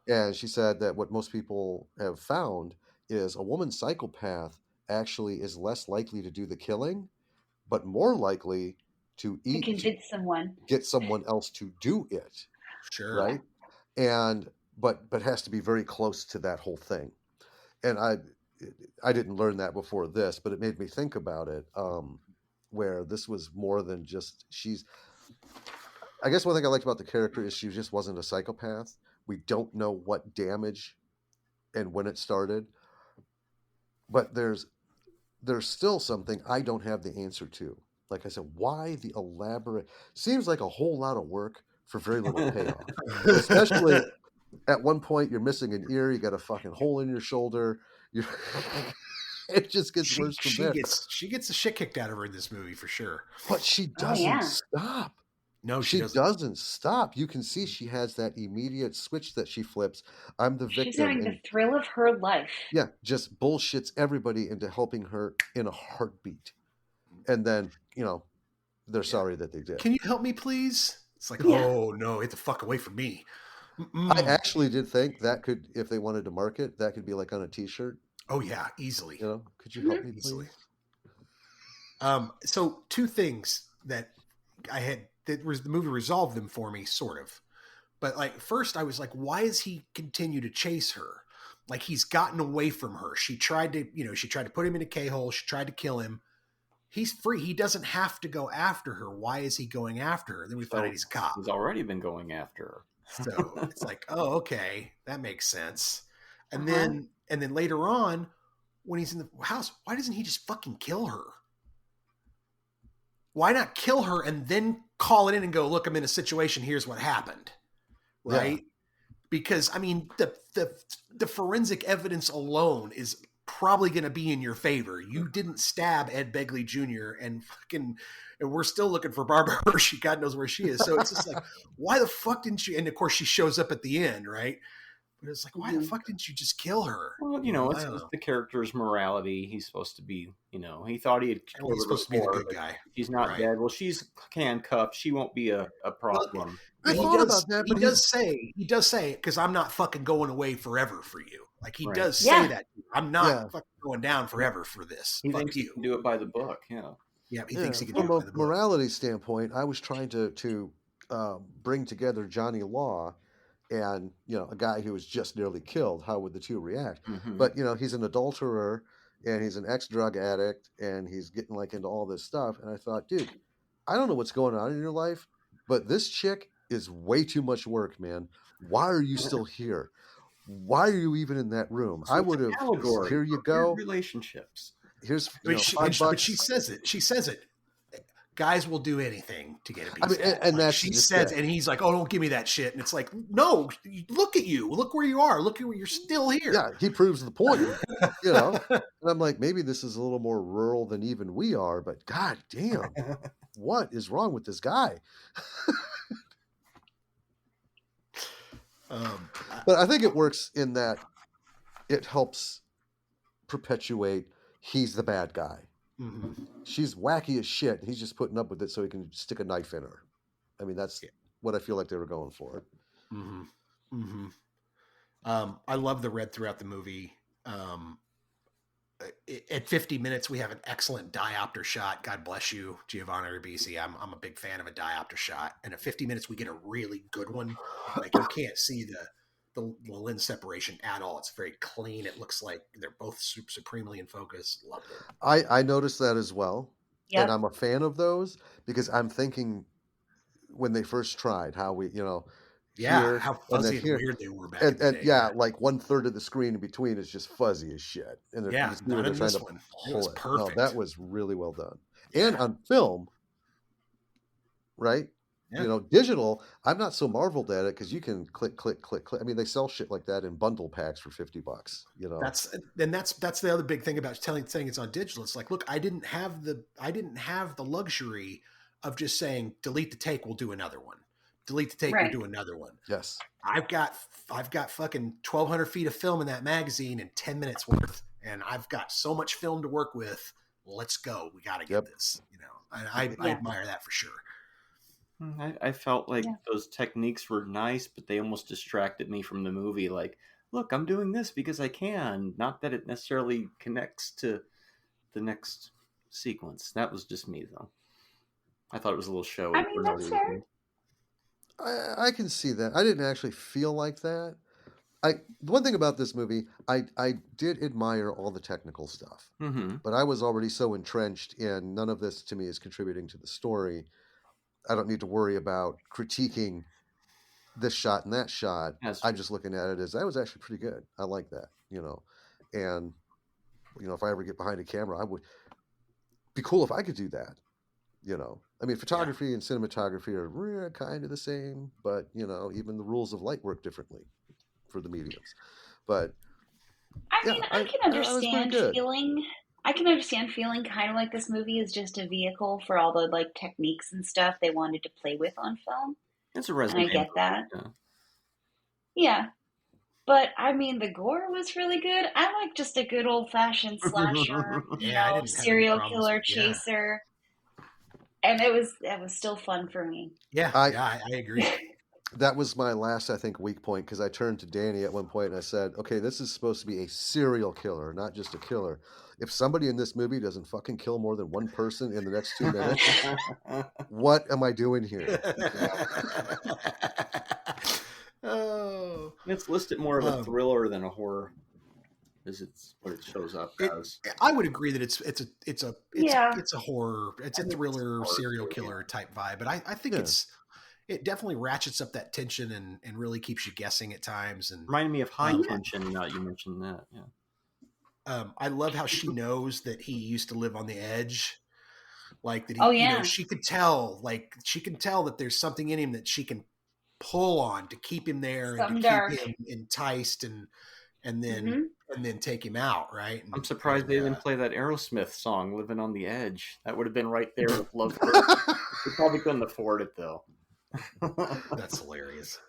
And she said that what most people have found is a woman psychopath actually is less likely to do the killing, but more likely to get someone else to do it. Sure. Right. And but has to be very close to that whole thing. And I didn't learn that before this, but it made me think about it. Where this was more than just I guess one thing I liked about the character is she just wasn't a psychopath. We don't know what damage and when it started, but there's still something I don't have the answer to. Like I said, why the elaborate? Seems like a whole lot of work for very little payoff. Especially at one point, you're missing an ear, you got a fucking hole in your shoulder. It just gets worse from there. She gets the shit kicked out of her in this movie for sure. But she doesn't stop. No, she doesn't stop. You can see she has that immediate switch that she flips. I'm the victim. She's having the thrill of her life. Yeah, just bullshits everybody into helping her in a heartbeat. And then, they're sorry that they did. Can you help me, please? It's like, oh, no, get the fuck away from me. I actually did think that could, if they wanted to market, that could be like on a T-shirt. Oh, yeah, easily. Could you help me, please? Easily. So two things that I had, the movie resolved them for me, sort of. But like, first I was like, why does he continue to chase her? Like, he's gotten away from her. She tried to put him in a K-hole. She tried to kill him. He's free. He doesn't have to go after her. Why is he going after her? Then we find out he's a cop. He's already been going after her. So it's like, oh, okay, that makes sense. And then later on, when he's in the house, why doesn't he just fucking kill her? Why not kill her and then call it in and go, look, I'm in a situation. Here's what happened. Right? Yeah. Because I mean, the forensic evidence alone is probably going to be in your favor. You didn't stab Ed Begley Jr. and we're still looking for Barbara Hershey. God knows where she is. So it's just like, why the fuck didn't you? And of course she shows up at the end, right? But it's like, why the fuck didn't you just kill her? Well, it's the character's morality. He's supposed to be, he thought he had killed her supposed before, to be the good guy. She's not dead. Well, she's handcuffed. She won't be a problem. I thought about that, but he does say, because I'm not fucking going away forever for you. Like, he does say that. I'm not fucking going down forever for this. He thinks he can do it by the book. Yeah, he thinks he can do it by the book. From a morality standpoint, I was trying to bring together Johnny Law and, a guy who was just nearly killed. How would the two react? Mm-hmm. But, he's an adulterer and he's an ex-drug addict and he's getting like into all this stuff. And I thought, dude, I don't know what's going on in your life, but this chick is way too much work, man. Why are you still here? Why are you even in that room? So I would have. Here you go. Relationships. Here's but she says it. She says it. Guys will do anything to get a piece. I mean, and that's she says, and he's like, "Oh, don't give me that shit." And it's like, no, look at you. Look where you are. Look at where you're still here. Yeah, he proves the point. And I'm like, maybe this is a little more rural than even we are, but god damn, what is wrong with this guy? But I think it works in that it helps perpetuate he's the bad guy. Mm-hmm. She's wacky as shit. He's just putting up with it so he can stick a knife in her. I mean, that's what I feel like they were going for. Mm-hmm. Mm-hmm. I love the red throughout the movie. At 50 minutes, we have an excellent diopter shot. God bless you, Giovanni Ribisi. I'm a big fan of a diopter shot. And at 50 minutes, we get a really good one. Like, you can't see the lens separation at all. It's very clean. It looks like they're both supremely in focus. Love it. I noticed that as well. Yep. And I'm a fan of those because I'm thinking when they first tried how we, here, how fuzzy and weird they were back in the day. Yeah, like 1/3 of the screen in between is just fuzzy as shit. And they're not in trying this to one. pull It was perfect. No, that was really well done. And on film, right? Yeah. Digital, I'm not so marveled at it because you can click. I mean, they sell shit like that in bundle packs for $50. That's the other big thing about saying it's on digital. It's like, look, I didn't have the luxury of just saying delete the take, we'll do another one. Delete the take, we'll do another one. Yes, I've got fucking 1,200 feet of film in that magazine in 10 minutes worth, and I've got so much film to work with. let's go. We got to get this. And I admire that for sure. I felt like those techniques were nice, but they almost distracted me from the movie. Like, look, I'm doing this because I can. Not that it necessarily connects to the next sequence. That was just me, though. I thought it was a little showy. I mean, that's fair. I can see that. I didn't actually feel like that. One thing about this movie, I did admire all the technical stuff, but I was already so entrenched in none of this to me is contributing to the story. I don't need to worry about critiquing this shot and that shot. I'm just looking at it as that was actually pretty good. I like that, and if I ever get behind a camera, I would be cool if I could do that. I mean, photography and cinematography are kind of the same, but even the rules of light work differently for the mediums. But I mean, I can understand feeling. I can understand feeling kind of like this movie is just a vehicle for all the like techniques and stuff they wanted to play with on film. It's a resume. And I get that. Yeah. But I mean, the gore was really good. I like just a good old fashioned slasher, serial killer chaser. And it was still fun for me. Yeah, I agree. That was my last, I think, weak point, because I turned to Danny at one point and I said, okay, this is supposed to be a serial killer, not just a killer. If somebody in this movie doesn't fucking kill more than one person in the next 2 minutes, what am I doing here? Oh, it's listed more of a thriller than a horror. It's what it shows up as. I would agree that it's a horror, it's a thriller serial killer type vibe, but I think it definitely ratchets up that tension and really keeps you guessing at times. And reminded me of High Tension. Now you mentioned that, I love how she knows that he used to live on the edge, like that. He, she could tell, that there's something in him that she can pull on to keep him there and to keep him enticed and then take him out, right? I'm surprised they didn't play that Aerosmith song, "Living on the Edge." That would have been right there with Love. We probably couldn't afford it though. That's hilarious.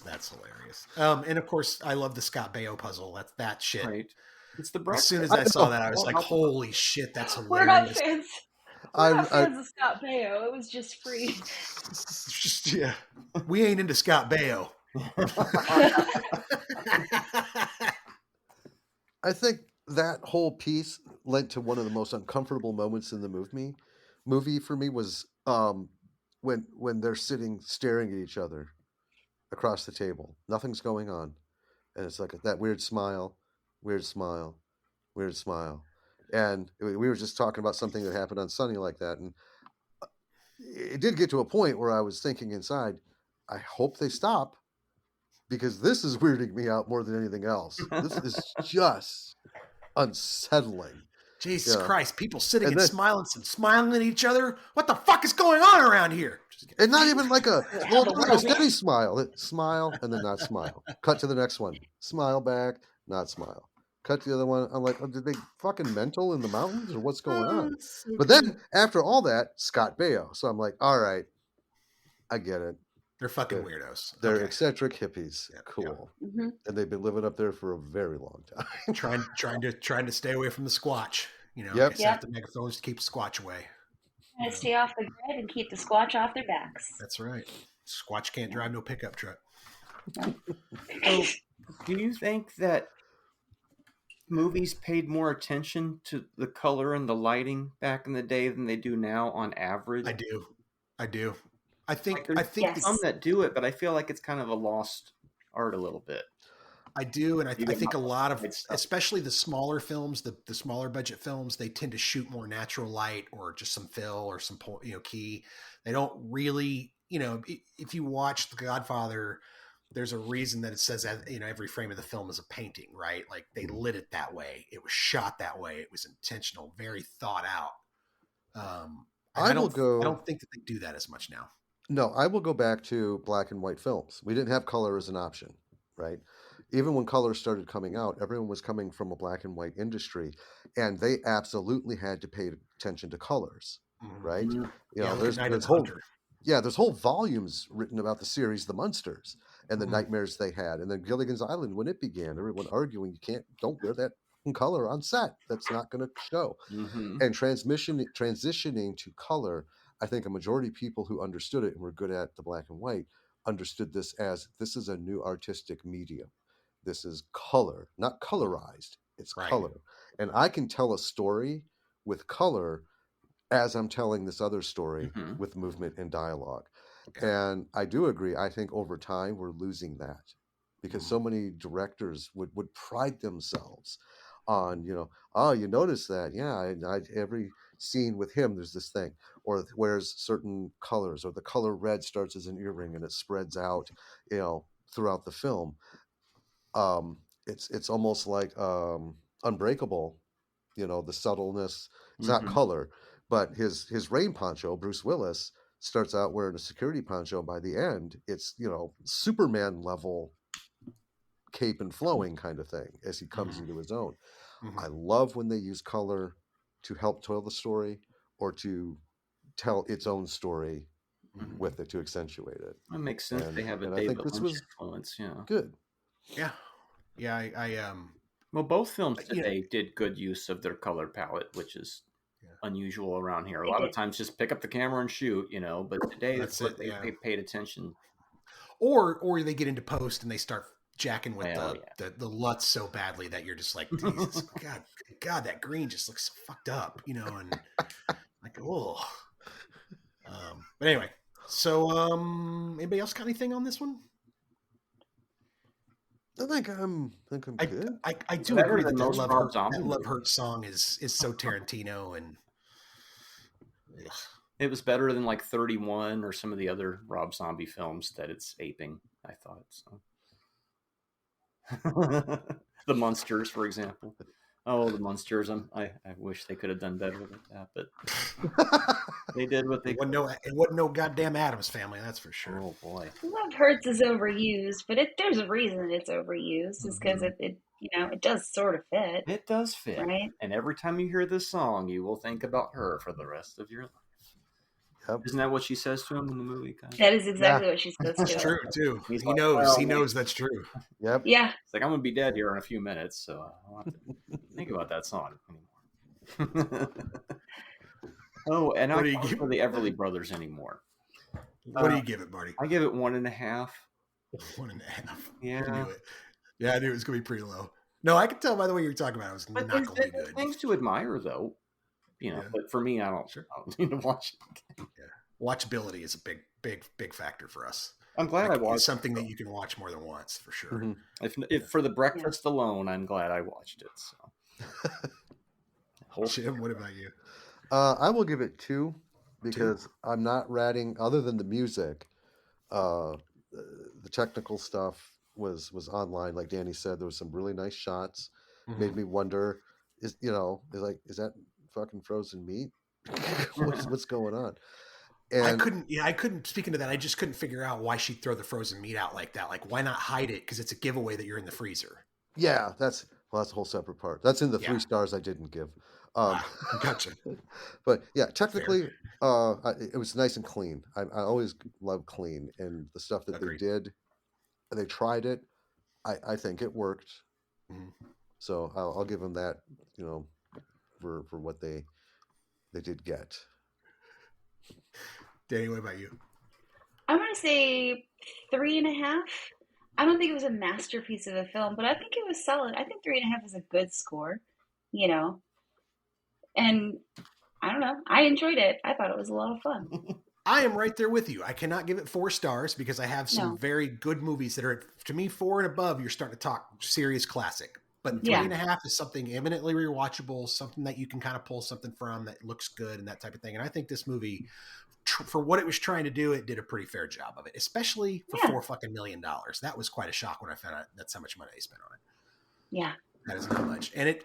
That's hilarious. And of course, I love the Scott Baio puzzle. That's that shit. Right. It's the as soon as I saw that, I was like, "Holy shit, that's hilarious!" We're not fans. We're not fans of Scott Baio. It was just free. We ain't into Scott Baio. I think that whole piece led to one of the most uncomfortable moments in the movie for me was when they're sitting staring at each other across the table. Nothing's going on. And it's like that weird smile. And we were just talking about something that happened on Sunny like that. And it did get to a point where I was thinking inside, I hope they stop, because this is weirding me out more than anything else. This is just unsettling. Jesus Christ, people sitting and smiling at each other. What the fuck is going on around here? And not even like a steady smile. Smile and then not smile. Cut to the next one. Smile back, not smile. Cut to the other one. I'm like, did they fucking mental in the mountains or what's going on? But then after all that, Scott Baio. So I'm like, all right, I get it. They're fucking weirdos. They're eccentric hippies. Cool. Yeah. Mm-hmm. And they've been living up there for a very long time. trying to stay away from the Squatch. Have the megaphones to keep the Squatch away. Trying to stay off the grid and keep the Squatch off their backs. That's right. Squatch can't drive no pickup truck. So, do you think that movies paid more attention to the color and the lighting back in the day than they do now on average? I do. I think there's some that do it, but I feel like it's kind of a lost art a little bit. I do, and I think a lot of, especially the smaller films, the smaller budget films, they tend to shoot more natural light or just some fill or some key. They don't really, if you watch The Godfather, there's a reason that it says that, every frame of the film is a painting, right? Like they lit it that way. It was shot that way. It was intentional, very thought out. I don't think that they do that as much now. No, I will go back to black and white films. We didn't have color as an option, right? Even when color started coming out, everyone was coming from a black and white industry, and they absolutely had to pay attention to colors, right? There's whole volumes written about the series The Munsters and the nightmares they had, and then Gilligan's Island when it began. Everyone arguing don't wear that color on set. That's not going to show. And transitioning to color, I think a majority of people who understood it and were good at the black and white understood this as this is a new artistic medium. This is color, not colorized. It's color. And I can tell a story with color as I'm telling this other story with movement and dialogue. And I do agree. I think over time we're losing that because so many directors would pride themselves on, oh, you notice that. Yeah. Every scene with him, there's this thing, or wears certain colors, or the color red starts as an earring and it spreads out, throughout the film. It's almost like Unbreakable, the subtleness. It's not color, but his rain poncho, Bruce Willis, starts out wearing a security poncho. By the end, it's Superman level cape and flowing kind of thing as he comes into his own. I love when they use color to help tell the story or to tell its own story with it to accentuate it. That makes sense. They have a David Lynch influence. Yeah, good. Yeah. Well, both films today did good use of their color palette, which is unusual around here. A lot of times, just pick up the camera and shoot, But today, they paid attention. Or they get into post and they start jacking with the LUTs so badly that you're just like, Jesus, God, that green just looks so fucked up, and like, oh. But anyway, so anybody else got anything on this one? I think I'm good. I do agree that Love Hurt song is so Tarantino, and it was better than like 31 or some of the other Rob Zombie films that it's aping. I thought so. The Munsters, for example. Oh, the Munsters! I wish they could have done better with that, but they did what they. It wasn't no goddamn Addams Family, that's for sure. Oh boy, Love Hurts is overused, but there's a reason it's overused. Is because it does sort of fit. It does fit, right? And every time you hear this song, you will think about her for the rest of your life. Yep. Isn't that what she says to him in the movie? That is exactly what she says to him. That's true too. He knows. He knows that's true. Yep. Yeah. It's like I'm gonna be dead here in a few minutes, so I don't have to think about that song anymore. Oh, and I don't for the Everly Brothers anymore. What do you give it, Marty? I give it 1.5. 1.5. Yeah. I knew it. Yeah, I knew it was gonna be pretty low. No, I could tell by the way you were talking about it. It was not gonna be good. Things to admire, though. But for me, I don't need to watch it again. Yeah. Watchability is a big factor for us. I'm glad I watched it's something that you can watch more than once for sure. Mm-hmm. If for the breakfast alone, I'm glad I watched it. So. Jim, what about you? I will give it 2 because I'm not ratting other than the music. The technical stuff was online, like Danny said. There was some really nice shots. Made me wonder, is that fucking frozen meat? what's going on? And I couldn't speak into that. I just couldn't figure out why she'd throw the frozen meat out like that. Like, why not hide it? Because it's a giveaway that you're in the freezer. Yeah, that's a whole separate part. That's in the 3 stars I didn't give. Gotcha. But yeah, technically, it was nice and clean. I always love clean, and the stuff that they did, they tried it. I think it worked. So I'll give them that. For what they did get. Danny, what about you? I'm going to say 3.5. I don't think it was a masterpiece of a film, but I think it was solid. I think 3.5 is a good score, and I don't know. I enjoyed it. I thought it was a lot of fun. I am right there with you. I cannot give it 4 stars because I have some very good movies that are, to me, 4 and above. You're starting to talk serious classic. But 3.5 is something eminently rewatchable, something that you can kind of pull something from that looks good and that type of thing. And I think this movie, for what it was trying to do, it did a pretty fair job of it, especially for $4 fucking million. That was quite a shock when I found out that's how much money they spent on it. Yeah, that is not much. And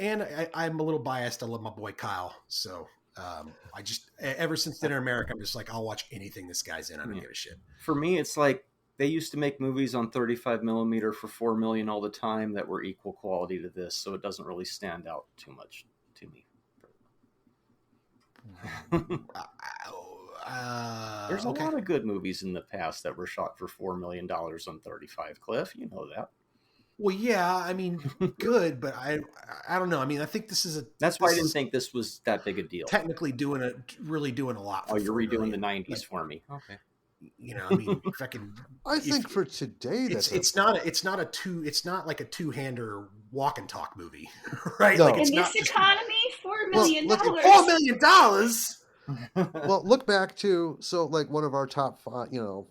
I'm a little biased. I love my boy Kyle, so I just ever since Dinner America, I'm just like, I'll watch anything this guy's in. I don't give a shit. For me, it's like. They used to make movies on 35 millimeter for $4 million all the time that were equal quality to this, so it doesn't really stand out too much to me. There's a lot of good movies in the past that were shot for $4 million on 35. Cliff, you know that. Well, yeah, I mean, good, but I don't know. I mean, I think this is That's why I didn't think this was that big a deal. Technically really doing a lot. For you're redoing the 90s for me. Okay. You know, I mean, if I can. I think for today, it's not like a two-hander walk and talk movie, right? No. Like in this economy, $4 million. $4 million. Well, look back to like one of our top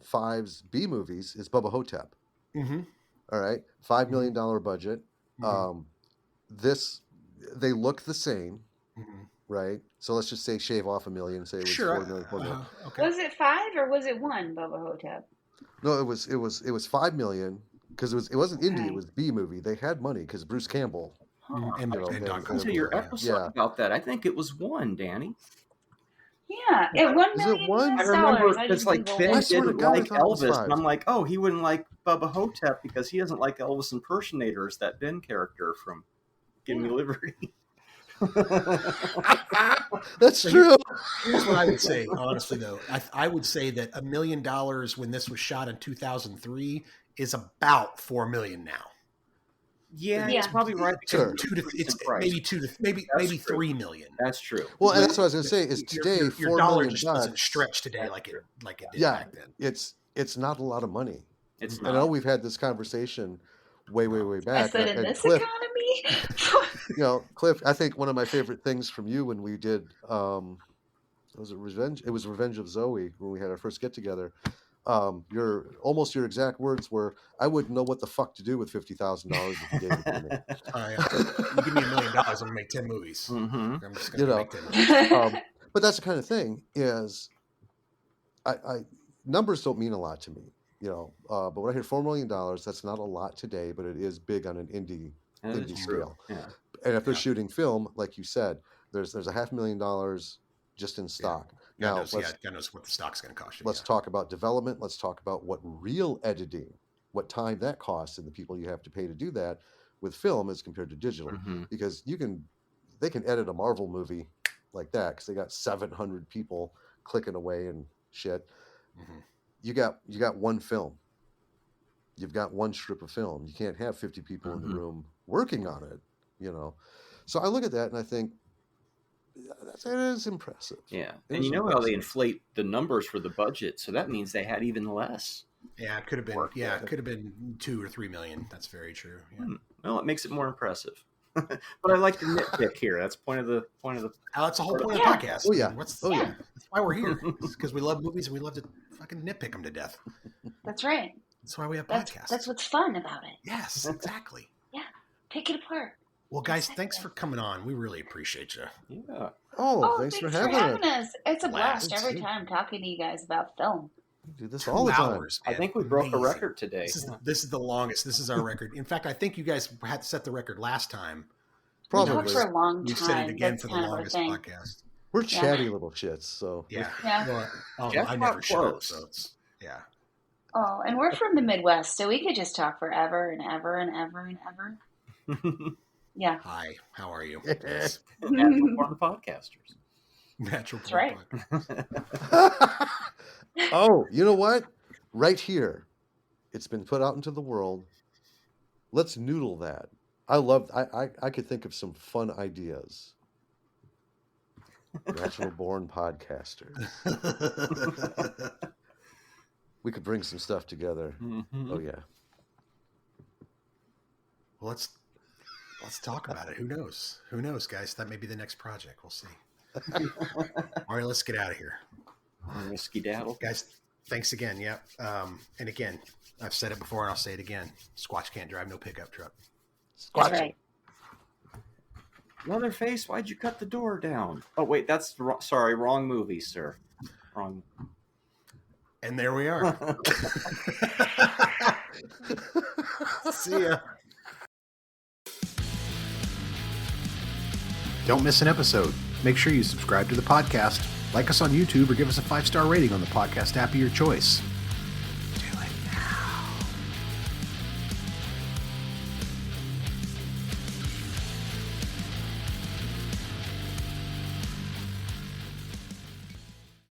five's B movies is Bubba Hotep. Mm-hmm. All right, $5 million budget. Mm-hmm. They look the same, mm-hmm. right? So let's just say shave off $1 million. Say it was $4 million. Okay. Was it 5 or was it 1? Bubba Hotep. No, it was $5 million because it wasn't indie. It was B movie. They had money because Bruce Campbell. And to your episode about that, I think it was 1, Danny. Yeah, it $1 million. I remember it's like Ben didn't like Elvis, and I'm like, oh, he wouldn't like Bubba Hotep because he doesn't like Elvis impersonators. That Ben character from Give Me Liberty. That's true. Here's what I would say, honestly, though. I would say that $1 million when this was shot in 2003 is about $4 million now. Yeah, it's probably right. Sure. Maybe 3 million. That's true. Well, and that's what I was going to say. Is today your dollar just doesn't stretch today like it did back then. It's not a lot of money. It's not. I know we've had this conversation way back. I said in this economy. Cliff, I think one of my favorite things from you when we did was it Revenge? It was Revenge of Zoe when we had our first get together. Your exact words were, "I wouldn't know what the fuck to do with $50,000 if you gave it to me." You give me $1 million, I'm gonna make 10 movies. Mm-hmm. I'm just gonna make 10 movies. But that's the kind of thing is, I numbers don't mean a lot to me, But when I hear $4 million, that's not a lot today, but it is big on an indie scale. Yeah. And if they're shooting film, like you said, there's $500,000 just in stock. Yeah. God knows what the stock's going to cost you. Let's talk about development. Let's talk about what real editing, what time that costs, and the people you have to pay to do that with film as compared to digital. Mm-hmm. Because they can edit a Marvel movie like that because they got 700 people clicking away and shit. Mm-hmm. You got one film. You've got one strip of film. You can't have 50 people in the room working on it. So I look at that and I think that is impressive. Yeah, and you know how they inflate the numbers for the budget, so that means they had even less. Yeah, it could have been. It could have been 2 or 3 million. That's very true. Yeah. Well, it makes it more impressive. But I like the nitpick here. That's the point of the. That's the whole point of the podcast. Oh yeah. That's why we're here. It's because we love movies and we love to fucking nitpick them to death. That's right. That's why we have podcasts. That's what's fun about it. Yes, exactly. Yeah, pick it apart. Well, guys, thanks for coming on. We really appreciate you. Yeah. Oh, thanks for having us. It's a blast every time talking to you guys about film. We do this all the time. Man. I think we broke a record today. This is the longest. This is our record. In fact, I think you guys had to set the record last time. Probably. We talked for a long time. We set it again for the longest podcast. We're chatty little shits, so. Yeah. Well, I never shut, so it's, yeah. Oh, and we're from the Midwest, so we could just talk forever and ever and ever and ever. Yeah. Hi, how are you? Yes. Natural Born Podcasters. Natural Born Podcasters. Oh, you know what? Right here. It's been put out into the world. Let's noodle that. I could think of some fun ideas. Natural Born Podcasters. We could bring some stuff together. Mm-hmm. Oh yeah. Well, let's talk about it. Who knows? Who knows, guys? That may be the next project. We'll see. All right, let's get out of here. Skedaddle. Guys, thanks again. Yeah. And again, I've said it before and I'll say it again. Squatch can't drive no pickup truck. Squatch. That's right. Leatherface, why'd you cut the door down? Oh, wait, wrong movie, sir. Wrong. And there we are. See ya. Don't miss an episode. Make sure you subscribe to the podcast, like us on YouTube, or give us a 5-star rating on the podcast app of your choice.